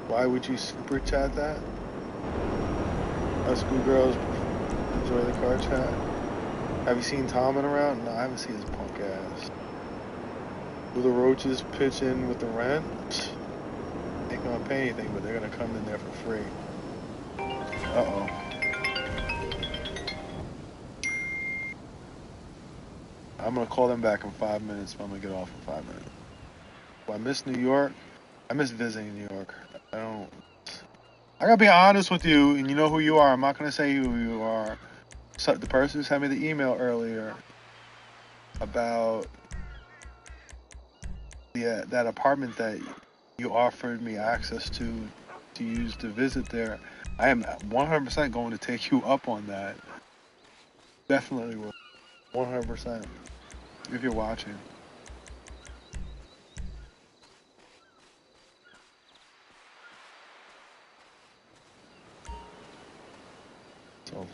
Why would you super chat that? Us schoolgirls enjoy the car chat. Have you seen Tommen around? No, I haven't seen his punk ass. Will the roaches pitch in with the rent? They ain't gonna pay anything, but they're gonna come in there for free. Uh-oh. I'm gonna call them back in 5 minutes, but I'm gonna get off in 5 minutes. Well, I miss New York. I miss visiting New York. I gotta be honest with you, and you know who you are. I'm not gonna say who you are. So the person who sent me the email earlier about that apartment that you offered me access to use to visit there, I am 100% going to take you up on that. Definitely will. 100%. If you're watching. So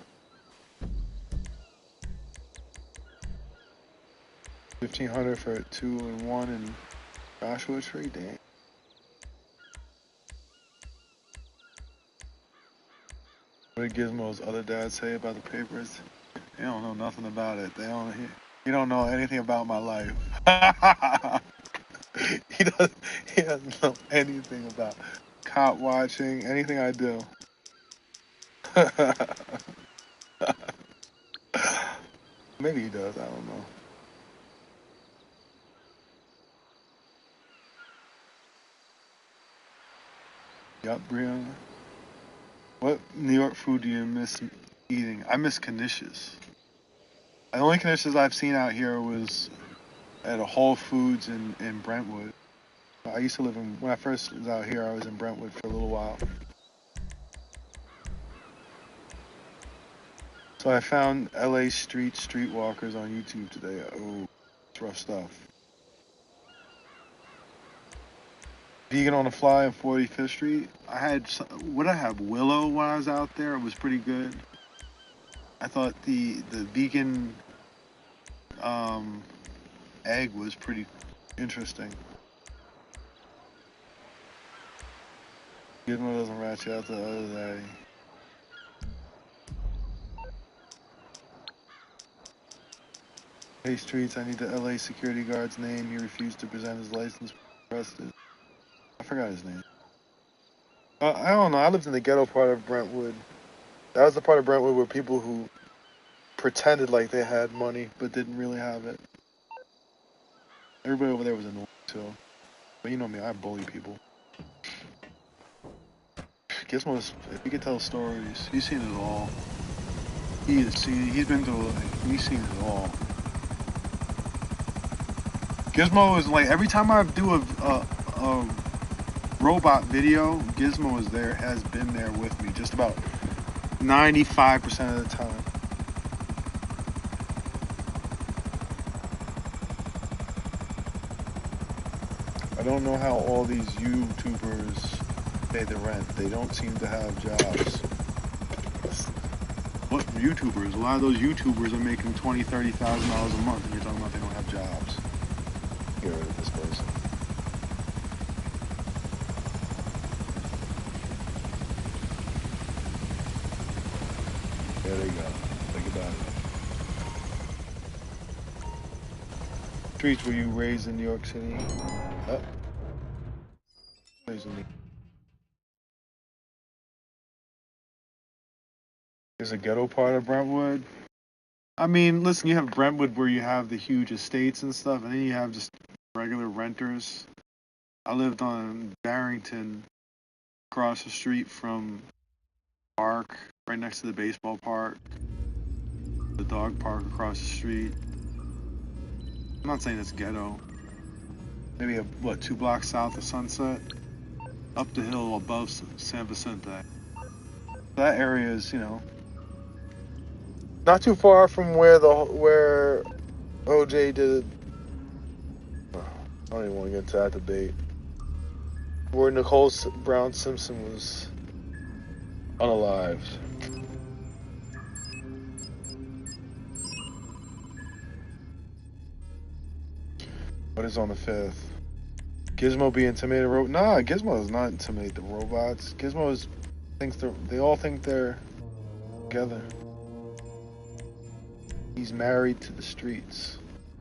1,500 for 2 and 1 in Joshua Tree, dang. What did Gizmo's other dad say about the papers? They don't know nothing about it. He don't know anything about my life. He doesn't know anything about cop watching, anything I do. Maybe he does, I don't know. Yup, Brianna. What New York food do you miss eating? I miss knishes. The only knishes I've seen out here was at a Whole Foods in Brentwood. I used to live when I first was out here, I was in Brentwood for a little while. So I found LA streetwalkers on YouTube today. Oh, it's rough stuff. Vegan on the Fly on 45th Street. I had, what did I have? Willow when I was out there. It was pretty good. I thought the vegan egg was pretty interesting. Gizmo doesn't ratchet out the other day. Hey Streets, I need the LA security guard's name. He refused to present his license. Arrested. I forgot his name. I don't know. I lived in the ghetto part of Brentwood. That was the part of Brentwood where people who pretended like they had money but didn't really have it. Everybody over there was annoying too. But you know me, I bully people. Gizmo's, if he could tell stories, he's seen it all. He's been through it. He's seen it all. Gizmo is like, every time I do a robot video, Gizmo is there, has been there with me just about 95% of the time. I don't know how all these YouTubers pay the rent. They don't seem to have jobs. What YouTubers? A lot of those YouTubers are making $20,000, $30,000 a month, and you're talking about they don't have jobs. Get rid of this person. There they go. Think about it. Streets, were you raised in New York City? There's a ghetto part of Brentwood. I mean, listen, you have Brentwood where you have the huge estates and stuff, and then you have just regular renters. I lived on Barrington, across the street from the park, right next to the baseball park, the dog park across the street. I'm not saying it's ghetto. Maybe, 2 blocks south of Sunset? Up the hill above San Vicente. That area is, not too far from where OJ did. I don't even want to get into that debate. Where Nicole Brown Simpson was unalived. What is on the 5th? Gizmo be intimidated? Nah, Gizmo does not intimidate the robots. Gizmo they all think they're together. He's married to the streets.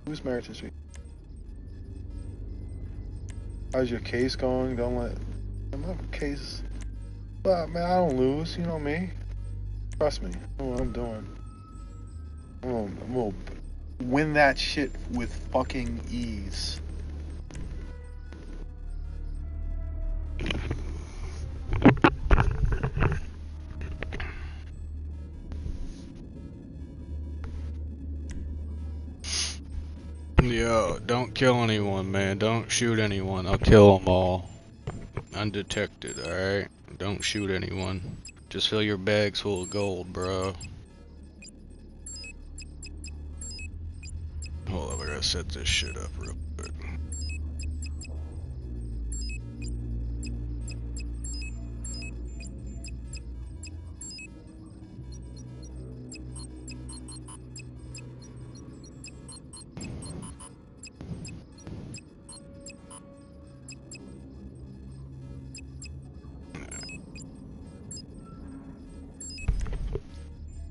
Who's married to the streets? How's your case going? I'm not a case. But man, I don't lose. You know me. Trust me. I know what I'm doing. I'm gonna win that shit with fucking ease.
Yo, don't kill anyone, man. Don't shoot anyone. I'll kill them all. Undetected, alright? Don't shoot anyone. Just fill your bags full of gold, bro. Hold up, I gotta set this shit up real quick.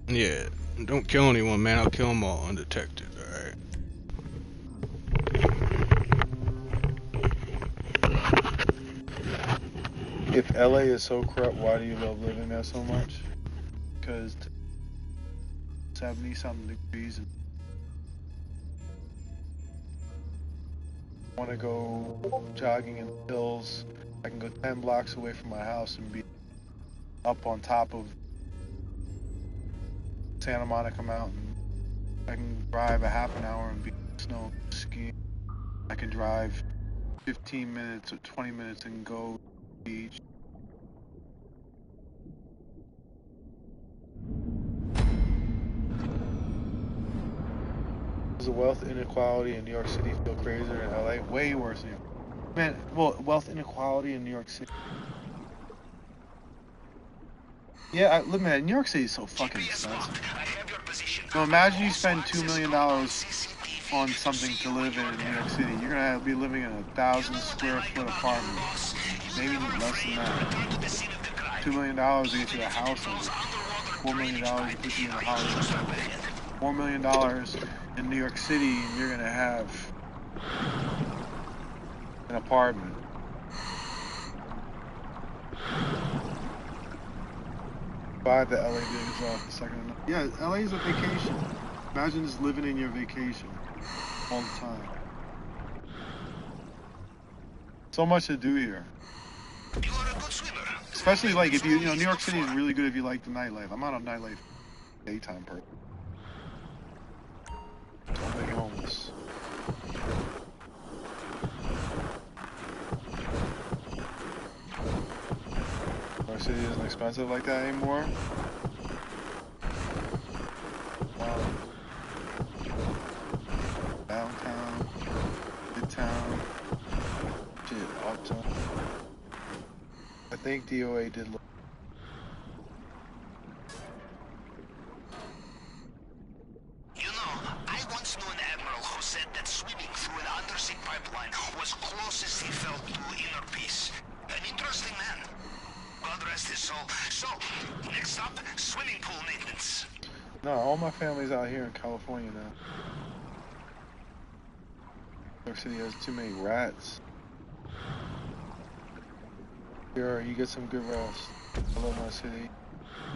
Yeah, don't kill anyone, man. I'll kill them all undetected, alright?
If LA is so corrupt, why do you love living there so much? Because 70-something degrees and I want to go jogging in the hills. I can go 10 blocks away from my house and be up on top of Santa Monica Mountain. I can drive a half an hour and be snow skiing. I can drive 15 minutes or 20 minutes and go to the beach. Does the wealth inequality in New York City feel crazier in LA? Way worse than Man, well, wealth inequality in New York City. Yeah, look, man, New York City is so fucking expensive. So imagine you spend $2 million on something to live in New York City. You're gonna be living in a 1,000 square foot apartment, maybe less than that. $2 million to get you a house over. $4 million to put you in a house. $4 million in New York City, and you're gonna have an apartment. Buy the LA days off the second. Yeah, LA is a vacation. Imagine just living in your vacation all the time. So much to do here. Especially like if you know, New York City is really good if you like the nightlife. I'm not a nightlife daytime person. Don't make homeless. New York City isn't expensive like that anymore. Downtown, midtown, shit, uptown. I think DOA did look.
You know, I once knew an admiral who said that swimming through an undersea pipeline was closest he felt to inner peace. An interesting man. God rest his soul. So, next up, swimming pool maintenance.
No, all my family's out here in California now. New York City has too many rats. Here, you get some good rest. I love my city.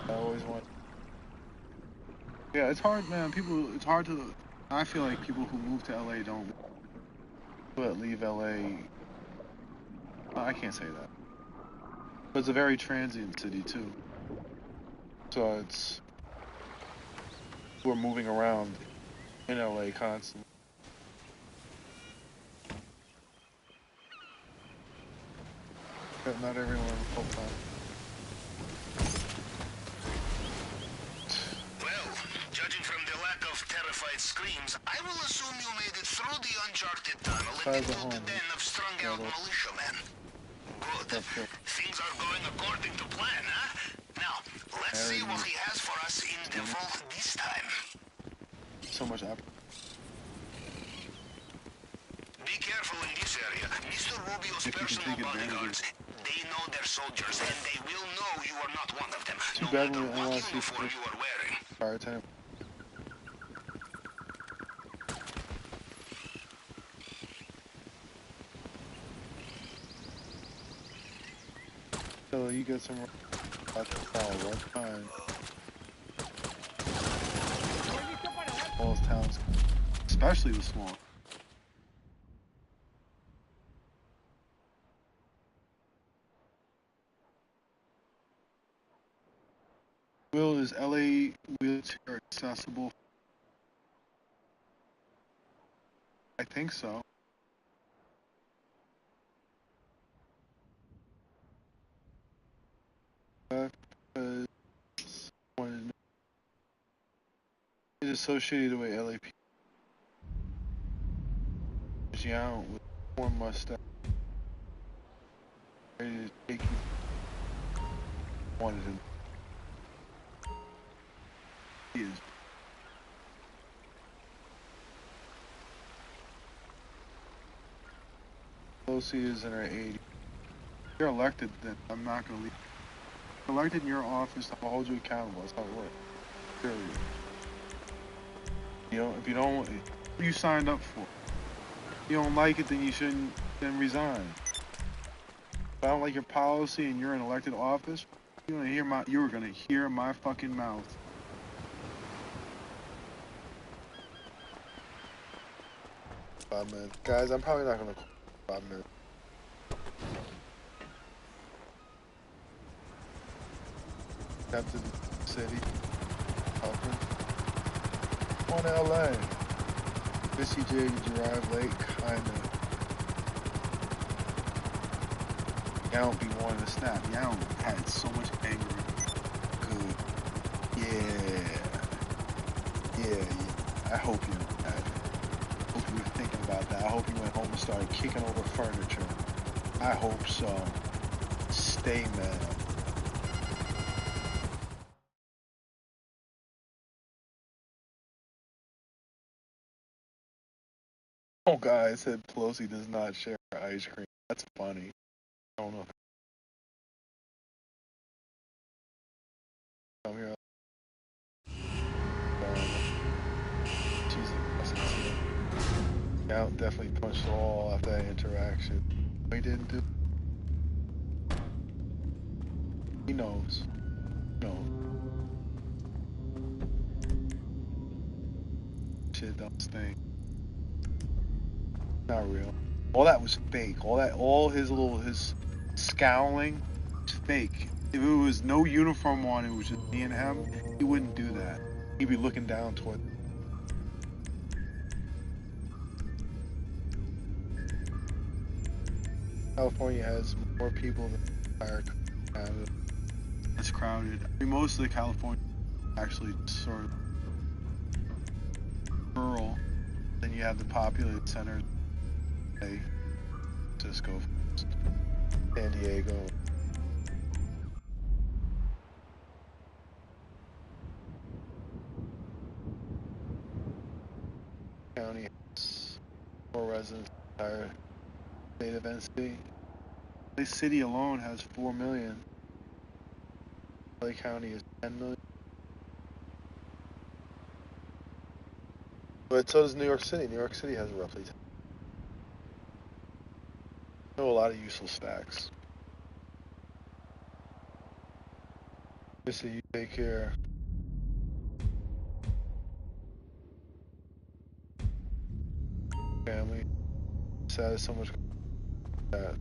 I always want. Yeah, it's hard, man. It's hard to. I feel like people who move to LA don't leave LA. I can't say that. But it's a very transient city too. So it's. We're moving around in LA constantly. But not everyone full time.
Well, judging from the lack of terrified screams, I will assume you made it through the uncharted tunnel and into the den of strung-out militiamen. Good. Things are going according to plan, huh? Now, let's see what he has for us in the vault this time.
So much up.
Be careful in this area. Mr. Rubio's personal bodyguards, they know their soldiers, and they will know you are not one of them,
Too
no
bad
matter
when
what
NYC
uniform you are wearing.
fire attendant. So you get some one time. All those towns, especially the small. Will, is LA wheelchair accessible? I think so. Because it's associated with LAP. Young with one mustache. Ready to take you. Wanted him. He is. Pelosi is in her 80s. You're elected, then I'm not going to leave. You're elected in your office, I'll hold you accountable. That's how it works. Period. You know, if you don't, what you signed up for. If you don't like it, then you shouldn't. Then resign. If I don't like your policy and you're in elected office, you're gonna hear my fucking mouth. Guys, I'm probably not gonna call 5 minutes. Captain City, Oakland. On to LA. Missy J, did you arrive late? Kinda. Y'all don't be wanting to snap. Y'all had so much anger. Good. Yeah. I hope you had it. I hope you were thinking about that. I hope you went home and started kicking over furniture. I hope so. Stay mad. Oh, guy said Pelosi does not share ice cream. That's funny. I don't know. Come here. Jesus. Yeah, definitely punched the wall after that interaction. He didn't do. He knows. No. Shit don't stink. Not real. All that was fake. All his scowling was fake. If it was no uniform on, it was just me and him, he wouldn't do that. He'd be looking down toward. California has more people than entire Canada. It's crowded. I mean, most of the California is actually sort of rural. Then you have the populated centers, San Francisco, San Diego. County has more residents than the entire state of NC. The city alone has 4 million. LA County is 10 million. But so does New York City. New York City has roughly 10. I know a lot of useless facts. Missy, you take care. Family. Sad as so much that.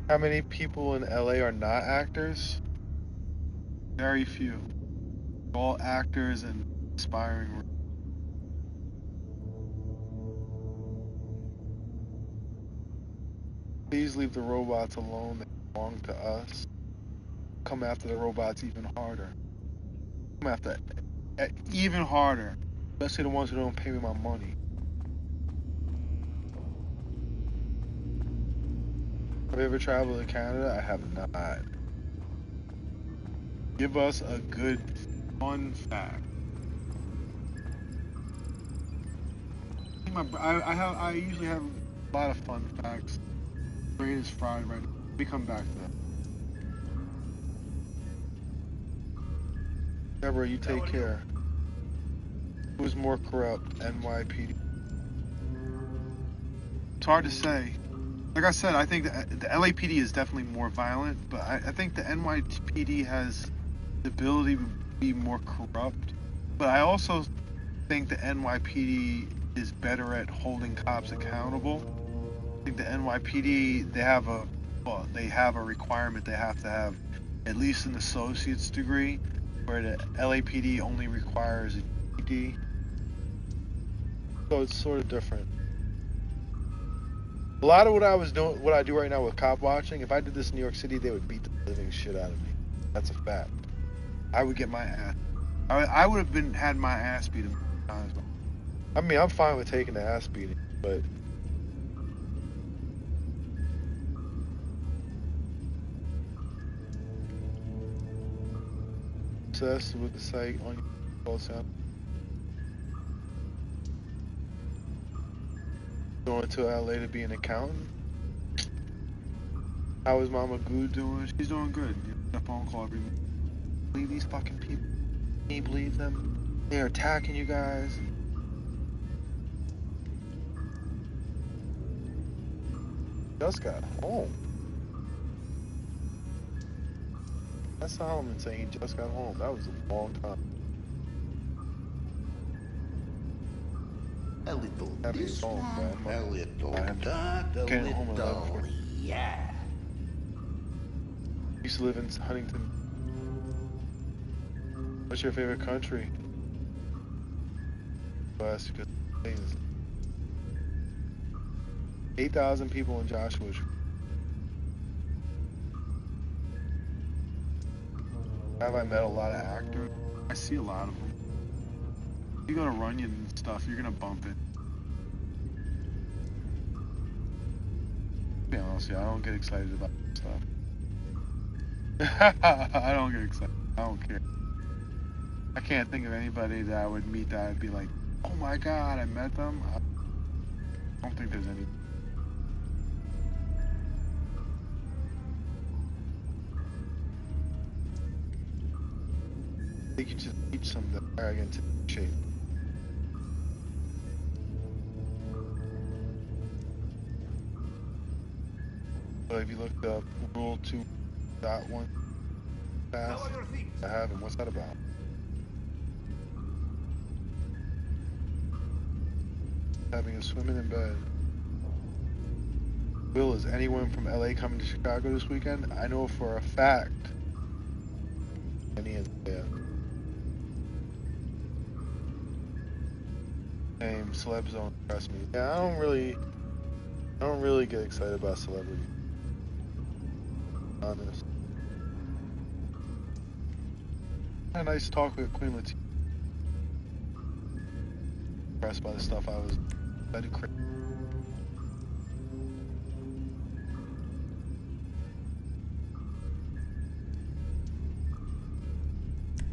How many people in LA are not actors? Very few. All actors and aspiring. Please leave the robots alone. They belong to us. Come after the robots even harder. Come after even harder. Especially the ones who don't pay me my money. Have you ever traveled to Canada? I have not. Give us a good, fun fact. I usually have a lot of fun facts. Brain is fried right now. Let me come back to that. Deborah, you take care. Who's more corrupt, NYPD? It's hard to say. Like I said, I think the LAPD is definitely more violent, but I think the NYPD has the ability to be more corrupt. But I also think the NYPD is better at holding cops accountable. I think the NYPD, they have a requirement. They have to have at least an associate's degree, where the LAPD only requires a GED. So it's sort of different. A lot of what I do right now with cop watching, if I did this in New York City, they would beat the living shit out of me. That's a fact. I would get my ass. I would have had my ass beat a million times. I mean, I'm fine with taking the ass beating, but obsessed with the site on your call sound. Going to LA to be an accountant. How is Mama Goo doing? She's doing good. You get a phone call every morning. Believe these fucking people? Can you believe them? They're attacking you guys. Just got home. That's Solomon saying he just got home. That was a long time.
A little
Happy
this
home,
one,
man.
a little that, a
Getting home at
little
11:40.
yeah.
Used to live in Huntington. What's your favorite country? West, because 8,000 people in Joshua. Have I met a lot of actors? I see a lot of them. You go to Runyon and stuff, you're gonna bump it. be honest with you, I don't get excited about stuff. I don't get excited. I don't care. I can't think of anybody that I would meet that I'd be like, oh my god, I met them. I don't think there's any. I think you just need some of the arrogant shape. But if you looked up Rule 2.1 fast, I haven't. What's that about? Having a swimming in bed. Will, is anyone from LA coming to Chicago this weekend? I know for a fact. Any is there. Same, celebs don't impress me. Yeah, I don't really get excited about celebrity. Honest. Had a nice talk with Queen Latifah. Impressed by the stuff I do crazy.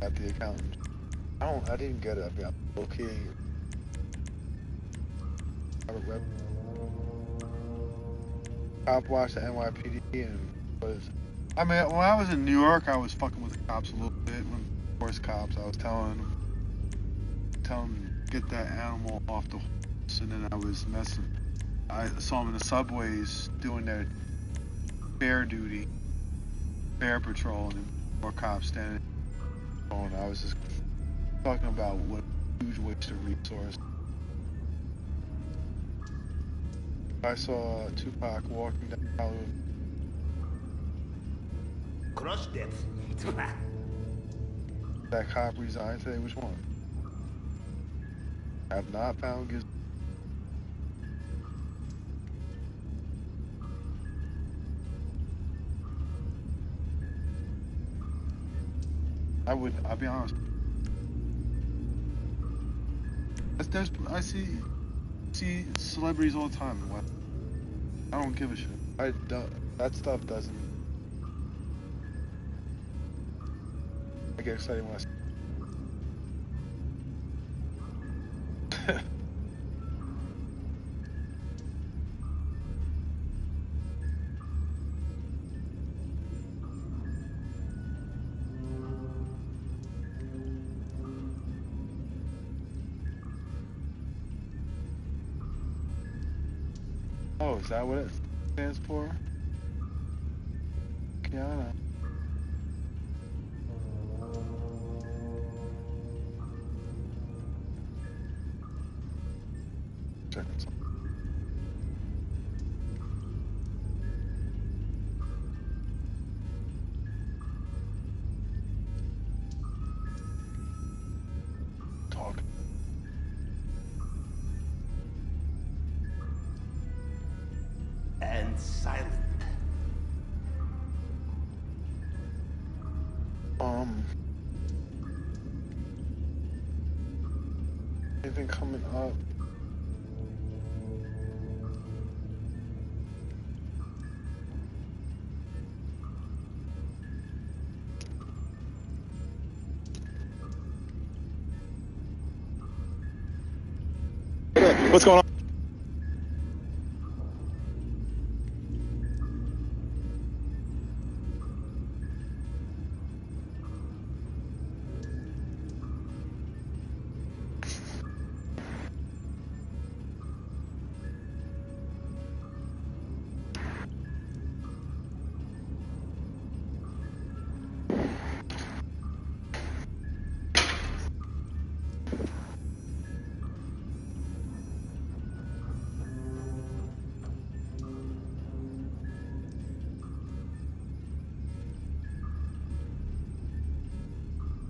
At the accountant. I didn't get it. I mean, I'm okay. Cop watched the NYPD and was. I mean, when I was in New York, I was fucking with the cops a little bit. When force cops, I was telling them get that animal off the horse, and then I was messing. I saw them in the subways doing their bear duty, bear patrol, and more cops standing. And I was just talking about what a huge waste of resource. I saw Tupac walking down Hollywood.
Crush depth.
That cop resigned today. Which one? I have not found Giz. I'll be honest. I see celebrities all the time. I don't give a shit. That stuff doesn't. I get excited when I see. Oh, is that what it stands for? Kiana. Checking something. Talk.
And silent.
Anything coming up? What's going on?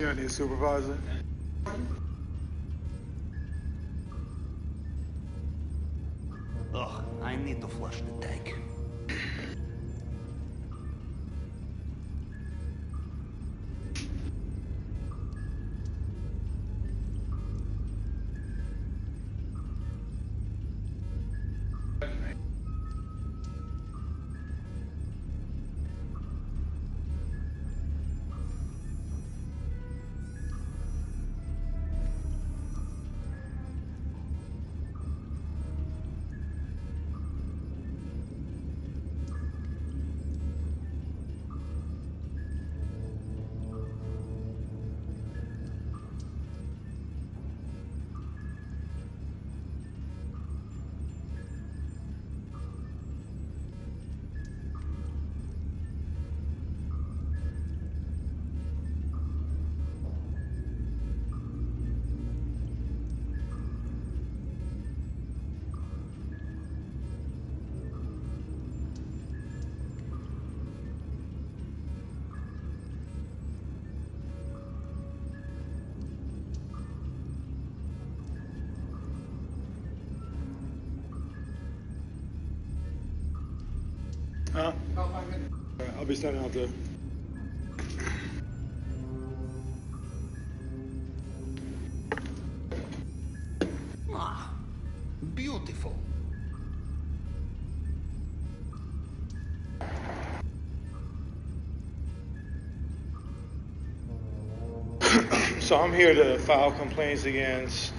Yeah, I need a supervisor.
Ugh, I need to flush the tank.
Huh? Alright, I'll be standing out there.
Ah, beautiful.
So I'm here to file complaints against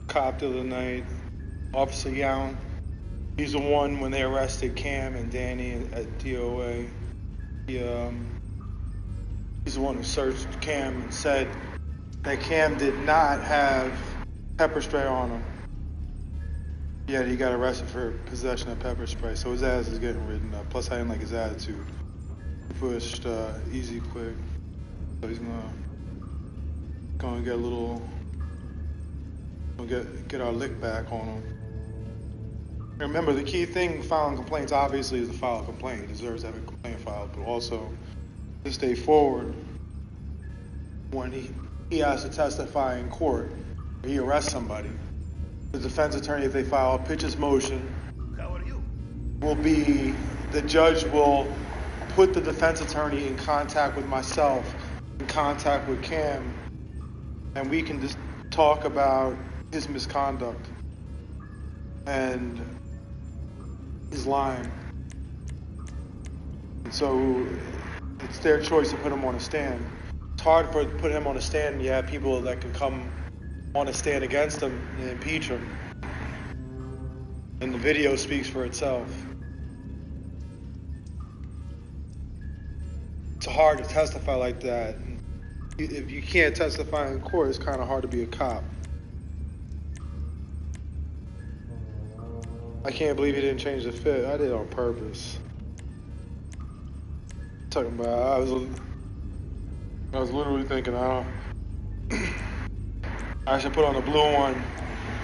cop of the night, Officer Young. He's the one when they arrested Cam and Danny at DOA. He's the one who searched Cam and said that Cam did not have pepper spray on him. Yet he got arrested for possession of pepper spray, so his ass is getting written up. Plus, I didn't like his attitude. He pushed easy quick, so he's gonna get a little, get our lick back on him. Remember, the key thing filing complaints obviously is to file a complaint. He deserves to have a complaint filed, but also to stay forward when he has to testify in court or he arrests somebody. The defense attorney, if they file a pitches motion, will be, the judge will put the defense attorney in contact with myself, in contact with Cam, and we can just talk about his misconduct and his lying. And so it's their choice to put him on a stand. It's hard to put him on a stand, and you have people that can come on a stand against him and impeach him. And the video speaks for itself. It's hard to testify like that. If you can't testify in court, it's kind of hard to be a cop. I can't believe he didn't change the fit. I did it on purpose. Talking about, I was literally thinking, I should put on a blue one.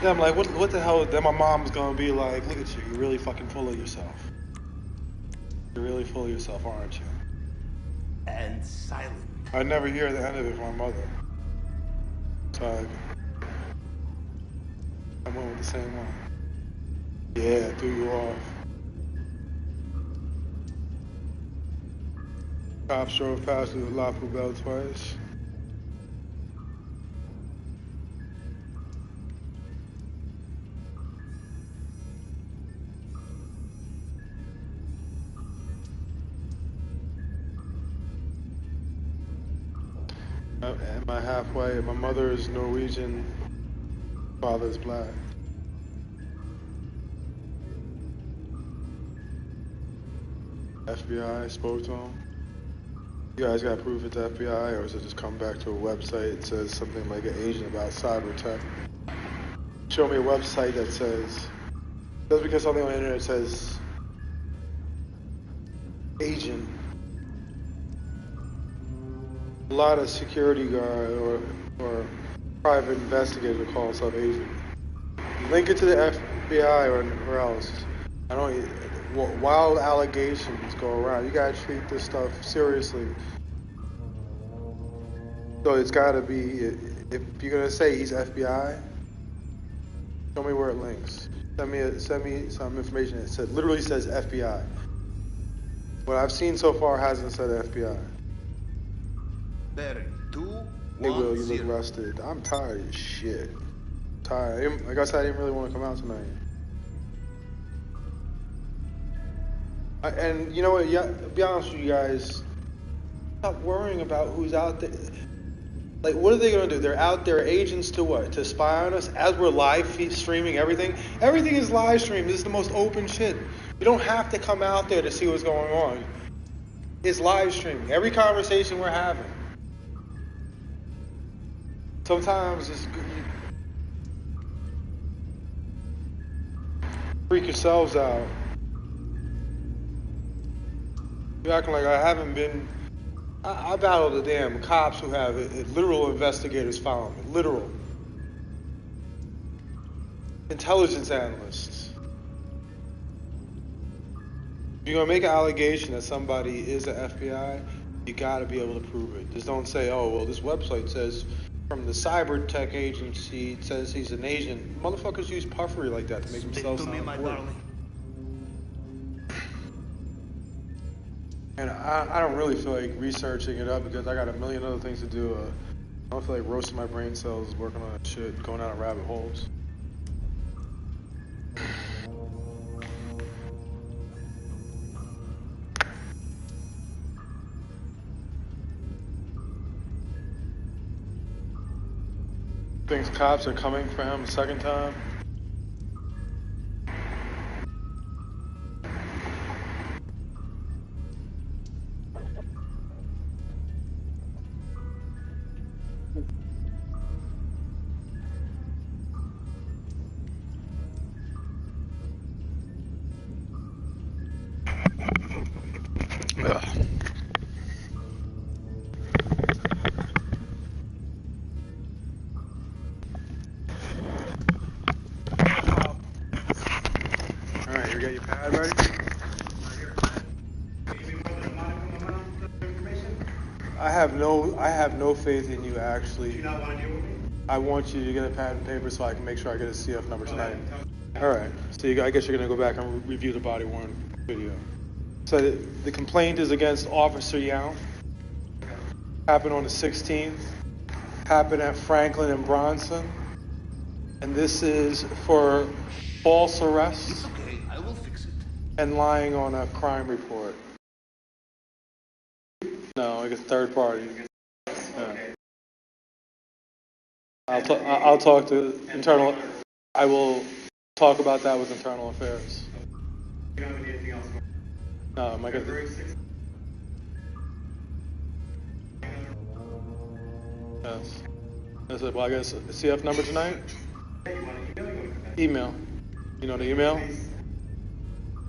Then I'm like, what the hell? Then my mom's gonna be like, look at you, you're really fucking full of yourself. You're really full of yourself, aren't you?
And silent.
I never hear the end of it from my mother. So I went with the same one. Yeah, I threw you off. Cops drove past with a La Poubelle twice. Am I halfway? My mother is Norwegian, father is black. FBI spoke to him. You guys got proof it's FBI, or is it just come back to a website that says something like an agent about cyber tech? Show me a website that says, just because something on the internet says agent. A lot of security guard or private investigator call himself agent. Link it to the FBI or else. I don't. Wild allegations go around. You gotta treat this stuff seriously. So it's gotta be. If you're gonna say he's FBI, show me where it links. Send me some information that literally says FBI. What I've seen so far hasn't said FBI.
Barry, 2,
Hey
1,
Will, you
0.
look rested. I'm tired as shit. Tired. Like I said, I didn't really want to come out tonight. And you know what? Yeah, be honest with you guys. Stop worrying about who's out there. Like, what are they gonna do? They're out there, agents to what? To spy on us as we're live streaming everything. Everything is live streamed. This is the most open shit. You don't have to come out there to see what's going on. It's live streaming. Every conversation we're having. Sometimes it's good. Freak yourselves out. You're acting like I haven't been. I battled the damn cops who have literal investigators following me. Literal. Intelligence analysts. If you're going to make an allegation that somebody is an FBI, you got to be able to prove it. Just don't say, oh, well, this website says from the cyber tech agency, it says he's an agent. Motherfuckers use puffery like that to make themselves sound important. I don't really feel like researching it up because I got a million other things to do. I don't feel like roasting my brain cells working on that shit, going down rabbit holes. Thinks cops are coming for him a second time. Alright, you got your pad ready? I have no faith in you actually. Do you not want to deal with me? I want you to get a pad and paper so I can make sure I get a CF number tonight. Alright, so I guess you're going to go back and review the body worn video. So the complaint is against Officer Young. Happened on the 16th. Happened at Franklin and Bronson. And this is for false arrest.
It's okay, I will fix it.
And lying on a crime report. No, like a third party. Yeah. I'll talk to internal. I will talk about that with internal affairs.
You don't have anything else?
No, am I gonna? Yes. Is it, well, I guess CF number tonight? Email. You know the email?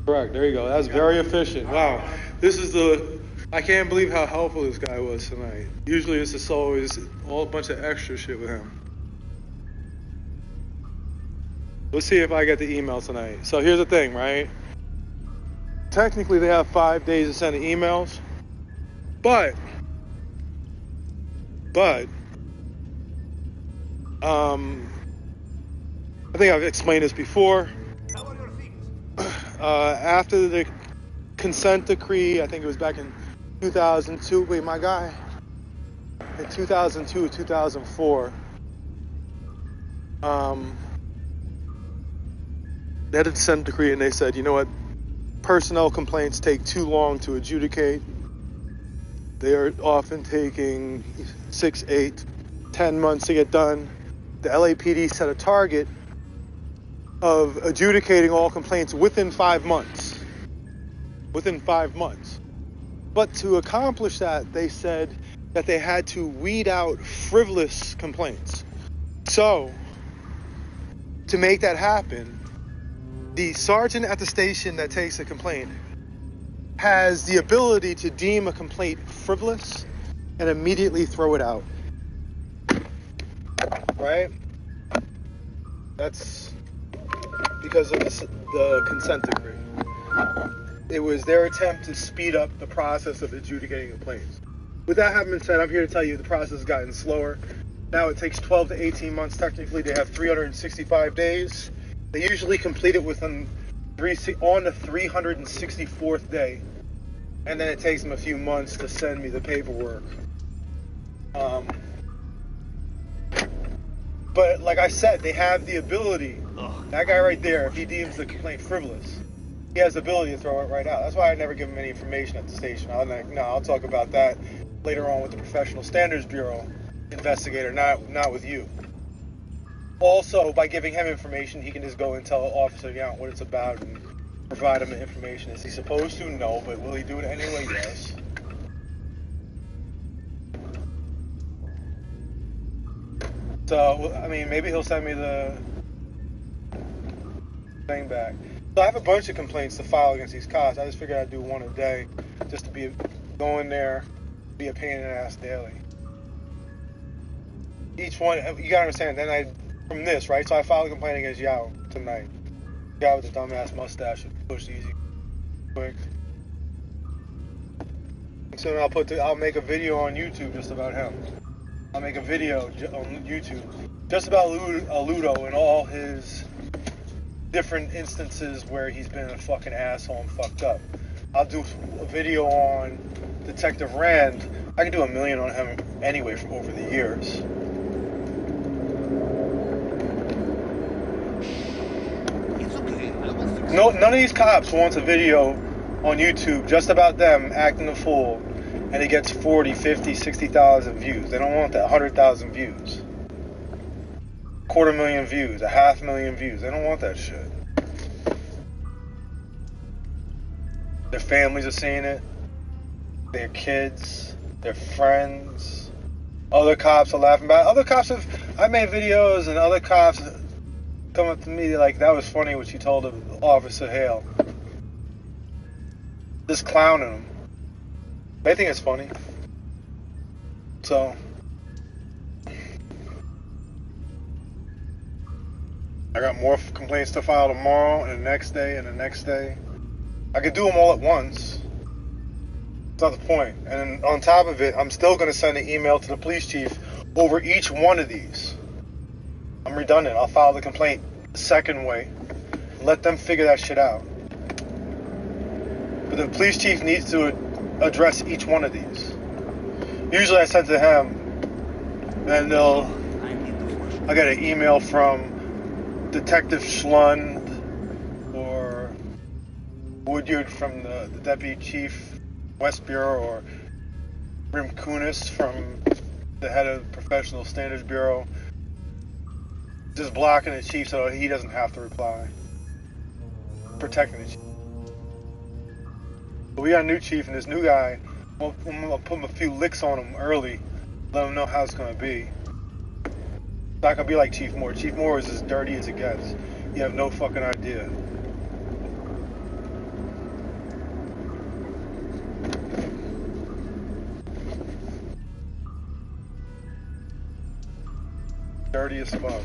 Correct. There you go. That's very efficient. Wow. This is I can't believe how helpful this guy was tonight. Usually this is always all a bunch of extra shit with him. Let's see if I get the email tonight. So here's the thing, right? Technically they have 5 days to send the emails, but I think I've explained this before. After the consent decree, I think it was back in 2002. Wait, my guy. In 2002, 2004. They had a consent decree, and they said, you know what? Personnel complaints take too long to adjudicate. They are often taking 6, 8, 10 months to get done. The LAPD set a target of adjudicating all complaints within 5 months. Within 5 months. But to accomplish that, they said that they had to weed out frivolous complaints. So, to make that happen, the sergeant at the station that takes a complaint has the ability to deem a complaint frivolous and immediately throw it out. Right? That's because of the consent decree. It was their attempt to speed up the process of adjudicating complaints. With that having been said, I'm here to tell you the process has gotten slower. Now it takes 12 to 18 months. Technically, they have 365 days. They usually complete it within on the 364th day. And then it takes them a few months to send me the paperwork. But like I said, they have the ability. That guy right there, if he deems the complaint frivolous, he has the ability to throw it right out. That's why I never give him any information at the station. I'll talk about that later on with the Professional Standards Bureau investigator, not with you. Also, by giving him information, he can just go and tell Officer Young what it's about and provide him the information. Is he supposed to? No, but will he do it anyway? Yes. So, I mean, maybe he'll send me the thing back. So I have a bunch of complaints to file against these cops. I just figured I'd do one a day just to go in there, be a pain in the ass daily. Each one, you gotta understand, then from this, right? So I filed a complaint against Yao tonight. The guy with the dumbass mustache who pushed easy quick. And soon I'll make a video on YouTube just about him. I'll make a video on YouTube just about Ludo and all his different instances where he's been a fucking asshole and fucked up. I'll do a video on Detective Rand. I can do 1 million on him anyway from over the years. No, none of these cops wants a video on YouTube just about them acting a fool, and it gets 40, 50, 60,000 views. They don't want that 100,000 views, 250,000 views, 500,000 views. They don't want that shit. Their families are seeing it, their kids, their friends. Other cops are laughing about it. Other cops have, I made videos and other cops come up to me like, that was funny what you told Officer Hale. Just clowning him. They think it's funny. So, I got more complaints to file tomorrow and the next day and the next day. I could do them all at once. That's not the point. And on top of it, I'm still going to send an email to the police chief over each one of these. I'm redundant. I'll file the complaint the second way. Let them figure that shit out. But the police chief needs to address each one of these. Usually I send to him, and I get an email from Detective Schlund or Woodyard from the Deputy Chief West Bureau, or Rim Kunis from the head of Professional Standards Bureau, just blocking the chief so he doesn't have to reply. Protecting the chief. But we got a new chief, and this new guy, I'm gonna put him a few licks on him early, let him know how it's gonna be. It's not gonna be like Chief Moore. Chief Moore is as dirty as it gets. You have no fucking idea. Dirty as fuck.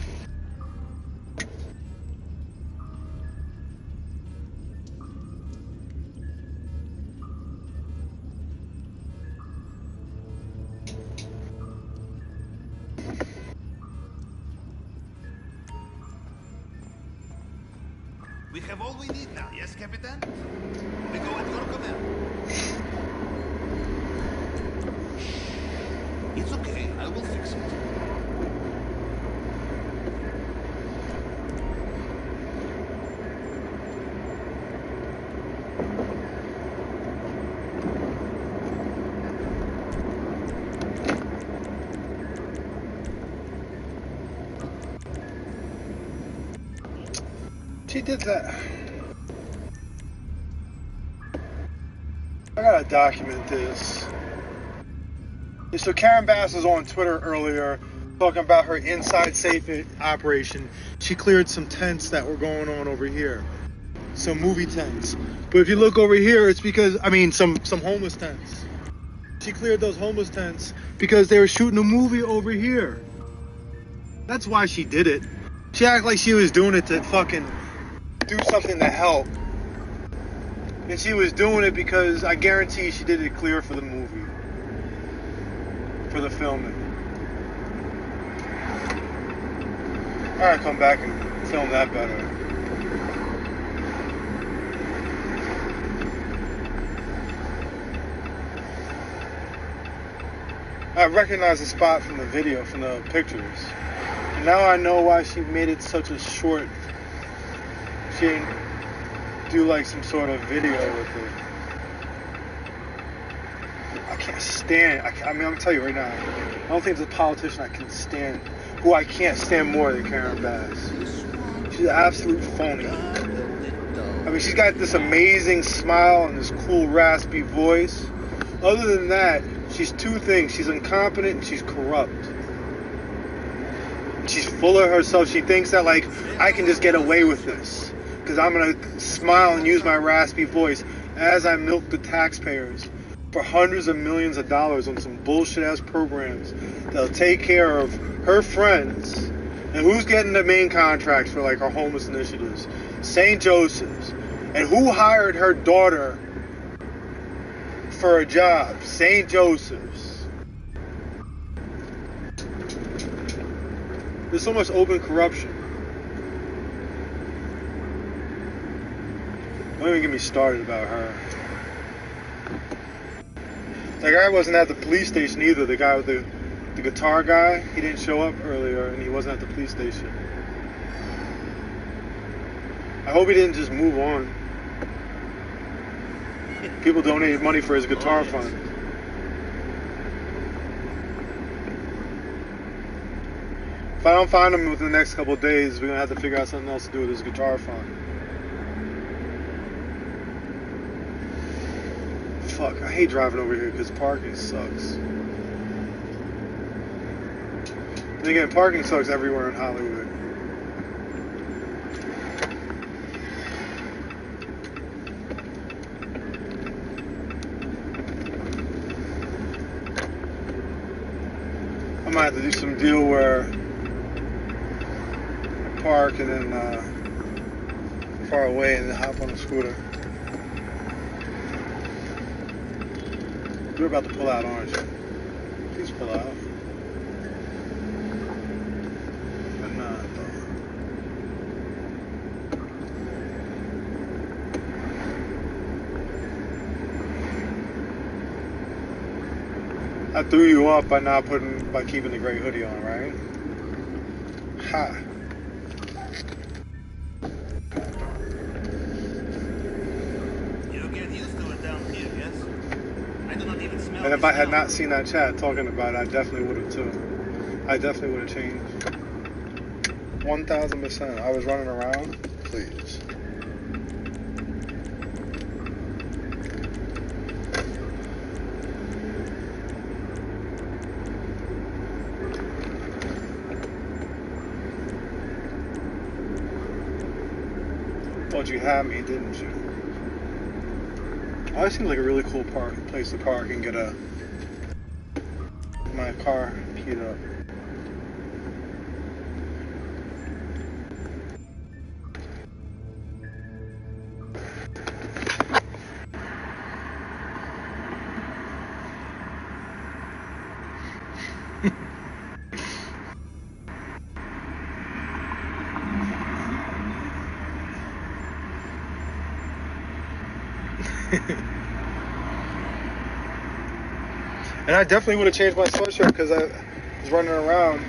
We have all we need now, yes, Capitan? We go at your command. It's okay, I will fix it.
She did that. I gotta document this. So Karen Bass was on Twitter earlier talking about her inside safe operation. She cleared some tents that were going on over here. Some movie tents. But if you look over here, it's because, I mean, some homeless tents. She cleared those homeless tents because they were shooting a movie over here. That's why she did it. She acted like she was doing it to fucking do something to help. And she was doing it because I guarantee she did it clear for the movie. For the filming. I gotta come back and film that better. I recognize the spot from the video, from the pictures. And now I know why she made it such a short. She didn't do like some sort of video with it. I can't stand. I mean, I'm gonna tell you right now. I don't think there's a politician I can stand, who I can't stand more than Karen Bass. She's an absolute phony. I mean, she's got this amazing smile and this cool raspy voice. Other than that, she's two things. She's incompetent and she's corrupt. She's full of herself. She thinks that, like, I can just get away with this because I'm going to smile and use my raspy voice as I milk the taxpayers for hundreds of millions of dollars on some bullshit-ass programs that'll take care of her friends. And who's getting the main contracts for, like, her homeless initiatives? St. Joseph's. And who hired her daughter for a job? St. Joseph's. There's so much open corruption. Don't even get me started about her. That guy wasn't at the police station either. The guy with the guitar guy, he didn't show up earlier, and he wasn't at the police station. I hope he didn't just move on. People donated money for his guitar fund. If I don't find him within the next couple of days, we're gonna have to figure out something else to do with his guitar fund. Fuck, I hate driving over here because parking sucks. And again, parking sucks everywhere in Hollywood. I might have to do some deal where I park and then far away and then hop on a scooter. You're about to pull out, aren't you? Please pull out. But nah, I threw you off by by keeping the gray hoodie on, right? Ha.
You get used to it down here, yes? I do not even smell.
And if I had not seen that chat talking about it, I definitely would have too. I definitely would have changed. 1000%. I was running around. Please. Thought you had me, didn't you? Oh, that seems like a really cool place to park and get my car keyed up. And I definitely would have changed my sweatshirt because I was running around,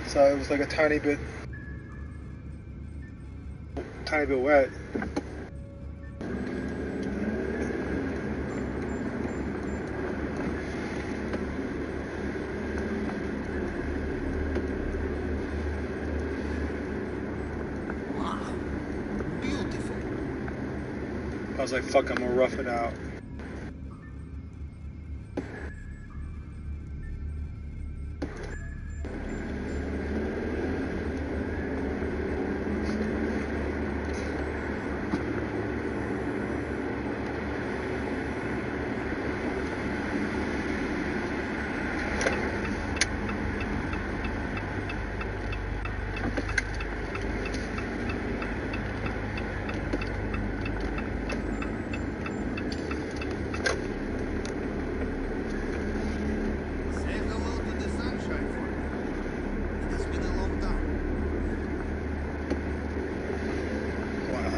so it was like a tiny bit wet.
Wow. Beautiful.
I was like, fuck, I'm gonna rough it out.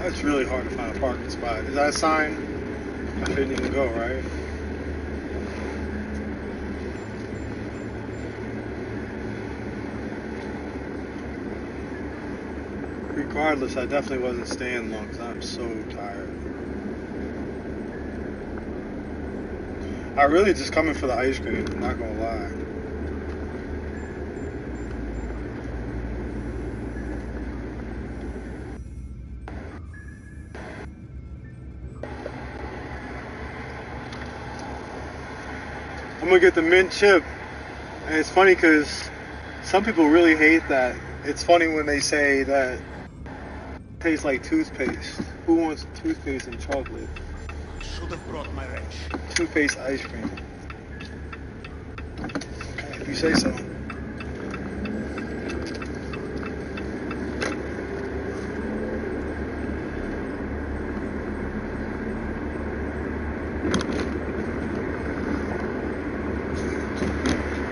It's really hard to find a parking spot. Is that a sign? I shouldn't even go, right? Regardless, I definitely wasn't staying long because I'm so tired. I really just coming for the ice cream, I'm not gonna lie. I'm gonna get the mint chip, and it's funny because some people really hate that. It's funny when they say that it tastes like toothpaste. Who wants toothpaste and chocolate?
Should have brought my wrench.
Toothpaste ice cream. Okay, if you say so.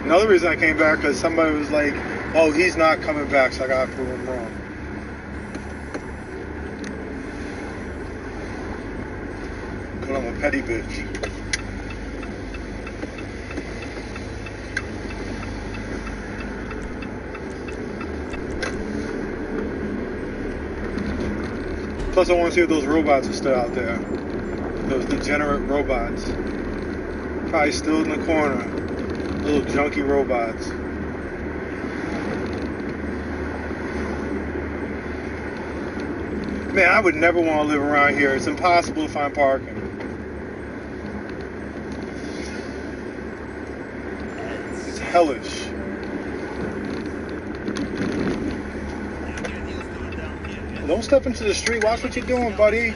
Another reason I came back because somebody was like, oh, he's not coming back, so I gotta prove him wrong. But I'm a petty bitch. Plus, I want to see if those robots are still out there. Those degenerate robots. Probably still in the corner. Little junky robots. Man, I would never want to live around here. It's impossible to find parking. It's hellish. Don't step into the street. Watch what you're doing, buddy.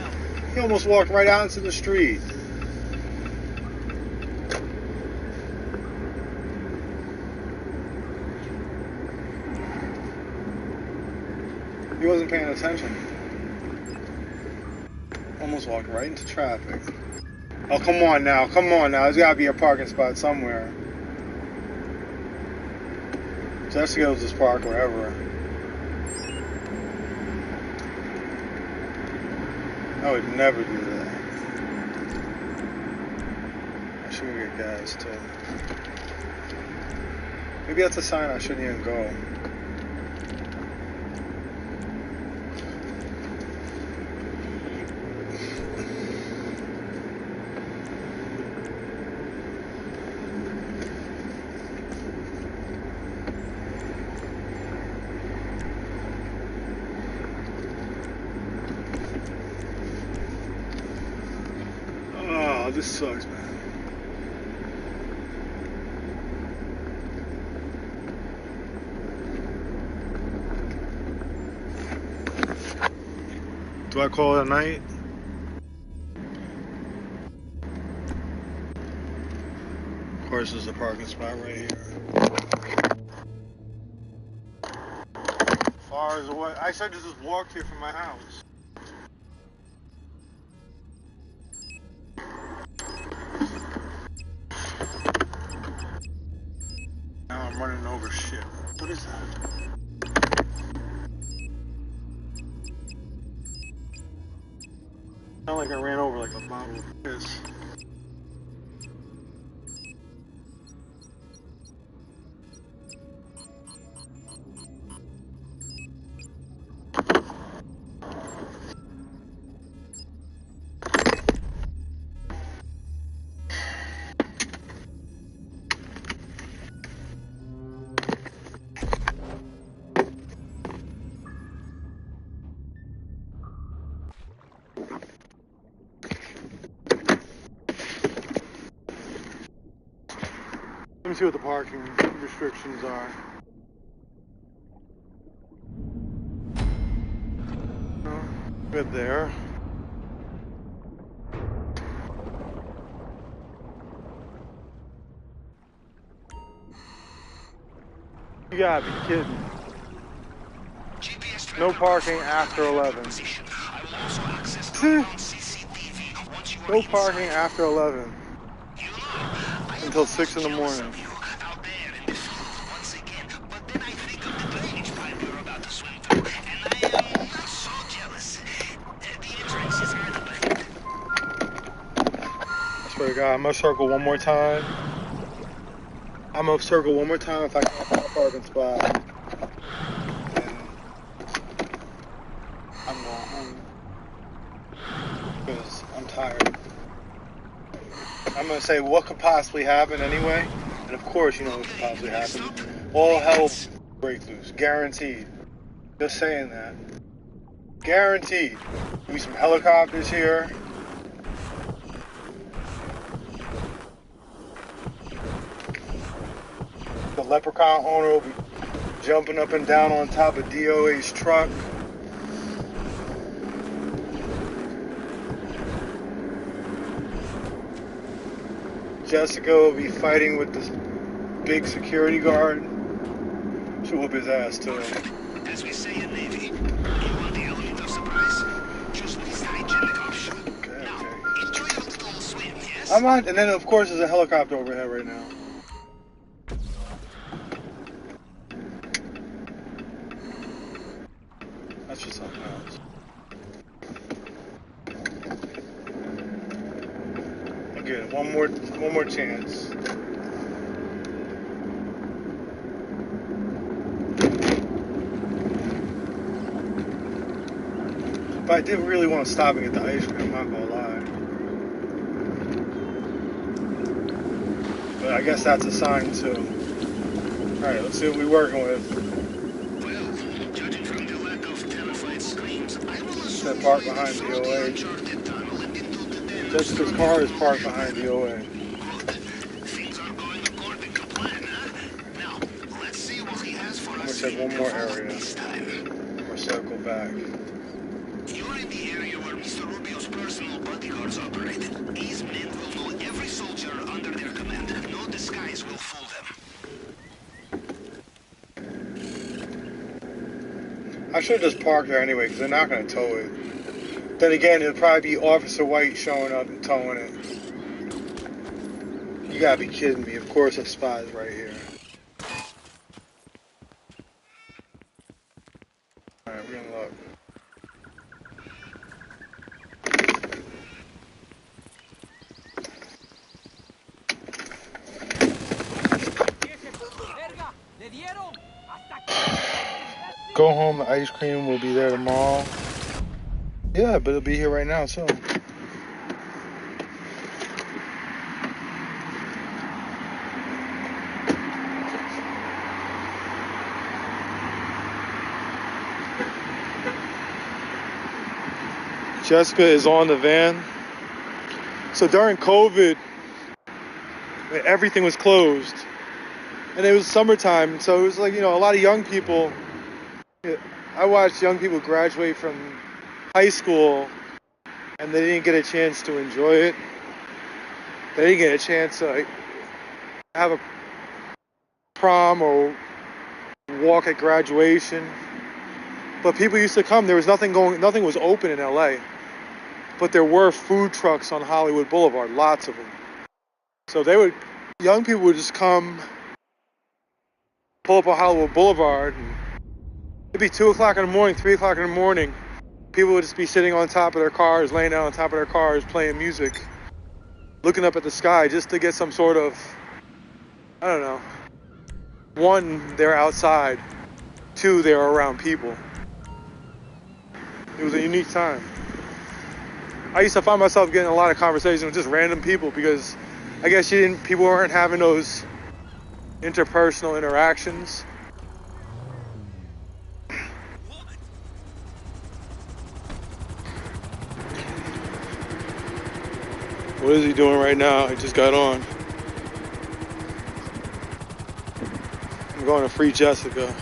He almost walked right out into the street. He wasn't paying attention. Almost walked right into traffic. Oh, come on now. Come on now. There's got to be a parking spot somewhere. Jessica will just park wherever. I would never do that. I should get gas too. Maybe that's a sign I shouldn't even go. This sucks, man. Do I call it a night? Of course, there's a parking spot right here. Far as away. I said to just walk here from my house. Now I'm running over shit. What is that? Sound like I ran over like a bottle of piss. Let me see what the parking restrictions are. Good there. You gotta be kidding. No parking after 11. No parking after 11. Until 6 in the morning. I swear to God, I'm gonna circle one more time. I'm gonna circle one more time if I can't find a parking spot. And I'm going home. Because I'm tired. I'm gonna say what could possibly happen anyway. And of course you know what could possibly happen. All hell break loose. Guaranteed. Just saying that. Guaranteed. There'll be some helicopters here. The leprechaun owner will be jumping up and down on top of DOA's truck. Jessica will be fighting with this big security guard. She'll whoop his ass too.
As we say in Navy, you want the element of surprise? Choose the least hygienic option.
Okay,
now,
okay.
enjoy your little swim, yes?
I'm on, and then of course there's a helicopter overhead right now. That's just something else. Again, one more chance. But I did really want to stop and get the ice cream, I'm not gonna lie. But I guess that's a sign too. Alright, let's see what we're working with. That park behind the OA. Jessica's car is parked behind the OA. I'm gonna check one more area. Or circle back.
You're in the area where Mr. Rubio's personal bodyguards operated. These men will know every soldier under their command. No disguise will fool them.
I should have just parked there anyway, because they're not going to tow it. Then again, it'll probably be Officer White showing up and towing it. You gotta be kidding me. Of course a spy is right here. Alright, we're gonna look. Go home, the ice cream will be there tomorrow. Yeah, but it'll be here right now, so. Jessica is on the van. So during COVID, everything was closed. And it was summertime, so it was like, a lot of young people. I watched young people graduate from high school and they didn't get a chance to enjoy it. They didn't get a chance to have a prom or walk at graduation. But people used to come. There was nothing was open in LA. But there were food trucks on Hollywood Boulevard, lots of them. So young people would just come, pull up on Hollywood Boulevard, and it'd be 2 o'clock in the morning, 3 o'clock in the morning. People would just be sitting on top of their cars, laying down on top of their cars, playing music, looking up at the sky just to get some sort of, I don't know. One, they're outside. Two, they're around people. It was a unique time. I used to find myself getting a lot of conversations with just random people because I guess people weren't having those interpersonal interactions. What is he doing right now? He just got on. I'm going to free Jessica.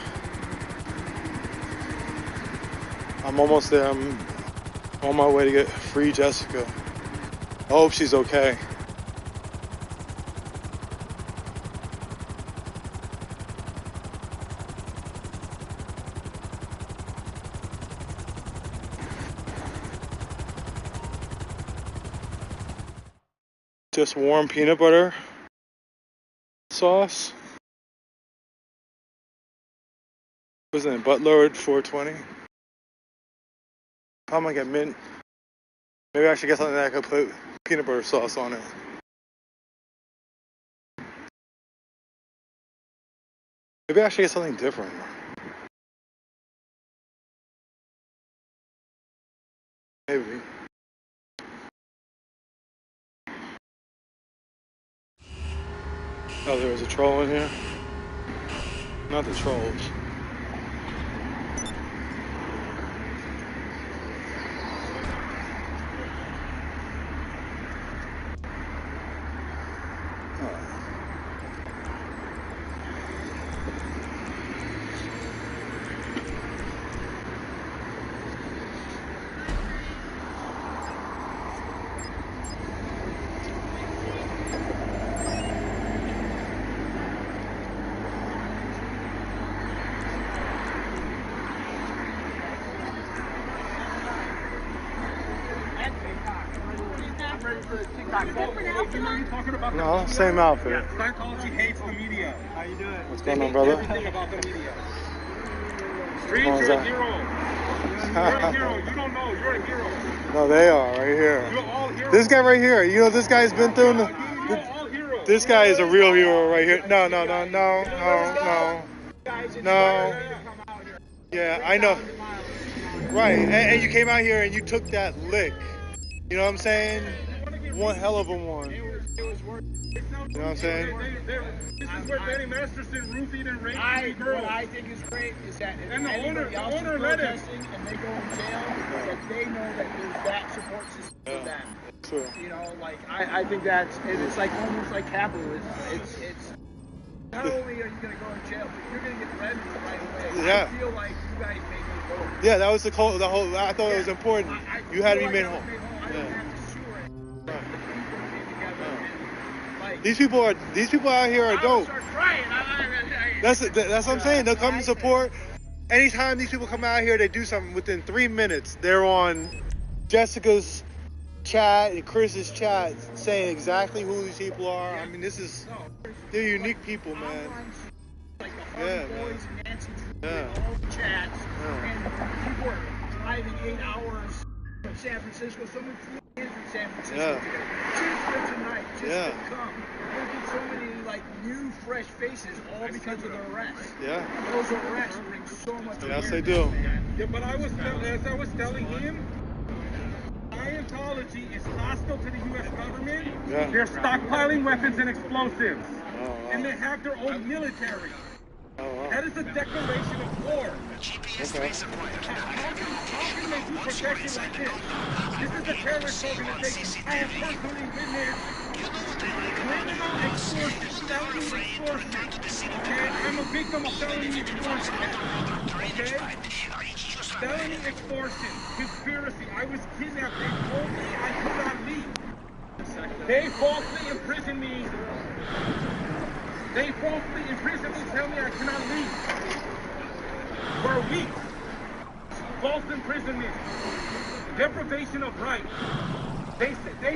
I'm almost there. I'm on my way to get free Jessica. I hope she's okay. Just warm peanut butter sauce. Wasn't it Butler 420? I'm gonna get mint. Maybe I should get something that I could put peanut butter sauce on it. Maybe I should get something different. Maybe. Oh, there was a troll in here? Not the trolls. No, same outfit.
Psychology hates the media. How you doing?
What's going on, brother?
Everything about the media. Street, you're a hero. You're a hero. You don't know. You're a hero.
No, they are right here.
You're all heroes.
This guy right here. You know what this guy's been through?
You're all heroes.
This guy is a real hero right here. No. No. Yeah, I know. Right, and you came out here and you took that lick. You know what I'm saying? One hell of a one. You know what I'm saying?
This is where Benny Masterson roofied and raped girls. What I think is great is that if anybody else is protesting and they go in jail, that they know that there's that support system for them.
True.
You know, like I think it's like almost like capitalism. It's not only are you going to go in jail, but you're going to get revenue right away.
Yeah.
I feel like you guys made me vote.
Yeah, that was the whole. I thought it was important. You had to be made whole. These people out here are dope. That's what I'm saying. They'll come and support. Anytime these people come out here, they do something within 3 minutes. They're on Jessica's chat and Chris's chat saying exactly who these people are. I mean, they're unique people, man. Yeah, man. Yeah.
Chats, and people are driving 8 hours from San Francisco. Someone flew in from San Francisco today. Just for tonight, just to come. Look at so many new, fresh faces, all because of the arrests.
Yeah.
Those arrests bring so much.
Yes, they do.
Yeah, but as I was telling him, Scientology is hostile to the U.S. government.
Yeah.
They're stockpiling weapons and explosives, and they have their own military. That is a declaration of war.
Okay.
How can they do protection like this? This is a terrorist organization. I have personally witnessed criminal extortion, felony extortion. And I'm a victim of felony extortion. Okay? Felony extortion, conspiracy. I was kidnapped. They told me I could not leave. They falsely imprisoned me. They falsely imprisoned me, tell me I cannot leave. For a week. False imprisonment. Deprivation of right. They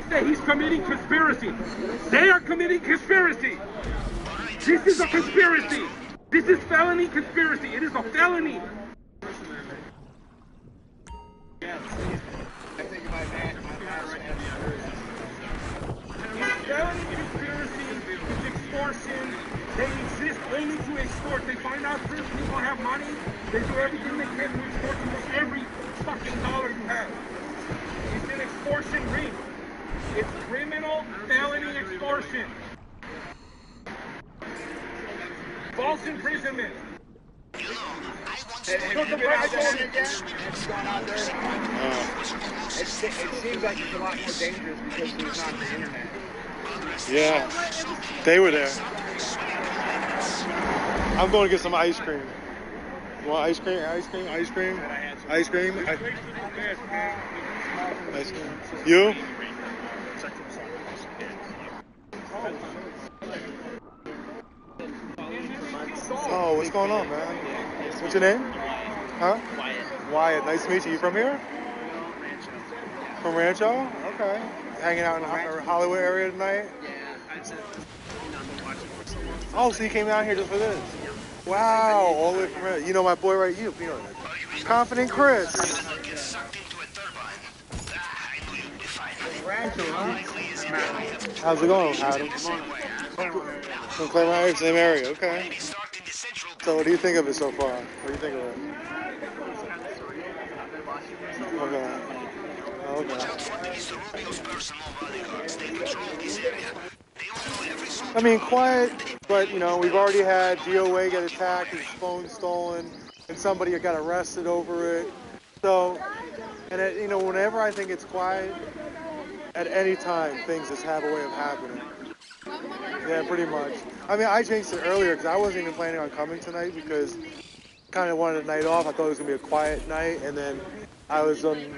say he's committing conspiracy. They are committing conspiracy. This is a conspiracy. This is felony conspiracy. It is a felony. Felony conspiracy is extortion. They exist only to extort. They find out rich people have money. They do everything they can to extort you with every fucking dollar you have. It's an extortion ring. It's criminal felony extortion. False imprisonment.
Have you been out there again? Have you gone out there? It seems like it's a lot more dangerous because there's not the internet.
Yeah, they were there. I'm going to get some ice cream. You want ice cream? Ice cream? Ice cream? Ice cream? Ice cream. You? Oh, what's going on, man? What's your name? Huh? Wyatt. Nice to meet you. You from here? From Rancho? Okay. Hanging out in the Hollywood area tonight? Oh, so you came out here just for this? Wow, all the way from Rancho. You know my boy right here. You know, Confident Chris. How's it going, Adam? From Claremont area, same area, okay. So what do you think of it so far? What do you think of it? Okay. I mean, quiet, but you know, we've already had DOA get attacked, his phone stolen, and somebody got arrested over it. So, and it, you know, whenever I think it's quiet, at any time, things just have a way of happening. Yeah, pretty much. I mean, I jinxed it earlier because I wasn't even planning on coming tonight because kind of wanted a night off. I thought it was going to be a quiet night, and then I was in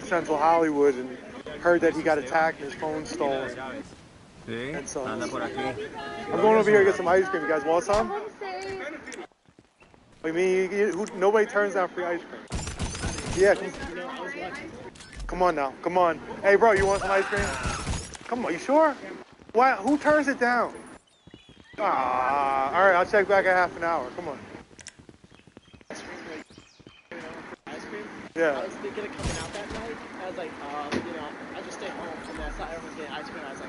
Central Hollywood and heard that he got attacked and his phone stolen. And so I'm going over here to get some ice cream. You guys want some? I mean, nobody turns down free ice cream. Yeah. Come on now. Come on. Hey, bro, you want some ice cream? Come on. You sure? Why? Who turns it down? Ah. All right. I'll check back in half an hour. Come on. Yeah.
I was thinking of coming out that night. I was like, you know, I just stay home. And I saw everyone getting ice cream. I was like,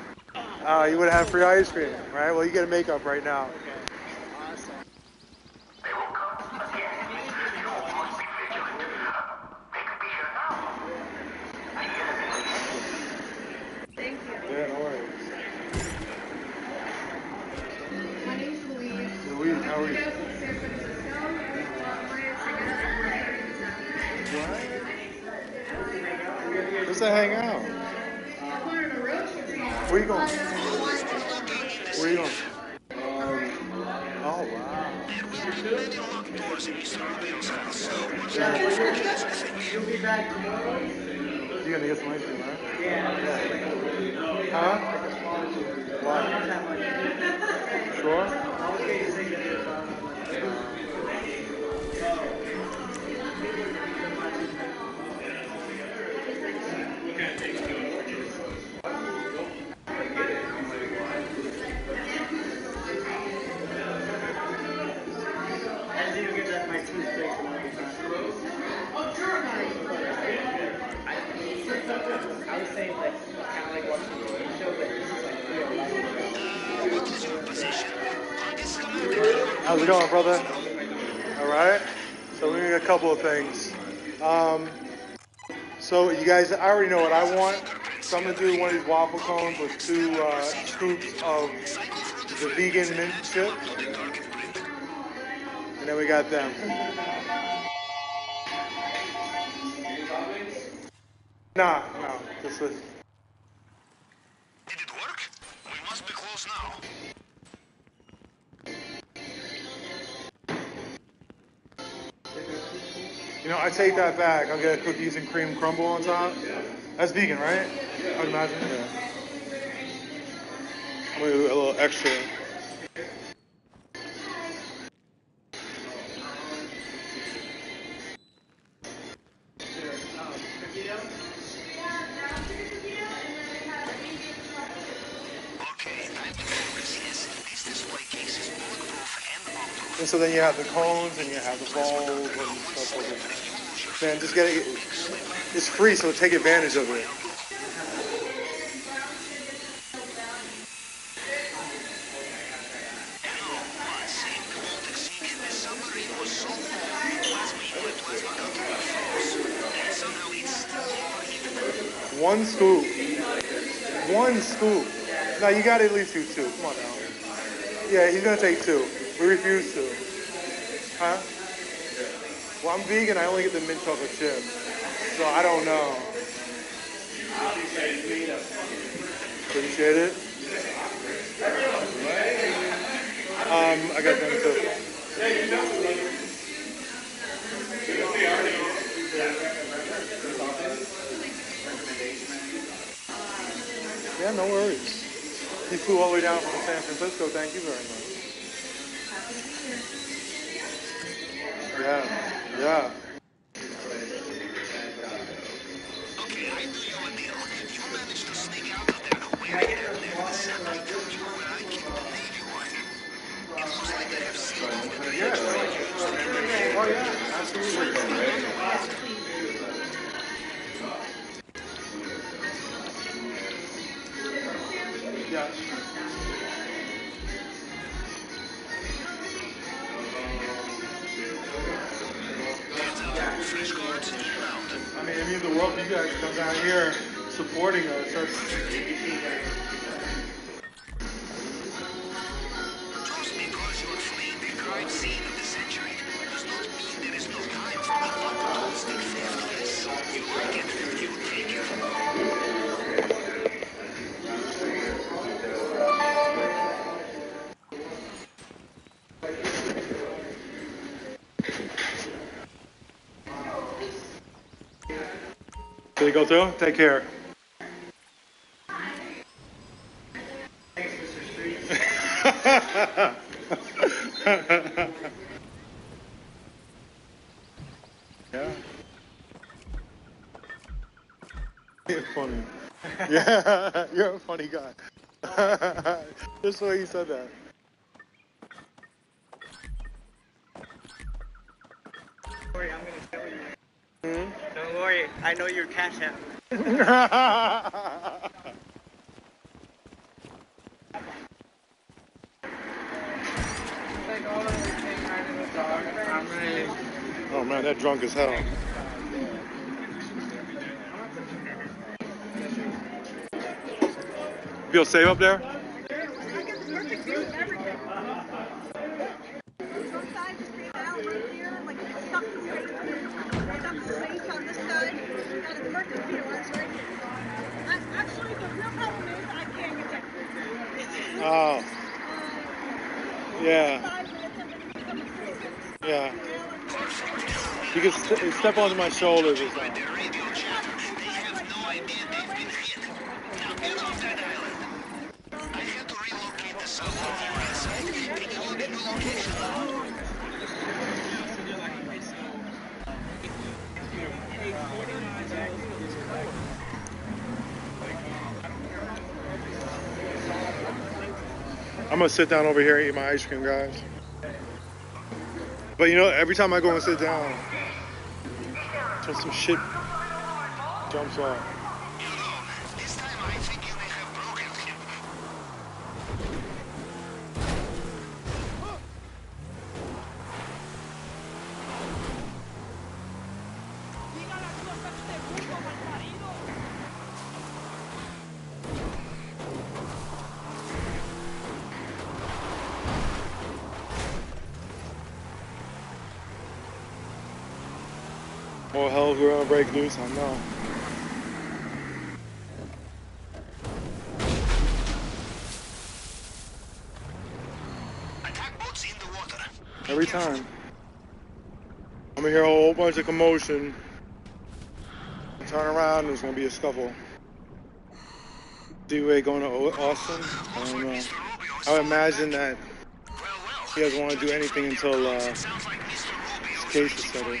Oh, you would have free ice cream, right? Well, you get a makeup right now.
okay. Awesome.
Just to hang out. Where you going? Where you going? Oh, wow.
You'll be back tomorrow?
You're gonna get some ice cream, right?
Yeah.
Huh? Why? Sure?
I was getting sick of this. I need to get that my toothpaste and I'll be fine. I was saying like kind of like watching a show, but this is like real life.
How's it going, brother? All right. So we need a couple of things. So you guys, I already know what I want. So I'm gonna do one of these waffle cones with 2 scoops of the vegan mint chip, and then we got them. Nah, no, this is.
Did it work? We must be close now.
You know, I take that back. I'll get a cookies and cream crumble on top. That's vegan, right? I'd imagine. Yeah. I'm gonna do a little extra. And so then you have the cones and you have the bowls and stuff like that. Man, just get it. It's free, so take advantage of it. One scoop. One scoop. No, you got to at least do 2. Come on now. Yeah, he's going to take 2. We refuse to. Huh? Well, I'm vegan. I only get the mint chocolate chip. So I don't know. Appreciate it. I got them too. Yeah, no worries. He flew all the way down from San Francisco. Thank you very much. Yeah, yeah.
Okay, I do you a deal. You managed to sneak out of there way down there in the center. You were where I keep the Navy wire. It looks like they have sealed the bridge.
Oh, yeah, absolutely. Yeah. I mean, it means the world for you guys to come down here supporting us. That's...
Just because you're fleeing the crime scene of the century does not mean there is no time for the opportunistic theft. Yes, you like it, you take it.
Did it go through? Take care.
Thanks, Mr. Street.
Yeah. You're funny. Yeah, you're a funny guy. Just the way you said that.
Don't worry, I'm gonna tell you. Don't worry, I know your cash app.
Oh man, that drunk as hell. Feel safe up there?
right here, like it's stuck the space here. They got the space on this side. You got a perfect here, one's right here. Actually, the real problem is I can't get that.
Oh. Yeah.
5 minutes and then it becomes 6 minutes.
Yeah. You can step onto my shoulders or something. I'm gonna sit down over here and eat my ice cream, guys. But you know, every time I go and sit down, just some shit jumps off. Oh hell, we're gonna break loose, I know. Every time. I'm gonna hear a whole bunch of commotion. Turn around, there's gonna be a scuffle. D-Way going to Austin? I don't know. I would imagine that he doesn't want to do anything until his case is settled.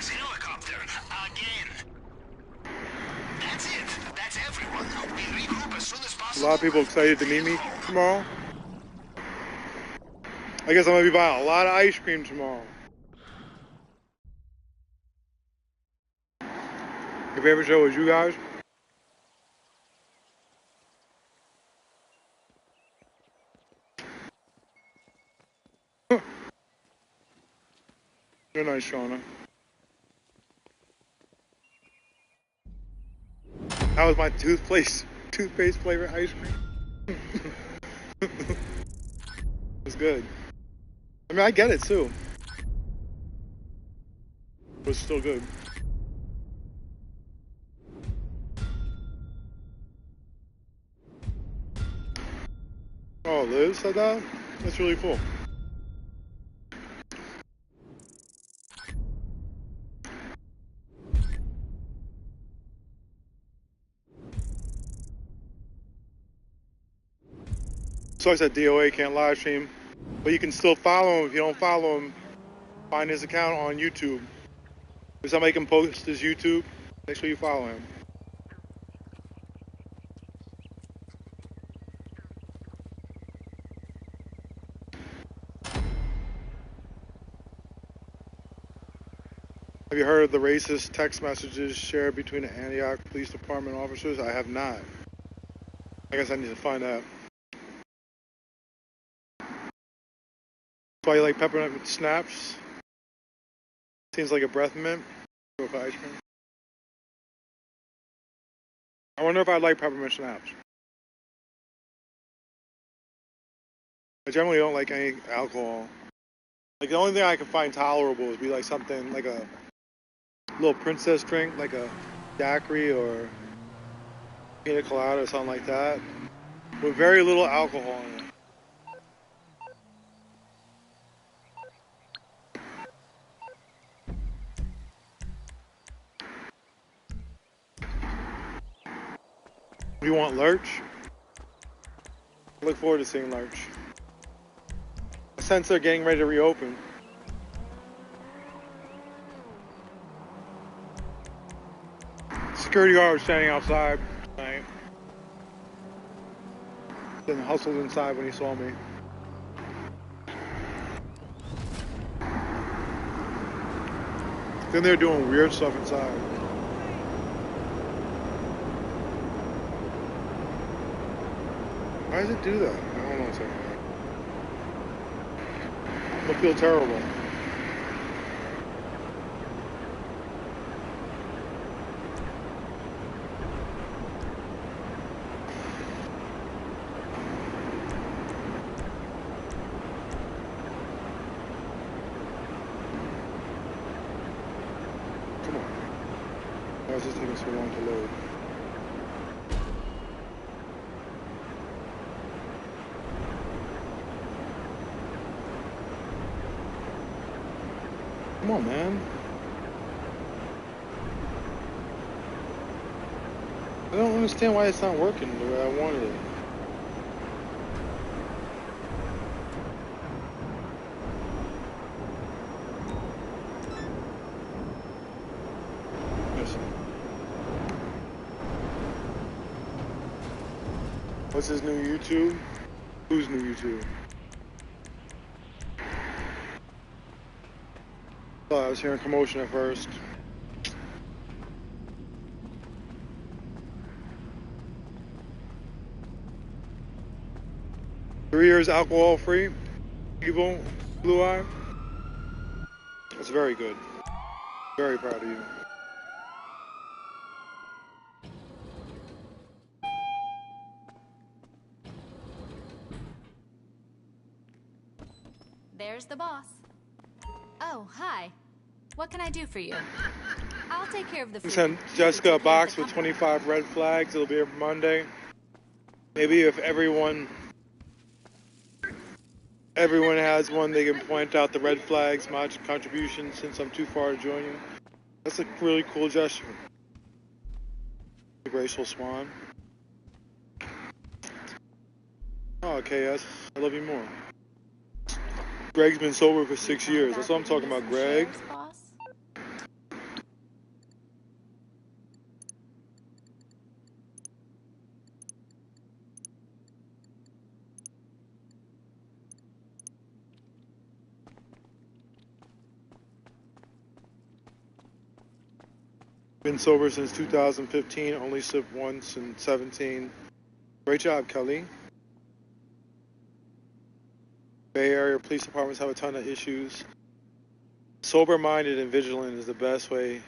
A lot of people excited to meet me tomorrow. I guess I'm gonna be buying a lot of ice cream tomorrow. Your favorite show is you guys? You're nice, Shauna. That was my toothpaste flavored ice cream. It's good. I mean, I get it too. But it's still good. Oh, Liz said that? That's really cool. Sucks that DOA can't live stream, but you can still follow him. If you don't follow him, find his account on YouTube. If somebody can post his YouTube, make sure you follow him. Have you heard of the racist text messages shared between the Antioch Police Department officers? I have not. I guess I need to find out. That's why you like peppermint snaps? Seems like a breath mint. With ice cream. I wonder if I like peppermint snaps. I generally don't like any alcohol. Like the only thing I can find tolerable would be like something like a little princess drink, like a daiquiri or pina colada or something like that, with very little alcohol in it. You want Lurch? I look forward to seeing Lurch. Since they're getting ready to reopen. Security guard was standing outside tonight. Then hustled inside when he saw me. Then they're doing weird stuff inside. Why does it do that? I don't know what's happening. I feel terrible. Why is this taking so long to load? Come on, man. I don't understand why it's not working the way I wanted it. What's his new YouTube? Who's new YouTube? Oh, I was hearing commotion at first. Three years alcohol free. Evil Blue Eye. That's very good. Very proud of you.
There's the boss. Oh, hi. What can I do for you? I'll take care of the food.
Send Jessica a box with 25 red flags. It'll be here Monday. Maybe if everyone has one, they can point out the red flags, my contribution since I'm too far to join you. That's a really cool gesture. The graceful swan. Oh, KS, I love you more. Greg's been sober for 6 years. That's what I'm talking about, Greg. Been sober since 2015, only sipped once in 17. Great job, Kelly. Bay Area police departments have a ton of issues. Sober-minded and vigilant is the best way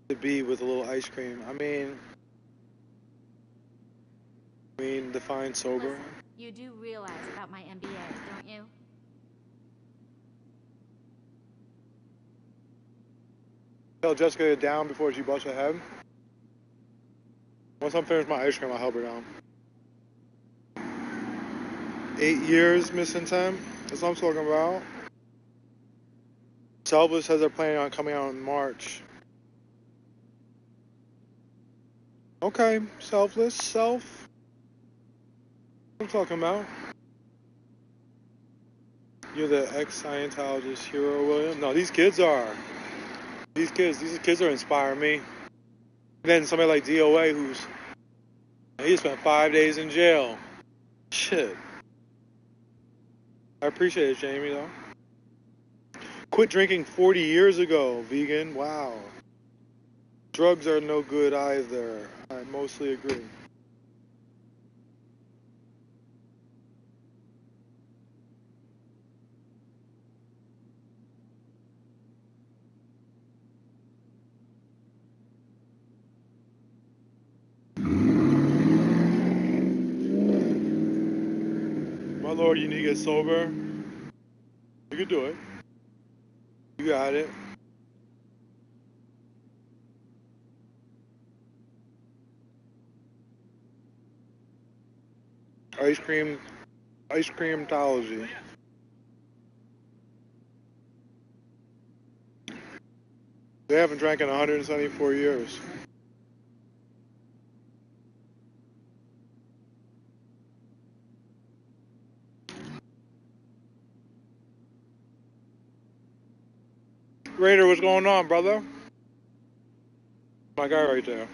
to be with a little ice cream. I mean, define sober.
Listen, you do realize about my MBA, don't you?
Tell Jessica to down before she busts her head. Once I'm finished my ice cream, I'll help her down. 8 years missing time. That's what I'm talking about. Selfless says they're planning on coming out in March. Okay, Selfless, self. What I'm talking about. You're the ex-Scientologist hero, William? No, these kids are. These kids are inspiring me. And then somebody like DOA he spent 5 days in jail. Shit. I appreciate it, Jamie, though. Quit drinking 40 years ago, vegan. Wow. Drugs are no good either. I mostly agree. My lord, you need to get sober. You can do it. You got it. Ice creamtology. They haven't drank in 174 years. Raider, what's going on, brother? My guy right there.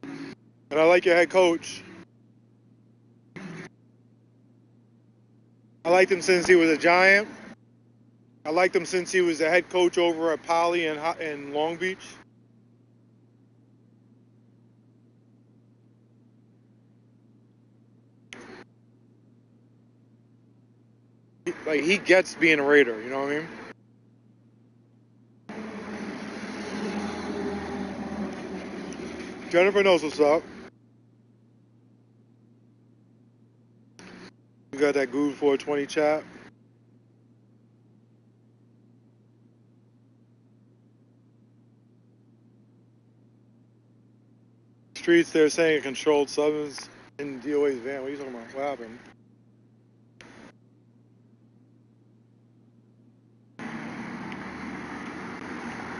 And I like your head coach. I liked him since he was a Giant. I liked him since he was the head coach over at Poly in Long Beach. He gets being a Raider, you know what I mean? Jennifer knows what's up. You got that Good 420 chat. streets, they're saying a controlled substance in DOA's van. What are you talking about? What happened?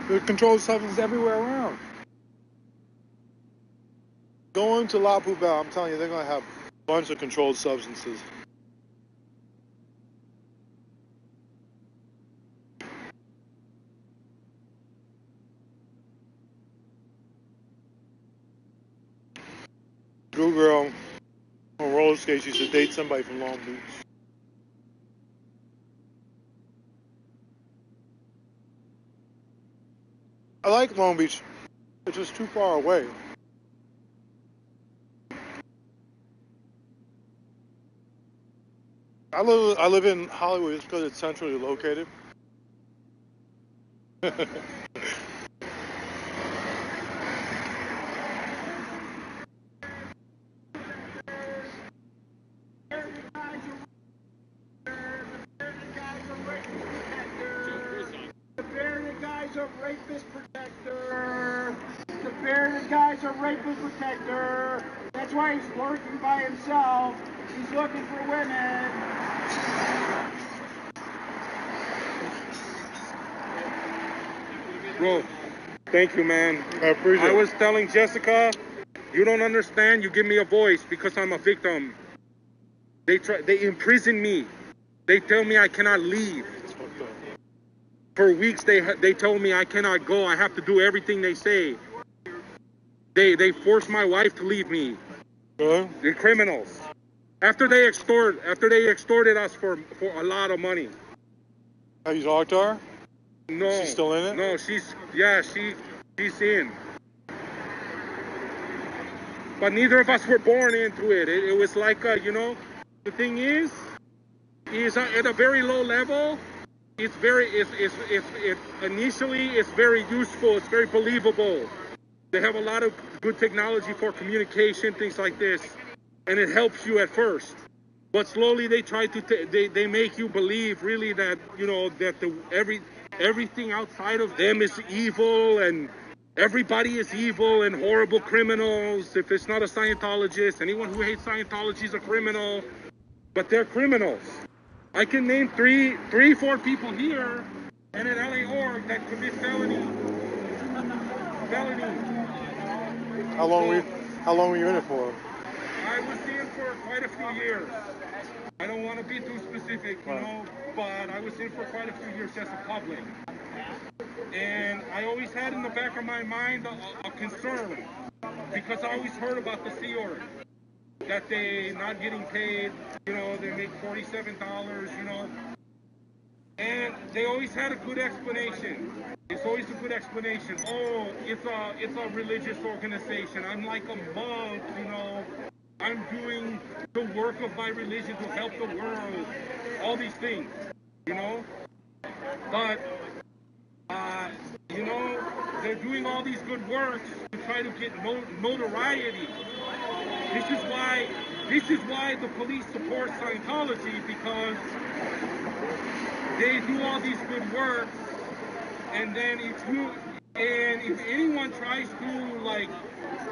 There's controlled substances everywhere around. Go into La Poubelle, I'm telling you, they're going to have a bunch of controlled substances. Drew girl on roller skates used to date somebody from Long Beach. I like Long Beach. It's just too far away. I live in Hollywood just because it's centrally located.
Rapist protector. The bearded guy's a rapist protector. That's why he's working by himself. He's looking for women.
Bro, thank you, man.
I appreciate it.
I was telling Jessica, you don't understand. You give me a voice because I'm a victim. They imprison me. They tell me I cannot leave. For weeks, they told me I cannot go. I have to do everything they say. They forced my wife to leave me. They're criminals. After they extorted us for a lot of money.
Have you talked to her?
No.
She's still in it?
No, she's in. But neither of us were born into it. It was like, you know, the thing is at a very low level. Initially it's very useful, it's very believable. They have a lot of good technology for communication, things like this, and it helps you at first. But slowly they try to they make you believe really that, you know, that everything outside of them is evil and everybody is evil and horrible criminals. If it's not a Scientologist, anyone who hates Scientology is a criminal, but they're criminals. I can name three, 4 people here and at LA Org that commit felony.
How long were you in it for?
I was in for quite a few years. I don't want to be too specific, you know, but I was in for quite a few years as a public. And I always had in the back of my mind a concern because I always heard about the Sea Org. That they not getting paid, you know, they make $47, you know. And they always had a good explanation. It's always a good explanation. Oh, it's a religious organization. I'm like a monk, you know. I'm doing the work of my religion to help the world. All these things, you know. But you know, they're doing all these good works to try to get notoriety. This is why the police support Scientology, because they do all these good works, and then if anyone tries to like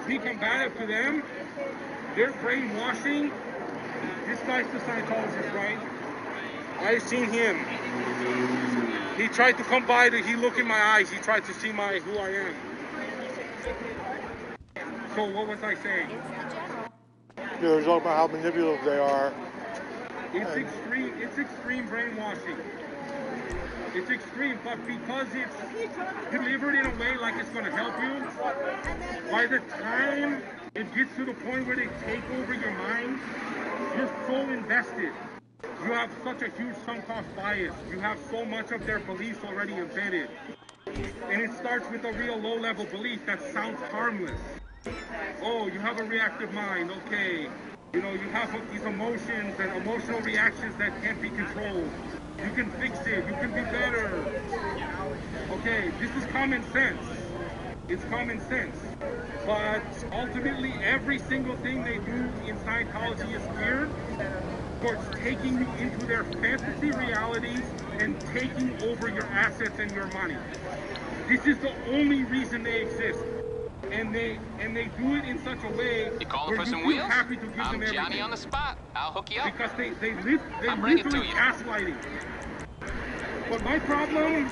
be combative to them, they're brainwashing. This guy's the Scientologist, right? I've seen him. He tried to come by, he looked in my eyes, he tried to see who I am. So what was I saying?
You were talking about how manipulative they are.
It's extreme brainwashing. It's extreme, but because it's delivered in a way like it's going to help you, by the time it gets to the point where they take over your mind, you're so invested. You have such a huge sunk cost bias. You have so much of their beliefs already embedded. And it starts with a real low-level belief that sounds harmless. Oh, you have a reactive mind, okay. You know, you have these emotions and emotional reactions that can't be controlled. You can fix it, you can be better. Okay, this is common sense. It's common sense. But ultimately, every single thing they do in Scientology is geared towards taking you into their fantasy realities and taking over your assets and your money. This is the only reason they exist. and they do it in such a way
You calling
where
for
you
some
feel
wheels?
happy to give
I'm
them everything.
Johnny on the spot. I'll hook you up.
Because they
I'll bring it to
literally
you.
gaslighting. But my problem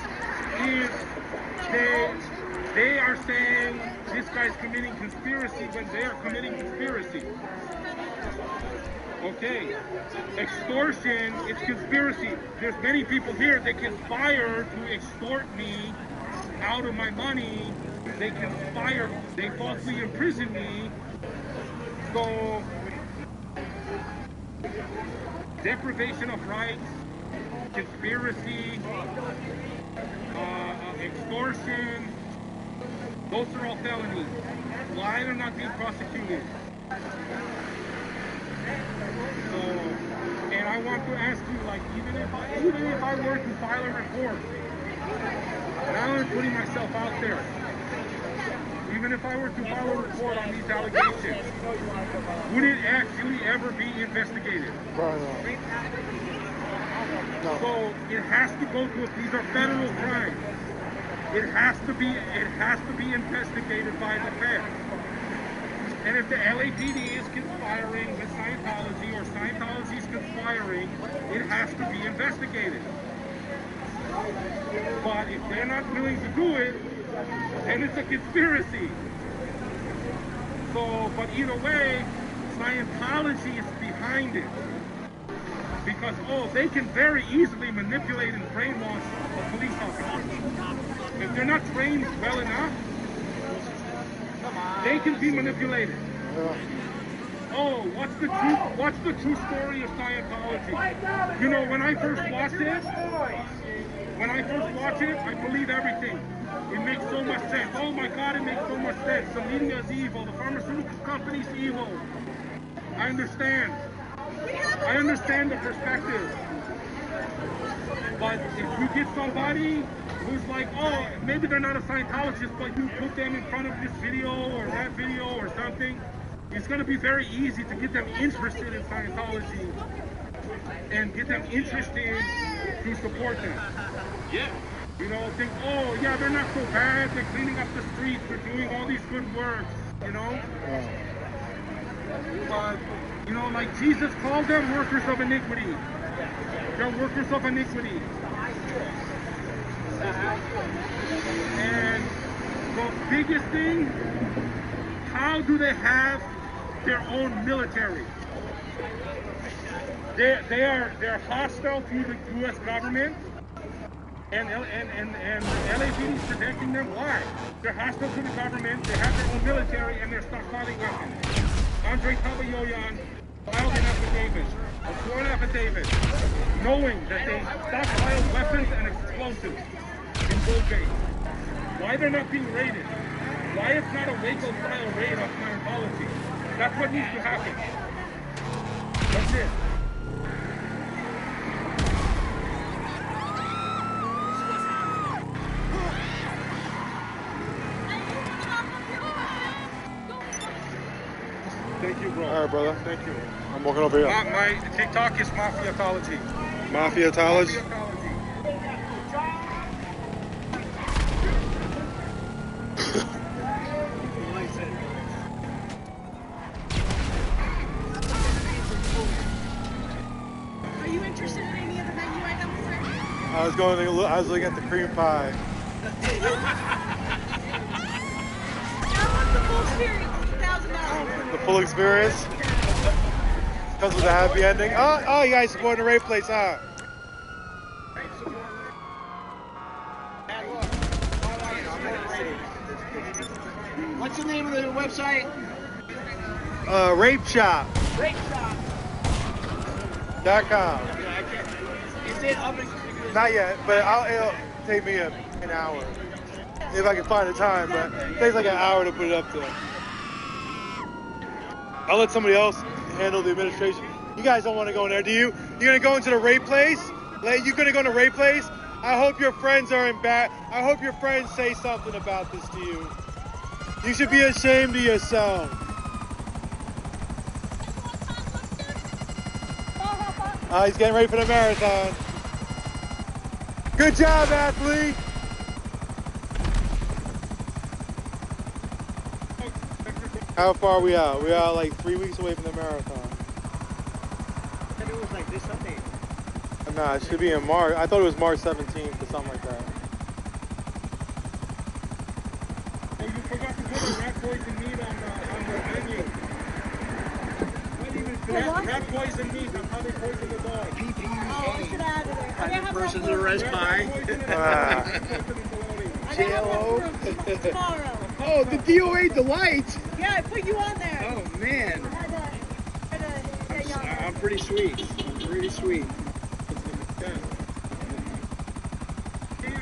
is they are saying this guy's committing conspiracy when they are committing conspiracy. Okay. Extortion, it's conspiracy. There's many people here that conspire to extort me out of my money. They conspire, they falsely imprison me. So, deprivation of rights, conspiracy, extortion, those are all felonies. Why they're not being prosecuted? So, and I want to ask you, like, even if I were to file a report, and I'm putting myself out there, even if I were to file a report on these allegations, would it actually ever be investigated? No. So it has to go to, these are federal crimes. It has to be investigated by the feds. And if the LAPD is conspiring with Scientology or Scientology is conspiring, it has to be investigated. But if they're not willing to do it, then it's a conspiracy. So, but either way, Scientology is behind it. Because, they can very easily manipulate and brainwash a police officer. If they're not trained well enough, they can be manipulated. What's the true story of Scientology? You know, when I first watched it, I believe everything. It makes so much sense. Oh my God, it makes so much sense. The media is evil. The pharmaceutical company's evil. I understand the perspective. But if you get somebody who's like, maybe they're not a Scientologist, but you put them in front of this video or that video or something, it's going to be very easy to get them interested in Scientology and get them interested to support them. Yeah. You know, think, yeah, they're not so bad. They're cleaning up the streets. They're doing all these good works, you know? But, you know, like Jesus called them workers of iniquity. They're workers of iniquity. And the biggest thing, how do they have their own military? They're hostile to the U.S. government, and LAPD is protecting them. Why? They're hostile to the government. They have their own military, and they're stockpiling weapons. Andre Tabayoyan filed an affidavit, a sworn affidavit, knowing that they stockpiled weapons and explosives in Gold Bay. Why they're not being raided? Why it's not a Waco-style raid on Scientology? That's what needs to happen. That's it. Thank you, bro.
All right, brother. Thank you. I'm walking over here.
My TikTok is Mafiatology.
Mafiatology?
Are you interested in any of the menu items, sir?
I was looking at the cream pie.
I want the full experience, $1,000.
The full experience? Comes with a happy ending. Oh, you guys supporting the rape place, huh?
What's the name of the website?
Rape Shop.
RapeShop.com.
.com.
Is it up?
Not yet, but it'll take me an hour. If I can find the time, but it takes like an hour to put it up there. I'll let somebody else handle the administration. You guys don't want to go in there, do you? You gonna go into the rape place? You gonna go in the rape place? I hope your friends are I hope your friends say something about this to you. You should be ashamed of yourself. He's getting ready for the marathon. Good job, athlete. How far are we out? We are like 3 weeks away from the marathon.
I thought it was like this Sunday.
Nah, it should be in March. I thought it was March 17th or something like that.
Oh, you forgot to put a rat poison meat on the menu. Rat poison meat, that's how they poison the dog.
Private person's arrest by.
JLO.
Oh, the DOA delight.
Yeah, I put you on there.
Oh man. I'm pretty sweet. Pretty sweet.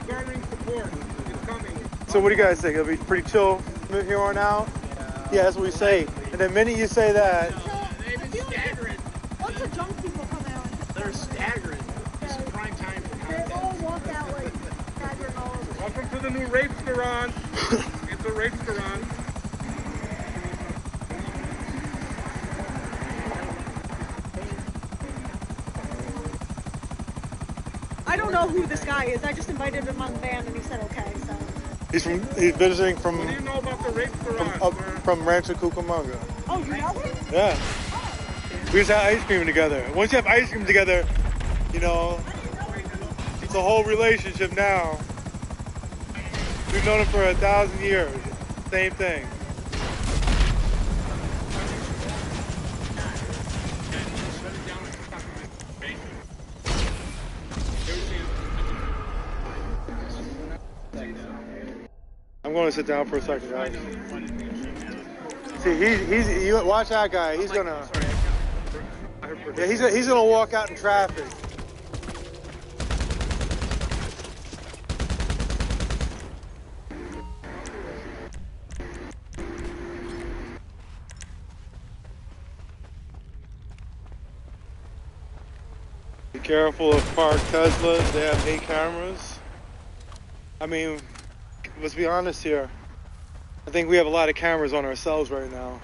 Garnering support. It's coming.
So what do you guys think? It'll be pretty chill from here on out? Yeah, that's what we say. And the minute you say that...
They've been staggering.
Lots of drunk people come out.
They're staggering. This is prime time for content.
They all walk out like staggering all over.
Welcome to the new rape-restaurant. It's a rape-restaurant.
I don't know who this guy is. I just invited him on the van and he said okay, so.
He's visiting from...
What do you know about the rape-restaurant?
From Rancho Cucamonga.
Oh, you know him?
Yeah. We just had ice cream together. Once you have ice cream together, you know, it's a whole relationship now. We've known him for 1,000 years. Same thing. I'm going to sit down for a second, guys. See, you watch that guy. He's gonna, yeah, he's gonna walk out in traffic. Be careful of parked Teslas. They have 8 cameras. I mean, let's be honest here. I think we have a lot of cameras on ourselves right now.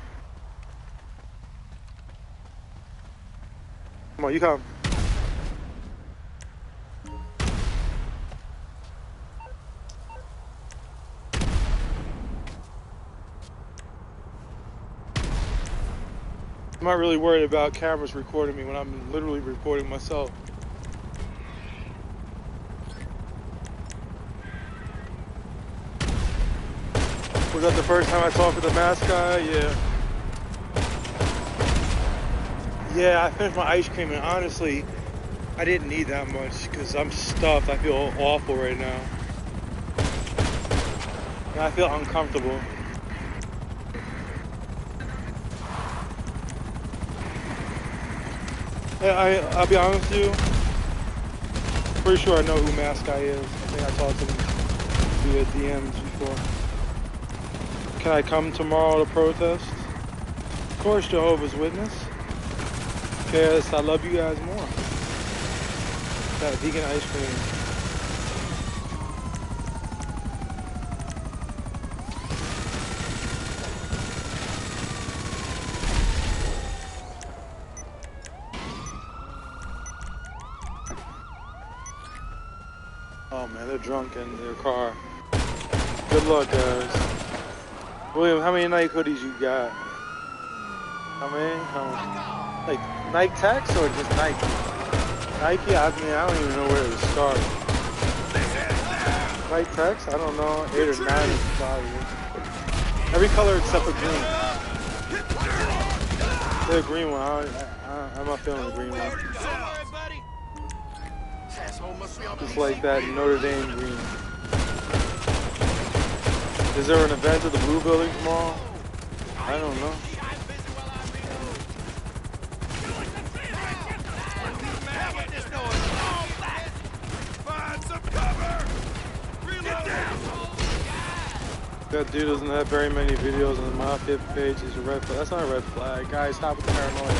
Come on, you come. I'm not really worried about cameras recording me when I'm literally recording myself. Was that the first time I talked to the mask guy? Yeah. Yeah, I finished my ice cream and honestly, I didn't need that much because I'm stuffed. I feel awful right now. And I feel uncomfortable. Yeah, I'll be honest with you. Pretty sure I know who mask guy is. I think I talked to him via DMs before. Can I come tomorrow to protest? Of course, Jehovah's Witness. Because I love you guys more. That vegan ice cream. Oh man, they're drunk in their car. Good luck, guys. William, how many Nike hoodies you got? How many? Like Nike Techs or just Nike? Nike, I mean, I don't even know where to start. Nike Techs? I don't know, 8 or 9 probably. Every color except for green. The green one, I'm not feeling the green one. Just like that Notre Dame green. Is there an event at the Blue Building tomorrow? I don't know. That dude doesn't have very many videos on the Mafia page. He's a red flag. That's not a red flag. Guys, stop with the paranoia.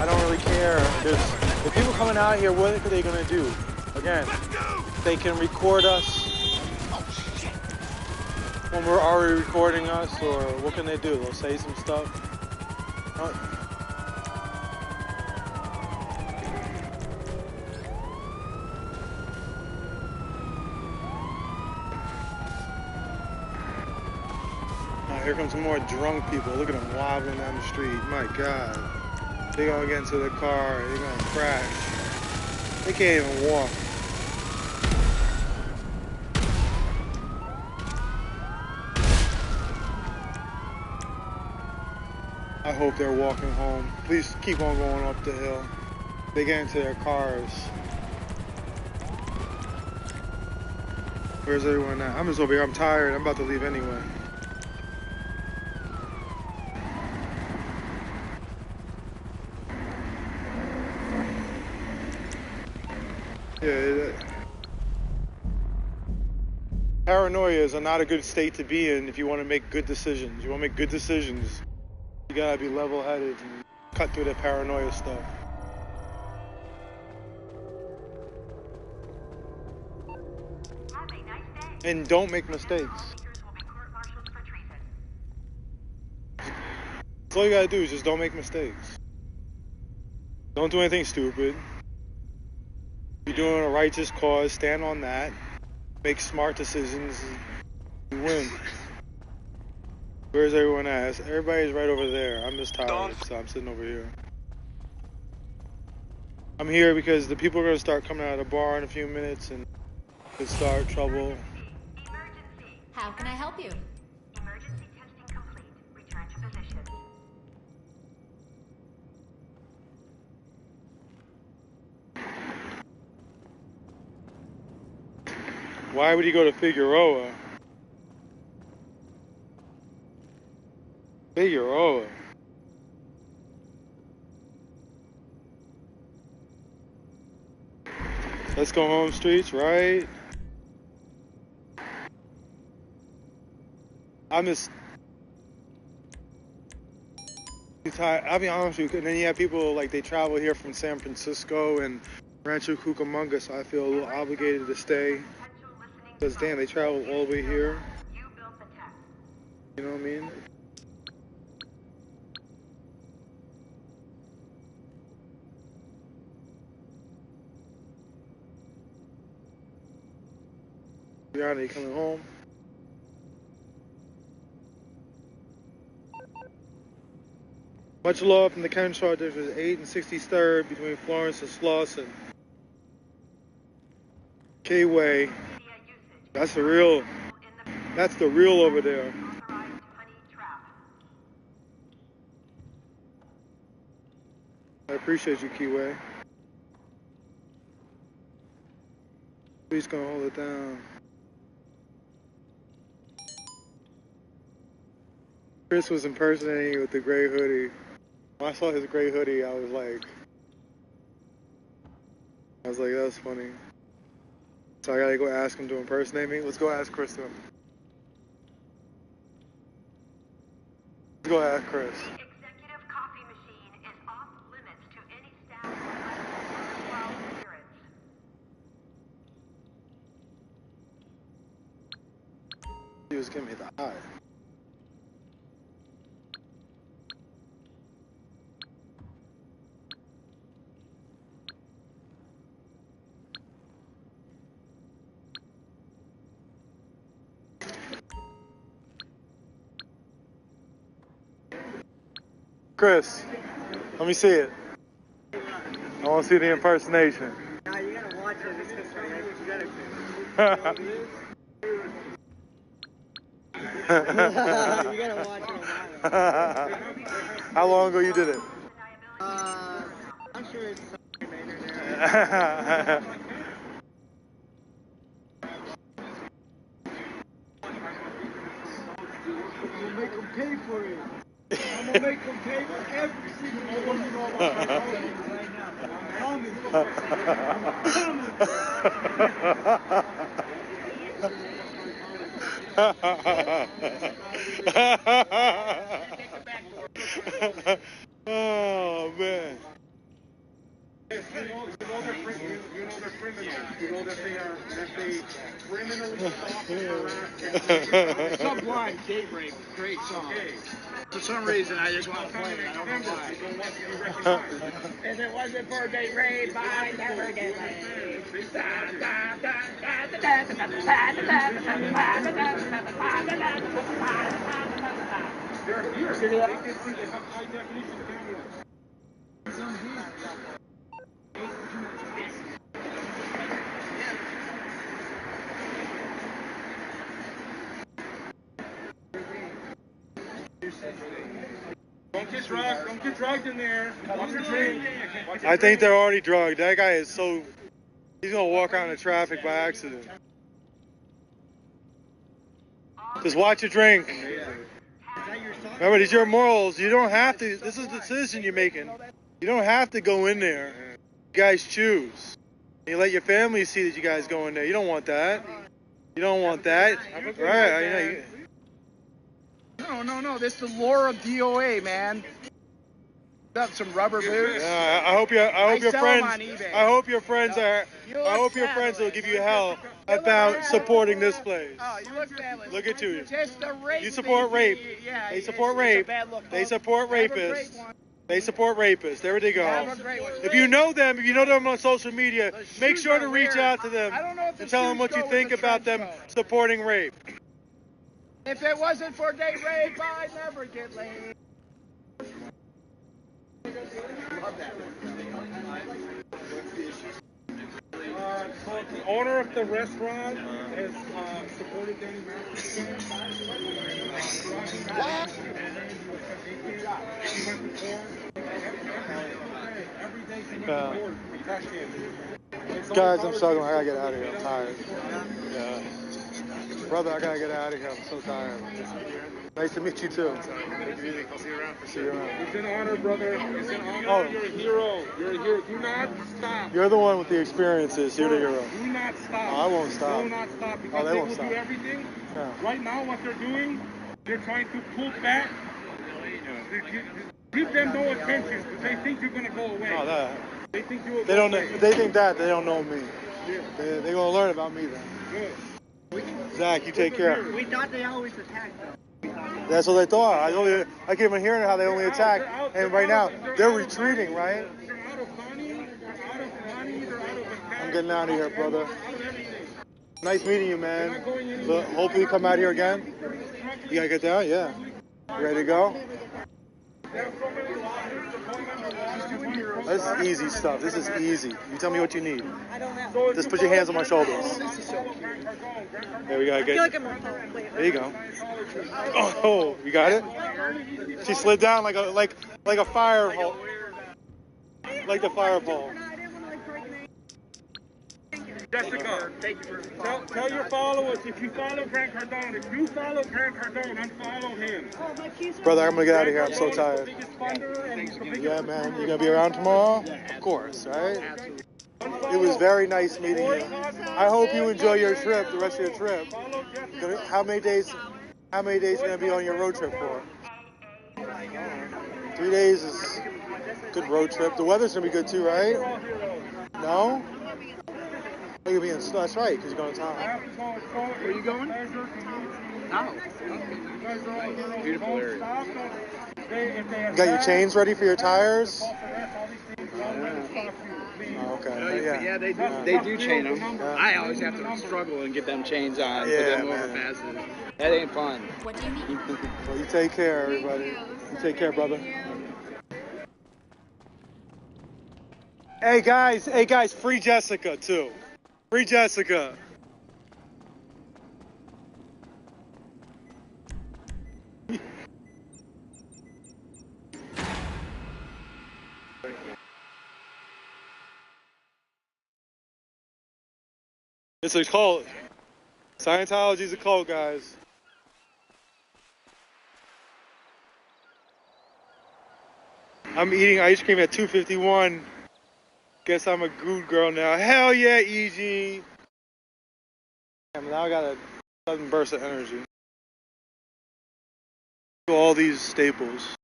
I don't really care. If people coming out here, what are they going to do? Again, they can record us when we're already recording us, or what can they do? They'll say some stuff. here comes some more drunk people. Look at them wobbling down the street. My God. They're gonna get into the car. They're gonna crash. They can't even walk. I hope they're walking home. Please keep on going up the hill. They get into their cars. Where's everyone at? I'm just over here. I'm tired. I'm about to leave anyway. Yeah. Paranoia is not a good state to be in if you want to make good decisions. You want to make good decisions, you gotta be level-headed and cut through the paranoia stuff. And don't make mistakes. That's all you gotta do is just don't make mistakes. Don't do anything stupid. If you're doing a righteous cause, stand on that. Make smart decisions. You win. Where's everyone at? Everybody's right over there. I'm just tired, so I'm sitting over here. I'm here because the people are gonna start coming out of the bar in a few minutes and could start trouble.
How can I help you?
Emergency testing complete. Return to position.
Why would he go to Figueroa? Figueroa. Let's go home streets, right? I'm just tired. I'll be honest with you. And then you have people like they travel here from San Francisco and Rancho Cucamonga, so I feel a little obligated to stay. Because damn, they travel all the way here. You know what I mean? Brianna, coming home? Much love from the Crenshaw District 8 and 63rd between Florence and Slauson. K-Way. That's the real over there. I appreciate you, Keyway. Please gonna hold it down. Chris was impersonating you with the gray hoodie. When I saw his gray hoodie, I was like, that's funny. So I gotta go ask him to impersonate me. Let's go ask Chris to him. Let's go ask Chris.
Executive coffee machine is off limits to any staff or 12 spirits.
He was giving me the eye. Chris, let me see it. I want to see the impersonation.
Nah, you gotta watch it. This is right. You gotta watch it.
How long ago you did it?
I'm sure it's something later. I'm gonna make them pay for it. I'm gonna make them pay for every single one of them right now.
Oh man.
You know they're criminals. You know that they criminally stalk and harass.
Sublime Daybreak, great song. For some reason, I just want to play it. I don't know why.
If it wasn't for Gay Raid, I'd never get laid.
They're here. They can see the high definition cameras. Don't get drugged. Don't get drugged in there. Watch your drink.
I think they're already drugged. That guy is so... He's gonna walk out into traffic by accident. Just watch your drink. Remember, these are your morals. You don't have to... This is the decision you're making. You don't have to go in there. You guys choose. You let your family see that you guys go in there. You don't want that. You don't want that. Right. I know.
No. This is the lore of DOA, man. Up some rubber boots.
Yeah, I hope your
sell
friends.
them on eBay.
I hope your friends are. I hope your friends will give you hell about supporting this place.
Oh, you look fabulous.
Look at you.
Just a rape.
You support rape.
Yeah,
they support rape. They support rapists. They support rapists. There they go. If you know them on social media, make sure to reach out to them and tell them what you think about them supporting rape.
If it wasn't for date rape, I'd never get laid.
So the owner of the restaurant has supported Danny
Guys, I'm struggling. I gotta get out of here. I'm tired. Yeah. Brother, I gotta get out of here. I'm so tired. Nice to meet you too.
I'll see you around.
See you around.
It's an honor, brother. It's an honor.
Oh.
You're a hero. You're a hero. Do not stop.
You're the one with the experiences. You're the hero.
Do not stop.
Oh, I won't stop.
Do not stop because
they
they
won't
will
stop.
do everything.
Yeah.
Right now, what they're doing, they're trying to pull back. Give them no attention because they think you're gonna go away.
Oh, that.
They think you will.
They don't. They think that they don't know me.
Yeah.
They're gonna learn about me then.
Good.
Zach, you take care.
We thought they always attacked them.
That's what they thought. I keep on hearing how they only attack, and right now they're retreating, right?
They're out of money. They're out of money. They're out of attack.
I'm getting out of here, brother.
Out of everything.
Nice meeting you, man. Look, hopefully you come out here again. You gotta get down, yeah. You ready to go? This is easy stuff. This is easy. You tell me what you need. Just put your hands on my shoulders. There we go.
I feel like I'm a player.
There you go. Oh, you got it? She slid down like a fire hole. Like the fireball.
Jessica, tell your followers if you follow Grant Cardone, if you follow Grant Cardone, unfollow him.
Brother, I'm gonna get out of here. I'm so tired. Yeah, man. You gonna be around tomorrow? Of course, right? It was very nice meeting you. I hope you enjoy your trip, the rest of your trip. How many days you gonna be on your road trip for? 3 days is a good road trip. The weather's gonna be good too, right? No? Oh, you're being, that's right, because you're going to town.
Where are you going? Oh.
Beautiful area.
You got your chains ready for your tires? Oh, okay.
Yeah, they do chain them. Yeah. I always have to struggle and get them chains on, put them over passes. That ain't fun.
What do you need?
Well, you take care, everybody. You take care, brother. Hey guys, free Jessica too. Free Jessica. It's a cult. Scientology's a cult, guys. I'm eating ice cream at 2:51. Guess I'm a good girl now. Hell yeah, EG. Now I got a sudden burst of energy. All these staples.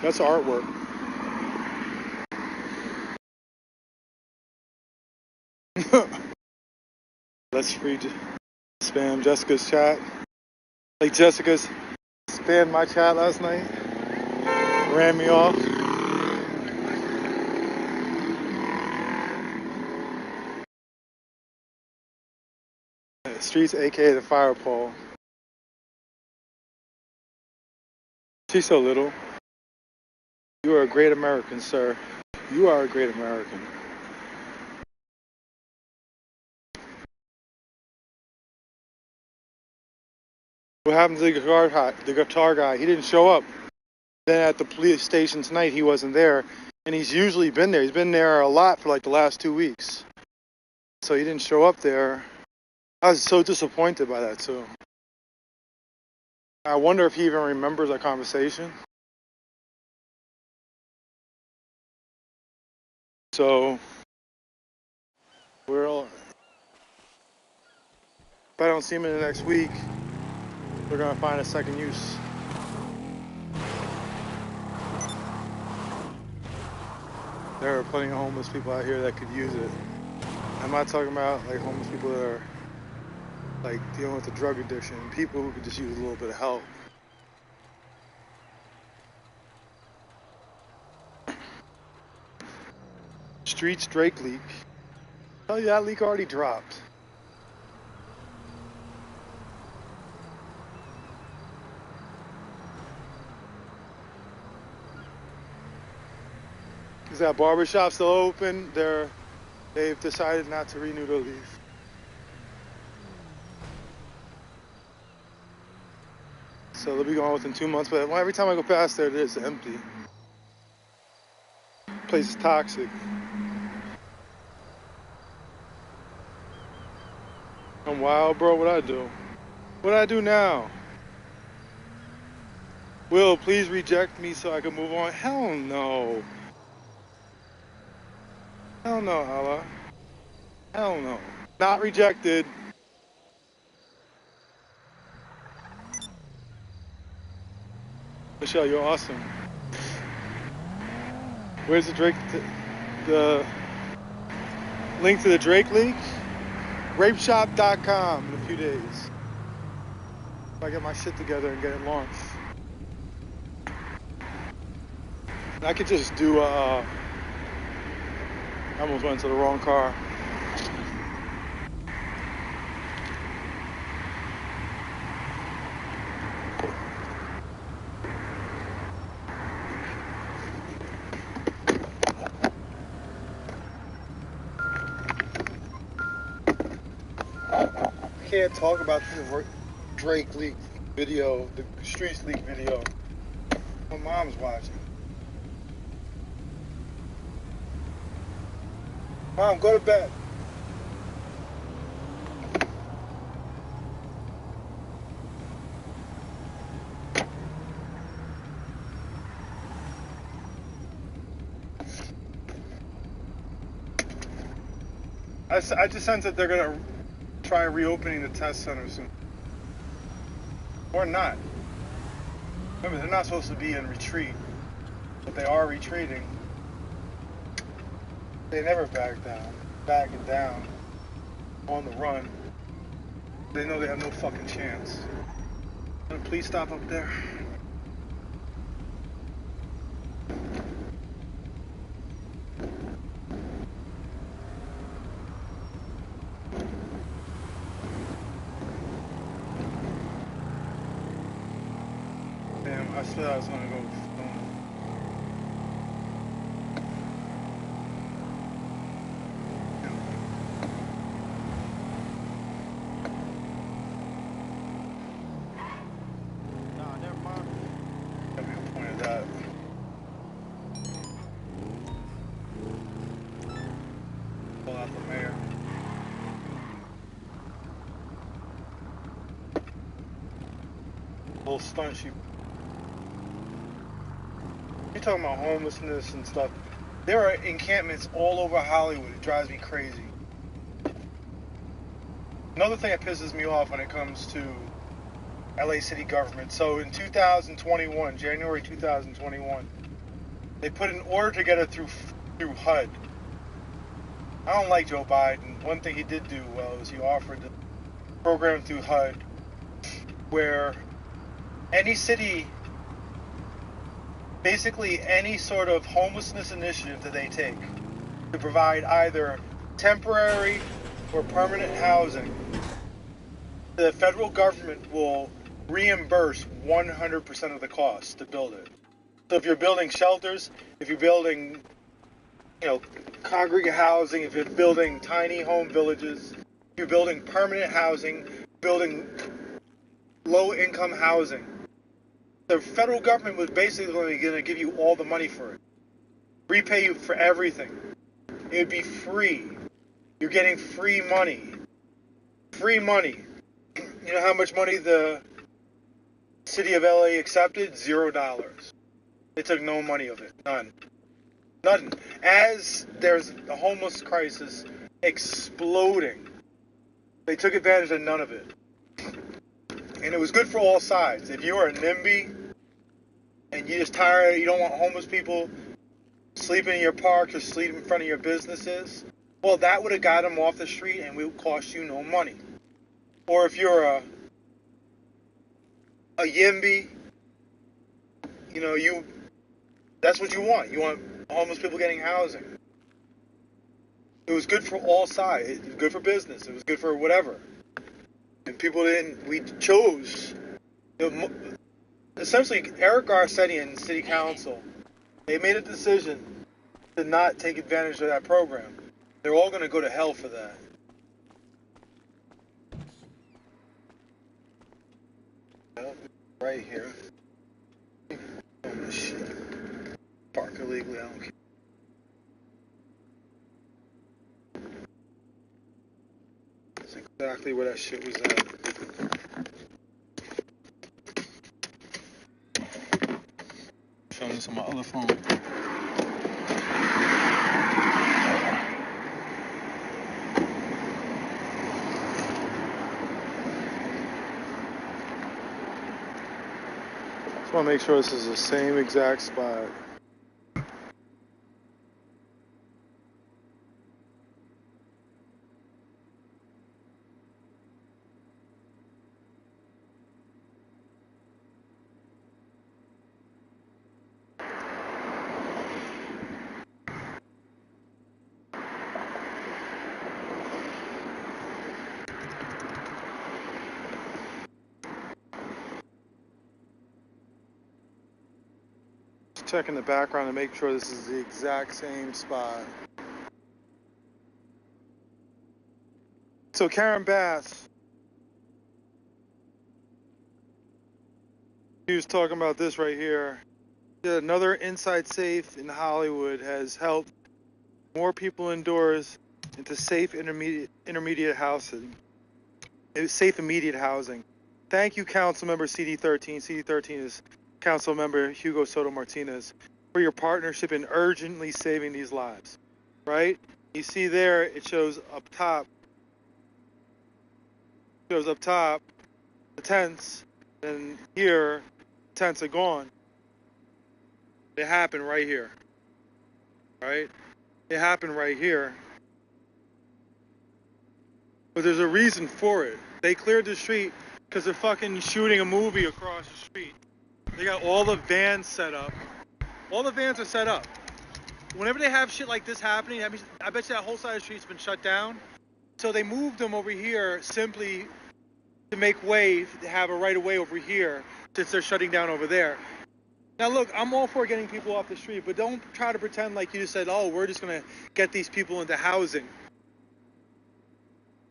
That's artwork. Let's read spam Jessica's chat. Like Jessica's spammed my chat last night. Ran me off. streets, aka the fire pole. She's so little. You are a great American, sir. You are a great American. What happened to the guitar guy? He didn't show up. Then at the police station tonight, he wasn't there. And he's usually been there. He's been there a lot for like the last 2 weeks. So he didn't show up there. I was so disappointed by that too. I wonder if he even remembers our conversation. So we're all, if I don't see him in the next week, we're gonna find a second use. There are plenty of homeless people out here that could use it. I'm not talking about like homeless people that are like dealing with a drug addiction. People who could just use a little bit of help. Streets Drake leak. Oh yeah, that leak already dropped. Is that barbershop still open? They've decided not to renew the lease. So they'll be gone within 2 months, but every time I go past there, it's empty. The place is toxic. I'm wild, bro. What I do? What I do now? Will, please reject me so I can move on. Hell no. Hell no, Allah. Hell no. Not rejected. Michelle, you're awesome. Where's the Drake? The link to the Drake leak? Rapeshop.com in a few days. If I get my shit together and get it launched. I could just do I almost went into the wrong car. I can't talk about the Drake leak video, the Streets leak video. My mom's watching. Mom, go to bed. I just sense that they're going to try reopening the test center soon. Or not. Remember, they're not supposed to be in retreat, but they are retreating. They never backing down on the run. They know they have no fucking chance. Please stop up there. Damn, I said I was gonna go. Stunt you. You're talking about homelessness and stuff. There are encampments all over Hollywood. It drives me crazy. Another thing that pisses me off when it comes to LA city government. So in 2021, January 2021, they put an order together through HUD. I don't like Joe Biden. One thing he did do well is he offered the program through HUD where any city, basically any sort of homelessness initiative that they take to provide either temporary or permanent housing the federal government will reimburse 100% of the cost to build it. So if you're building shelters, if you're building, congregate housing, if you're building tiny home villages, if you're building permanent housing, building low-income housing, the federal government was basically going to give you all the money for it. Repay you for everything. It would be free. You're getting free money. Free money. You know how much money the city of LA accepted? $0. They took no money of it. None. Nothing. As there's a homeless crisis exploding, they took advantage of none of it. And it was good for all sides. If you are a NIMBY and you're just tired, you don't want homeless people sleeping in your parks or sleeping in front of your businesses, well, that would have got them off the street and it would cost you no money. Or if you're a YIMBY, that's what you want. You want homeless people getting housing. It was good for all sides. It was good for business. It was good for whatever. And we chose. Essentially, Eric Garcetti and City Council, they made a decision to not take advantage of that program. They're all going to go to hell for that. Right here. Oh, this shit. Park illegally, I don't care. That's exactly where that shit was at. Showing this on my other phone. Just want to make sure this is the same exact spot. Checking the background to make sure this is the exact same spot. So Karen Bass, he was talking about this right here. Another inside safe in Hollywood has helped more people indoors into safe intermediate housing. Safe immediate housing. Thank you, Councilmember CD13. CD13 is Councilmember Hugo Soto Martinez for your partnership in urgently saving these lives. Right? You see there, it shows up top. The tents, and here, tents are gone. It happened right here. Right? It happened right here. But there's a reason for it. They cleared the street because they're fucking shooting a movie across the street. They got all the vans set up. All the vans are set up. Whenever they have shit like this happening, I bet you that whole side of the street's been shut down. So they moved them over here simply to make way, to have a right of way over here, since they're shutting down over there. Now look, I'm all for getting people off the street, but don't try to pretend like you just said, oh, we're just going to get these people into housing.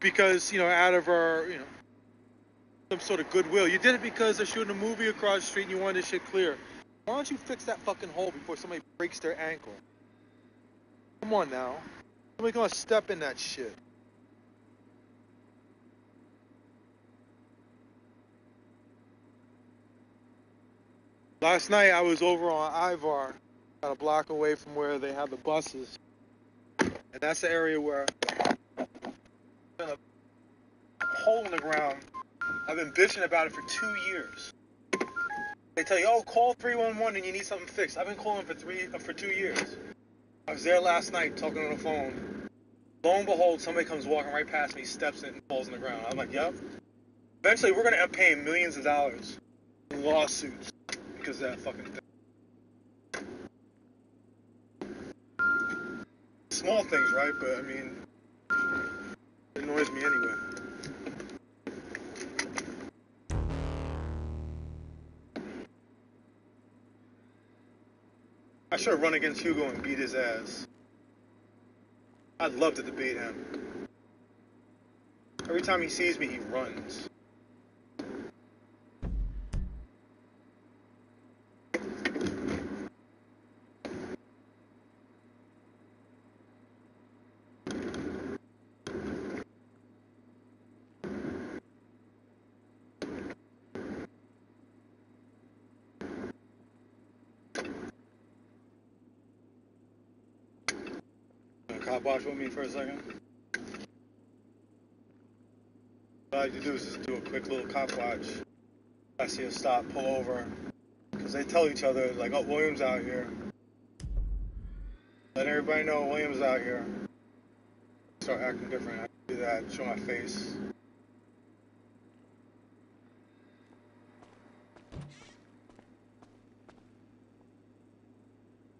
Because, out of our, some sort of goodwill. You did it because they're shooting a movie across the street and you wanted this shit clear. Why don't you fix that fucking hole before somebody breaks their ankle? Come on now. Somebody's gonna step in that shit. Last night I was over on Ivar, about a block away from where they have the buses. And that's the area where there's a hole in the ground. I've been bitching about it for 2 years. They tell you, oh, call 311 and you need something fixed. I've been calling for 2 years. I was there last night talking on the phone. Lo and behold, somebody comes walking right past me, steps in, and falls on the ground. I'm like, yep. Eventually, we're going to end up paying millions of dollars in lawsuits because of that fucking thing. Small things, right? But, I mean, it annoys me anyway. I should run against Hugo and beat his ass. I'd love to debate him. Every time he sees me, he runs. Cop watch with me for a second. What I like to do is just do a quick little cop watch. I see a stop, pull over. Because they tell each other, like, oh, William's out here. Let everybody know William's out here. Start acting different. I do that, show my face.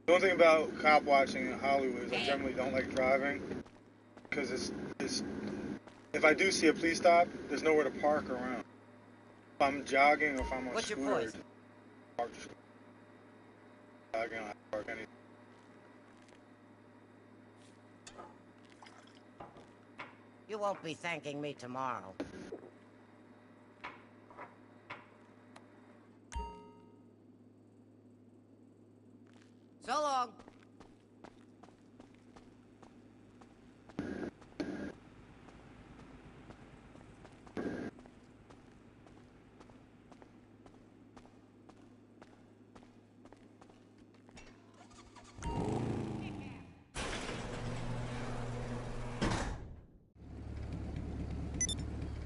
The only thing about cop watching in Hollywood is I generally don't like driving because it's if I do see a police stop, there's nowhere to park around. If I'm jogging or if I'm on
What's your
scooter,
poison?
park just jogging, I don't have to park anything.
You won't be thanking me tomorrow. So long.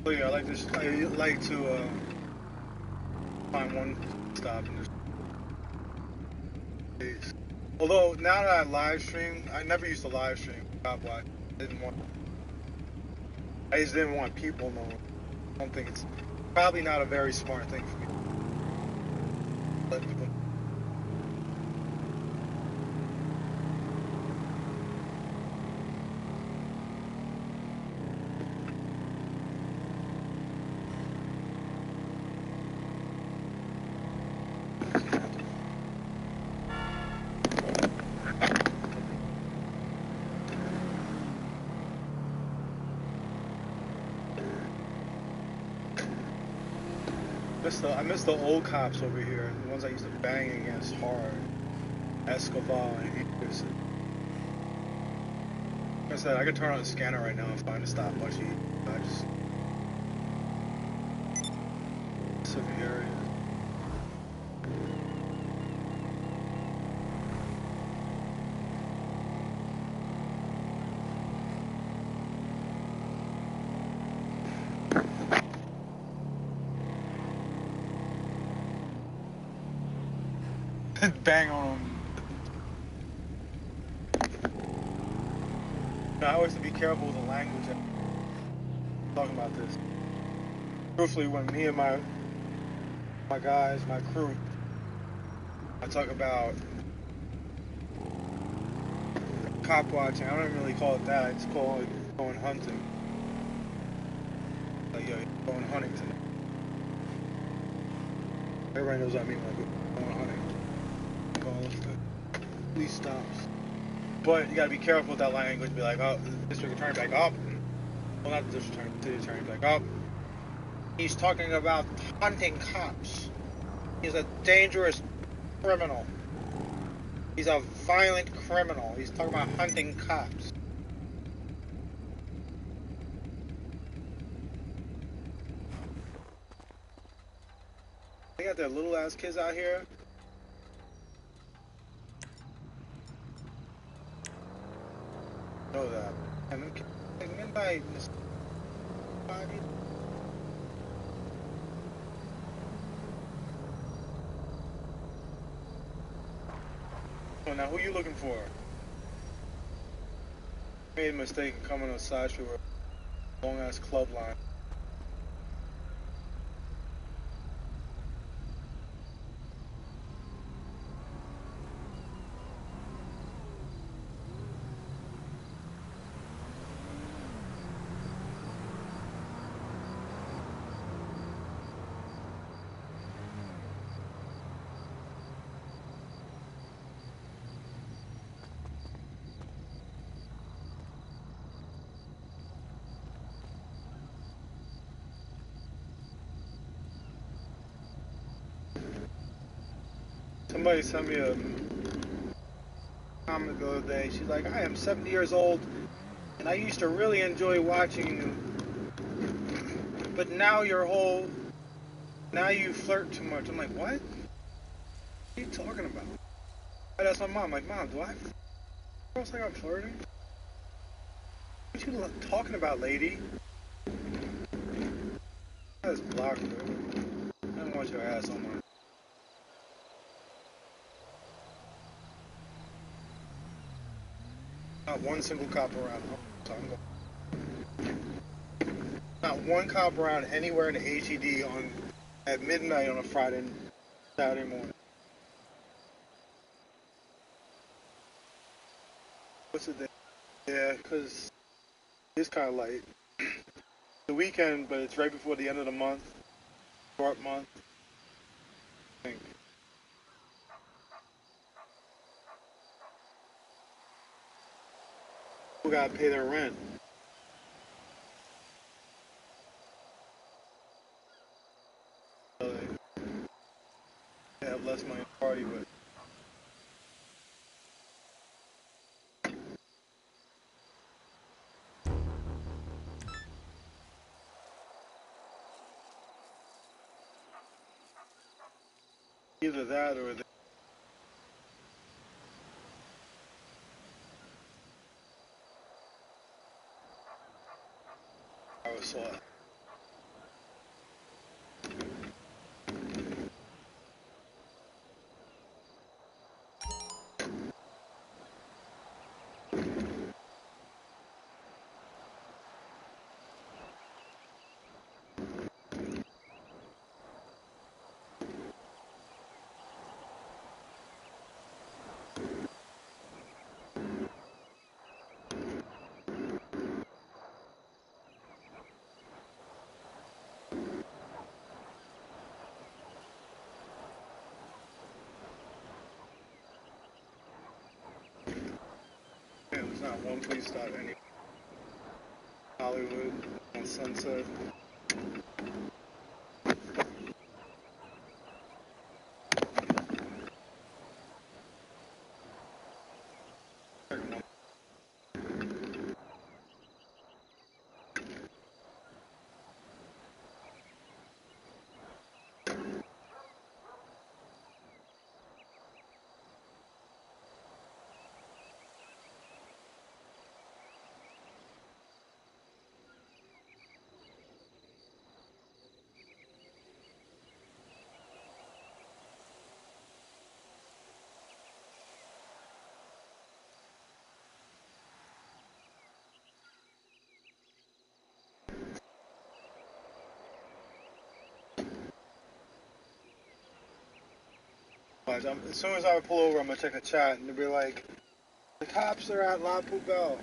So yeah, I like to find one stop and just. Although now that I live stream, I never used to live stream cop watch. I just didn't want people knowing. I don't think it's probably not a very smart thing for me. Let people. I miss the old cops over here, the ones I used to bang against hard. Escobar and Anderson. Like I said, I could turn on the scanner right now and find a stop much easier. I just specific areas. Bang on them. I always have to be careful with the language. I'm talking about this. Truthfully, when me and my guys, my crew, I talk about cop watching. I don't even really call it that. I just call it going hunting. Like, yo, you're going hunting today. Everybody knows what I mean when I go going hunting. Call us the police stops. But you gotta be careful with that language. Be like, oh, the district attorney, be like, oh, well, not the district attorney, city attorney, be like, oh, he's talking about hunting cops. He's a dangerous criminal. He's a violent criminal. He's talking about hunting cops. They got their little ass kids out here. Know that. And then midnight, Miss Bobby. So now, who you looking for? Made a mistake in coming on a side street with a long ass club line. Somebody sent me a comment the other day. She's like, I am 70 years old, and I used to really enjoy watching you. But now now you flirt too much. I'm like, what? What are you talking about? I asked my mom, I'm like, Mom, do I feel like I'm flirting? What are you talking about, lady? I just blocked her. I don't want your ass on my... Not one single cop around. Not one cop around anywhere in the HED at midnight on a Saturday morning. What's the day? Yeah, because it's kind of light. The weekend, but it's right before the end of the month. Short month. I think. People gotta pay their rent. So they have less money to party with. Either that or I was saw. There's not one police stop anywhere. Hollywood on Sunset. As soon as I pull over, I'm gonna check the chat and they'll be like, the cops are at La Poubelle.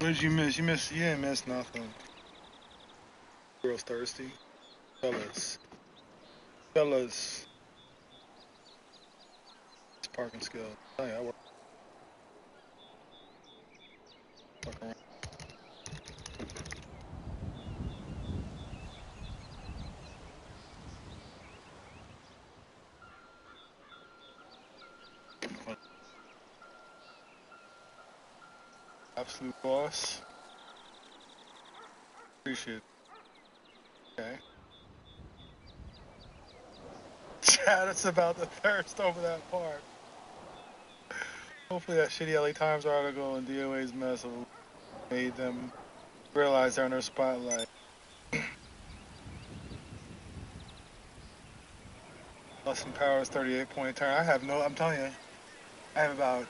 What did you miss? You didn't miss nothing. Girls thirsty. Fellas. Fellas. It's parking skill. Oh yeah, I work. Fuck around. Absolute boss. Appreciate it. Okay. Chad, it's about the thirst over that part. Hopefully that shitty LA Times article and DOA's mess made them realize they're in their spotlight. Austin Powers 38-point turn. I'm telling you, I have about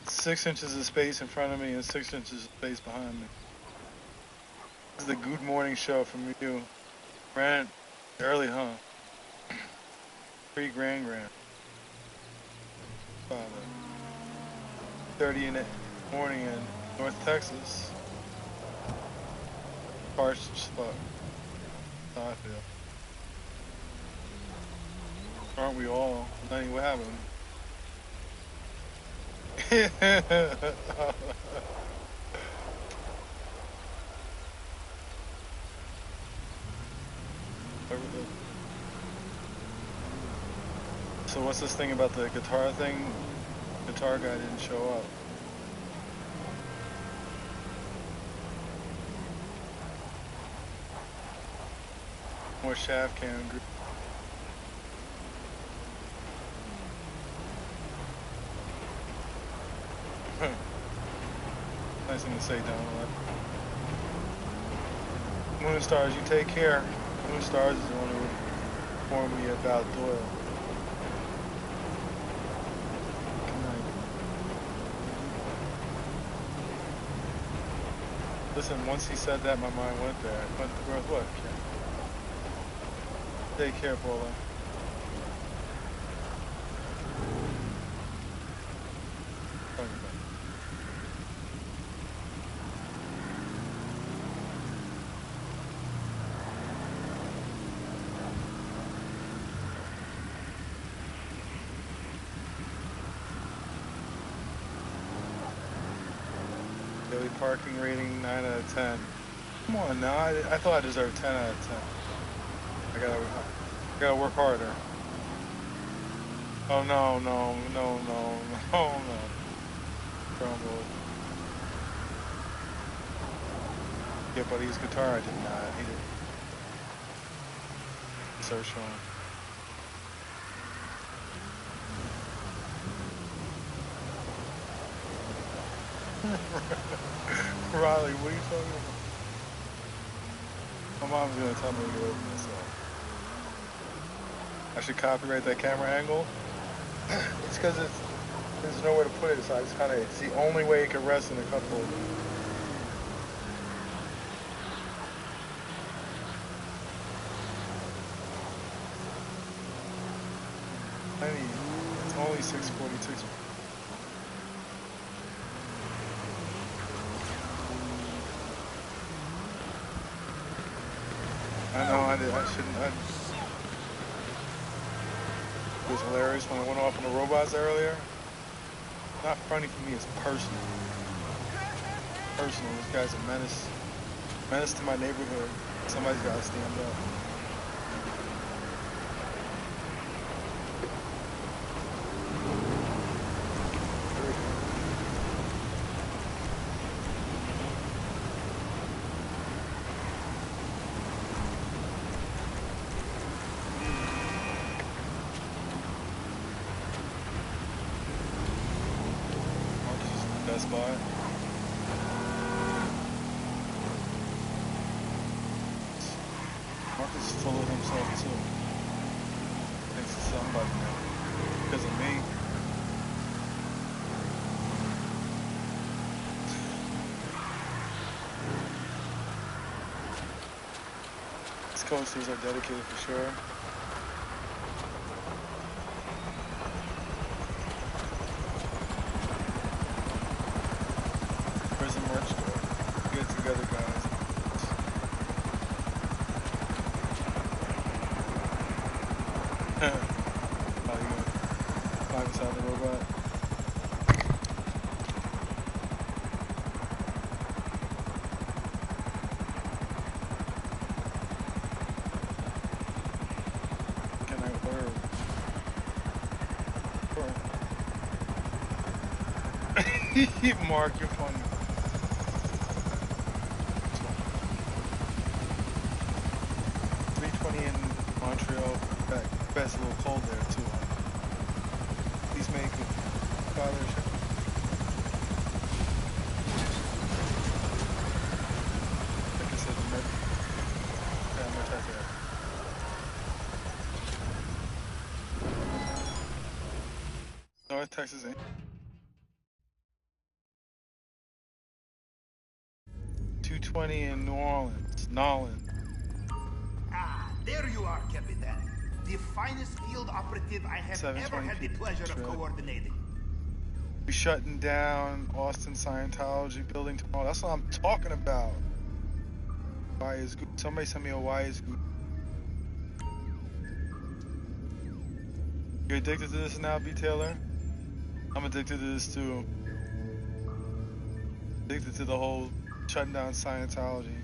6 inches of space in front of me and 6 inches of space behind me. This is the Good Morning Show from you. Ran early, huh? Grand. Father. 30 in the morning in North Texas. Harsh as fuck. That's how I feel. Aren't we all? Lenny, what happened? So what's this thing about the guitar thing? Guitar guy didn't show up. More shaft cam. Nice thing to say, Donald. Moonstars, you take care. Moonstars is the one who informed me about Doyle. Listen, once he said that, my mind went there. Went to Earth what? Take care, Paula. Daily parking rating 9 out of 10. Come on now, I thought I deserved 10 out of 10. I gotta work harder. Oh no. Crumbled. Yeah, but his guitar I did not. He did. Search on. Riley, what are you talking about? My mom's gonna tell me to get over myself. I should copyright that camera angle. It's because there's nowhere to put it, so I just kind of, it's the only way it can rest in a cup holder. It's only 646. I know, I shouldn't. It was hilarious when I went off on the robots earlier. Not funny for me, it's personal. Personal. This guy's a menace. Menace to my neighborhood. Somebody's got to stand up. Best Buy. Marcus is full of himself too. Thanks to somebody now. Because of me. These coasters are dedicated for sure. Mark, you're funny. 320 in Montreal. Best a little cold there too. Please make it. Father. Like I said, North Texas. 220 in New Orleans. Nolans.
Ah, there you are, Capitan. The finest field operative I have ever had the pleasure of coordinating.
We're shutting down Austin Scientology building tomorrow. That's what I'm talking about. Why is good? Somebody send me a why is good. You're addicted to this now, B. Taylor? I'm addicted to this too. Addicted to the whole shutting down Scientology.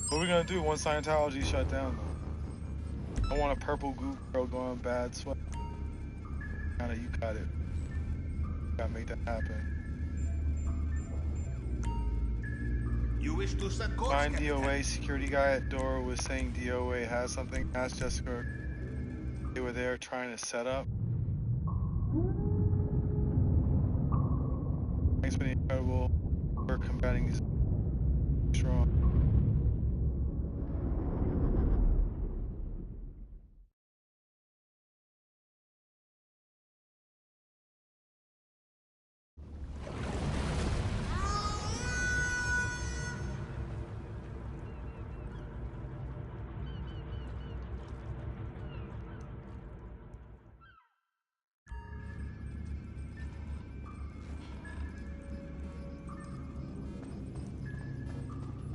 What are we gonna do once Scientology shut down though? I want a purple goop girl going bad sweat. Now that you got it. Gotta make that happen.
You wish to set course,
Find DOA. Security guy at door was saying DOA has something. Ask Jessica. They were there trying to set up. Thanks for the incredible work combating these strong.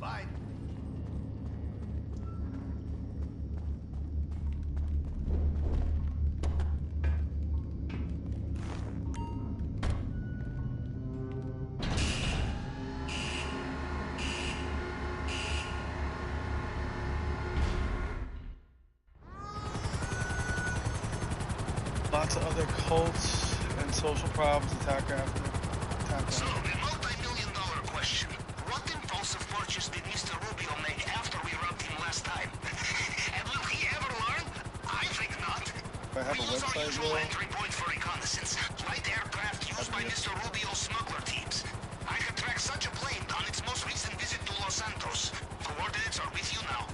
Bye.
Lots of other cults and social problems attack after.
So, the multi-million-dollar question. What impulsive purchase did Mr. Rubio make after we robbed him last time? And will he ever learn? I think not.
I have
We
a
use our
website,
usual
bro.
entry point for reconnaissance. Light aircraft used by Mr. Rubio's smuggler teams. I could track such a plane on its most recent visit to Los Santos. Coordinates are with you now.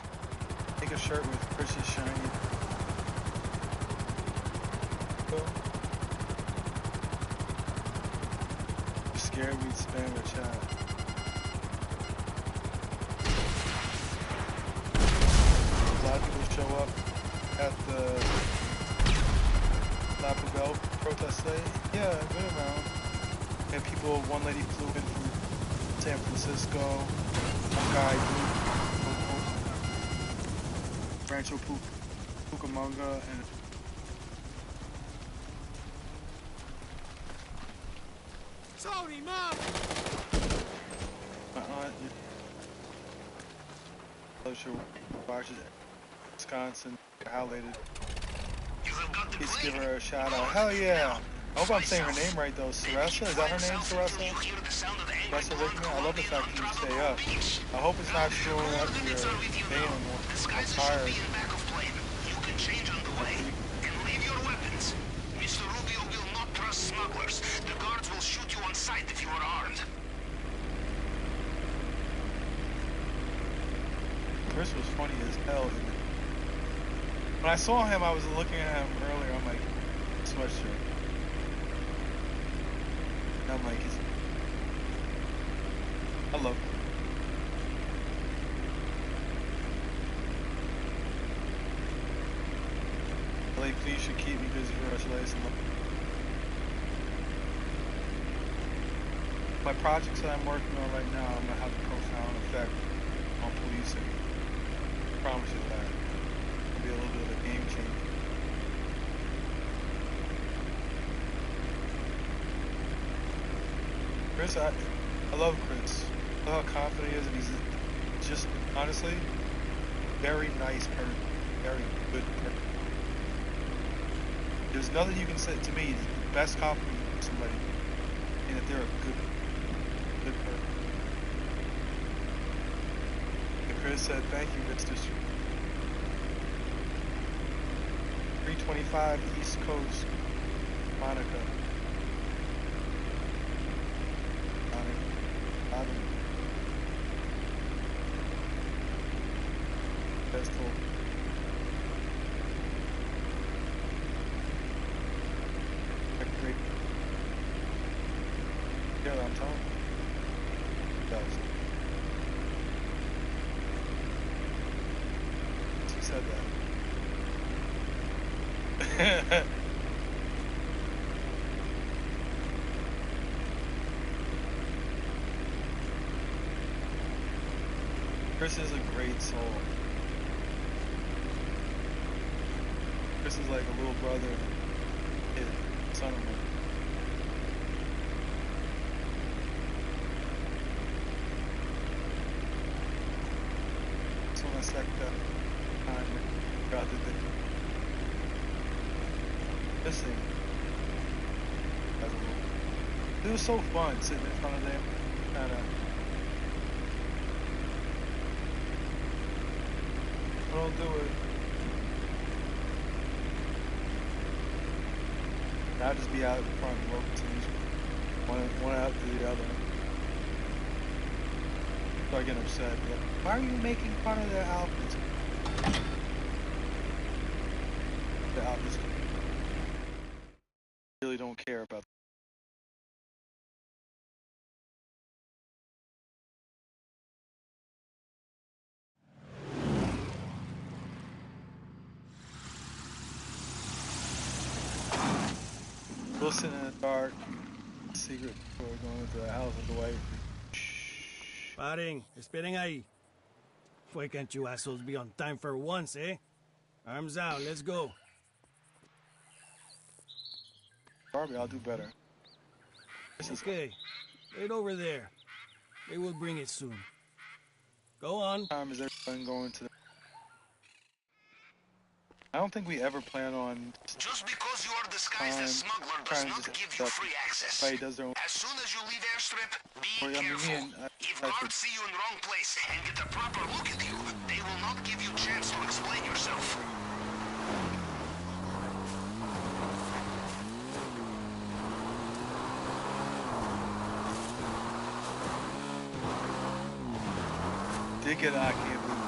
Make a shirt with Chris's shiny. I'm scared we'd spam the chat. A lot of people show up at the La Poubelle protest day. Yeah, a good amount. And people, one lady flew in from San Francisco. One guy flew Rancho Cucamonga and
Tony, Mom!
my aunt watches Wisconsin. Highlighted. Please give her a shout out. Hell yeah! I hope I'm saying her name right though. Saressa? Is that her name, Saressa? Saressa Rickman? I love the fact that you stay up. I hope it's not screwing up your day anymore. I'm tired.
You can change on the way and leave your weapons. Mr. Rubio will not trust smugglers. The guards will shoot you on sight if you are armed.
Chris was funny as hell. When I saw him, I was looking at him earlier. I'm like, sweatshirt. And I'm like, I love him. Like, please should keep me busy for the rest of the day. My projects that I'm working on right now, I'm gonna have a profound effect on policing. I promise you that. It'll be a little bit of a game changer. Chris, I love Chris. I love how confident he is, and he's just, honestly, very nice person. Very good person. There's nothing you can say to me, the best compliment to somebody in that they're a good person. And Chris said, "Thank you, Mr. 325 East Coast, Monica." That's cool. Great. Yeah, I'm telling you. It does. She said that. Chris is a great soul. Chris is like a little brother, kid, son of mine. So when I said time, God did the this thing. It was so fun sitting in front of them, kind of. Don't do it. I'll just be out in front of local teams, one out to the other. Start getting upset. Like, why are you making fun of their outfits? The outfits really don't care about. We'll sit in the dark, secret before going into the house with the wife.
Paren, esperen ahí. Why can't you assholes be on time for once, eh? Arms out, let's go.
Barbie, I'll do better.
Okay, wait over there. They will bring it soon. Go on.
What time is everyone going to? I don't think we ever plan on.
Just because you are disguised as smuggler does not give you free access.
Does their own.
As soon as you leave airstrip, be
Well,
careful. If guards see you in the wrong place and get a proper look at you, they will not give you a chance to explain yourself.
Did get I can't believe.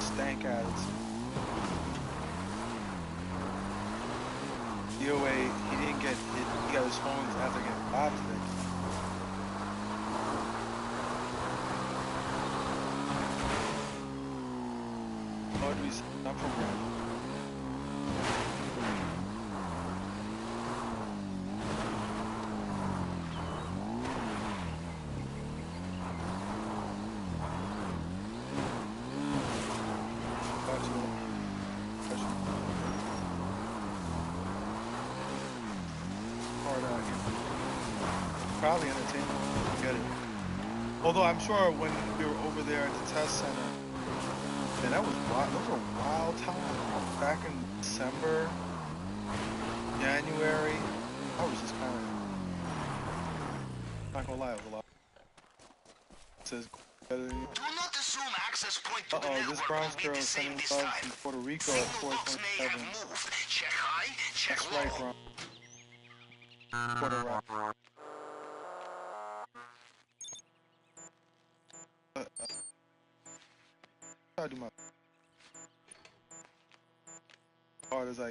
Stank ads. DOA, he didn't get hit. He got his phones after getting robbed today. Oh, do we not program? Probably entertainment. Get it. Although I'm sure when we were over there at the test center, man, that was wild. Those were wild times. Back in December, January, I was just kind of not gonna lie, it was a lot. It says better than you.
Do not assume access point to the
This
network
Bronx
will be
girl
the
is sending
same this
love
time.
from Puerto Rico at
Signal box may have
427.
moved. Check high, check
That's
low.
right, Bronx. Puerto Rico. I do my hard as I.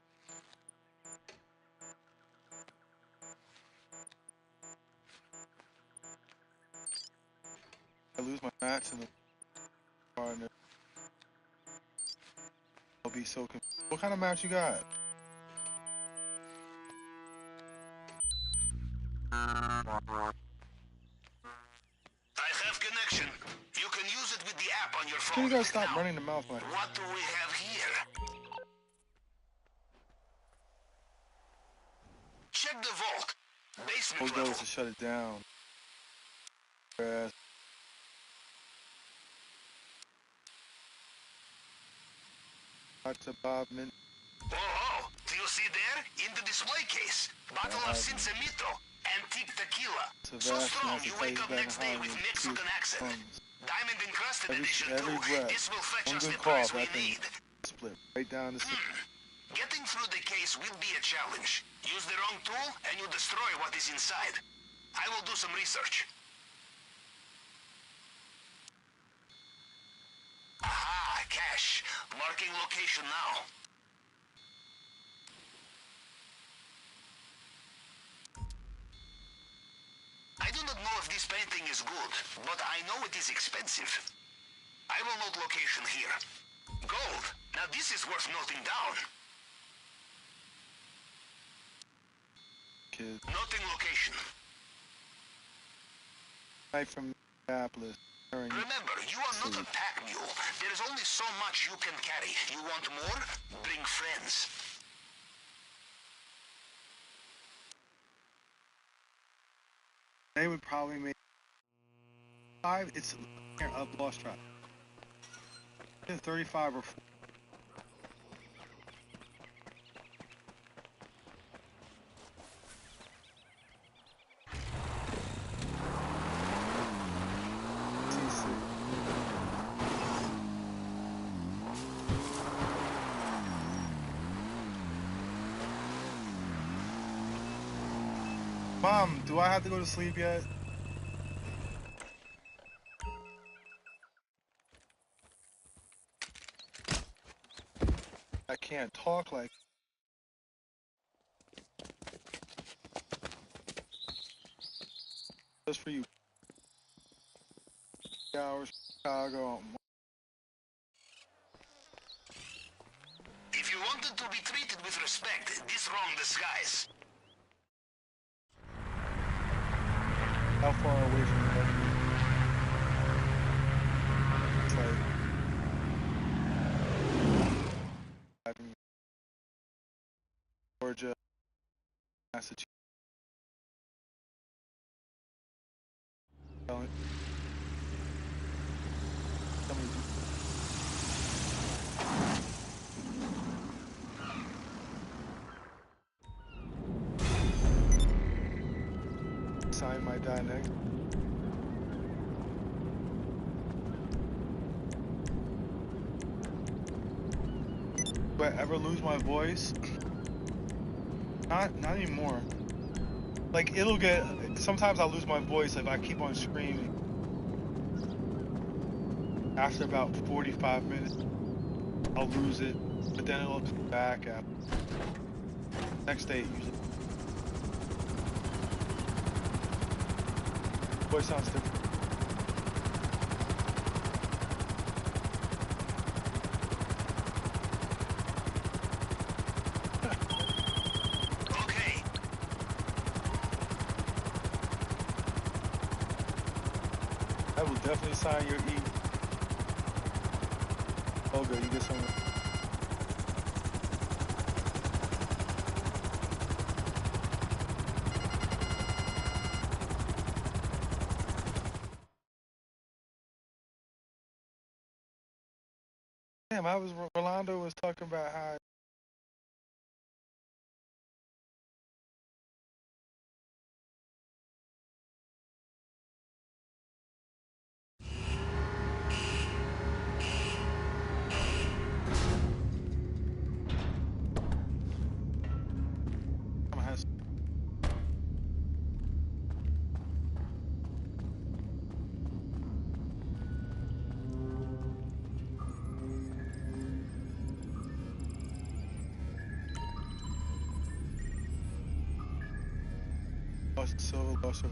I lose my match in the car and I'll be so confused. What kind of match you got?
I have connection. You can use it with the app on your phone.
You gotta stop running the mouth like.
What do we have here? Check the vault. Basement
Who goes to shut it down? to Bob Mint.
Oh, do you see there? In the display case. Bottle of Cincemito, antique tequila. So strong you wake up next day with Mexican accent. Diamond encrusted edition
Every
too.
breath.
This will fetch
One
us the
good call,
price we
that thing
need.
split right down the street.
Getting through the case will be a challenge. Use the wrong tool and you destroy what is inside. I will do some research. Aha, cash. Marking location now. I do not know if this painting is good, but I know it is expensive. I will note location here. Gold. Now this is worth noting down.
Kid.
Noting location.
Right from Minneapolis.
Remember, you are not a pack mule. There is only so much you can carry. You want more? Bring friends.
They would probably make 5. It's a lost track. 35 or 40. Mom, do I have to go to sleep yet? I can't talk like just for you. Hours, Chicago.
If you wanted to be treated with respect, this wrong disguise.
How far away from you? It's like Georgia, Massachusetts. Sign might die next. Do I ever lose my voice? Not anymore. Like it'll get. Sometimes I'll lose my voice if I keep on screaming. After about 45 minutes, I'll lose it, but then it'll come back after. Next day, usually. Voice sounds different.
Okay.
I will definitely sign your E. Oh, good, you get some. Damn, Rolando was talking about how. Lost